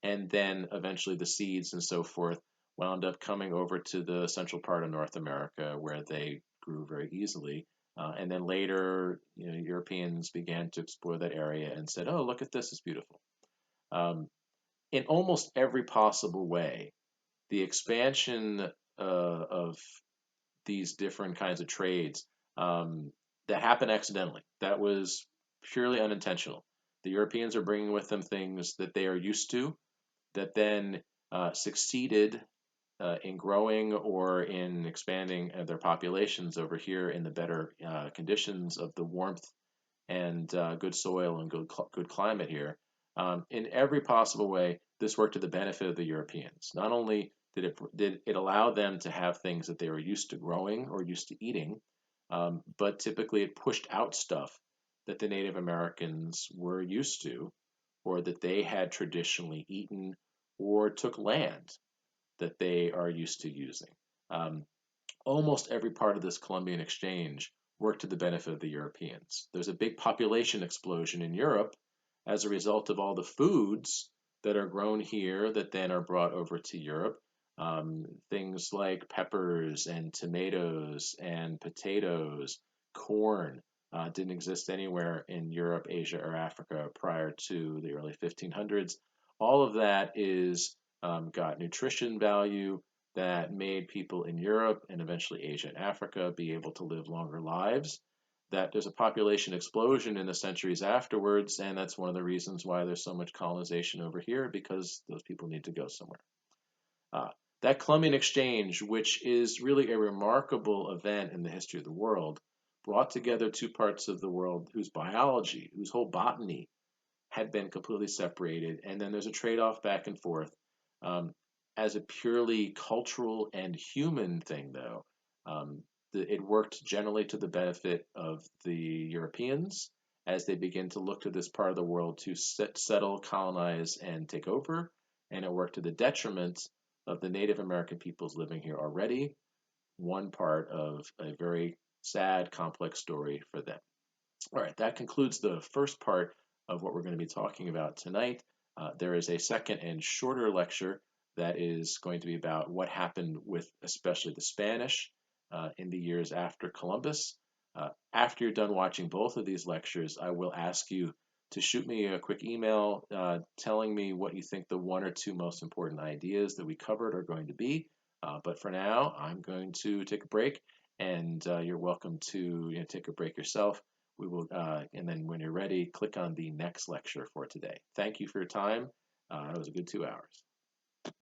and then eventually the seeds and so forth wound up coming over to the central part of North America, where they grew very easily. And then later, Europeans began to explore that area and said, "Oh, look at this! It's beautiful." Um, in almost every possible way, the expansion of these different kinds of trades that happened accidentally. That was purely unintentional. The Europeans are bringing with them things that they are used to, that then succeeded in growing or in expanding their populations over here in the better conditions of the warmth and good soil and good climate here. In every possible way, this worked to the benefit of the Europeans. Not only did it allow them to have things that they were used to growing or used to eating, but typically it pushed out stuff that the Native Americans were used to, or that they had traditionally eaten, or took land that they are used to using. Um, Almost every part of this Columbian exchange worked to the benefit of the Europeans. There's a big population explosion in Europe as a result of all the foods that are grown here that then are brought over to Europe. Things like peppers and tomatoes and potatoes, corn, didn't exist anywhere in Europe, Asia, or Africa prior to the early 1500s. All of that is got nutrition value that made people in Europe and eventually Asia and Africa be able to live longer lives. That there's a population explosion in the centuries afterwards, and that's one of the reasons why there's so much colonization over here, because those people need to go somewhere. Uh, that Columbian exchange, which is really a remarkable event in the history of the world, brought together two parts of the world whose biology, whose whole botany had been completely separated, and then there's a trade-off back and forth. Um, as a purely cultural and human thing, though, it worked generally to the benefit of the Europeans as they begin to look to this part of the world to settle, colonize, and take over, and it worked to the detriment of the Native American peoples living here already, one part of a very sad, complex story for them. All right, that concludes the first part of what we're going to be talking about tonight. There is a second and shorter lecture that is going to be about what happened with especially the Spanish in the years after Columbus. After you're done watching both of these lectures, I will ask you to shoot me a quick email telling me what you think the one or two most important ideas that we covered are going to be. But for now, I'm going to take a break, and you're welcome to take a break yourself. We will, and then when you're ready, click on the next lecture for today. Thank you for your time. It was a good 2 hours.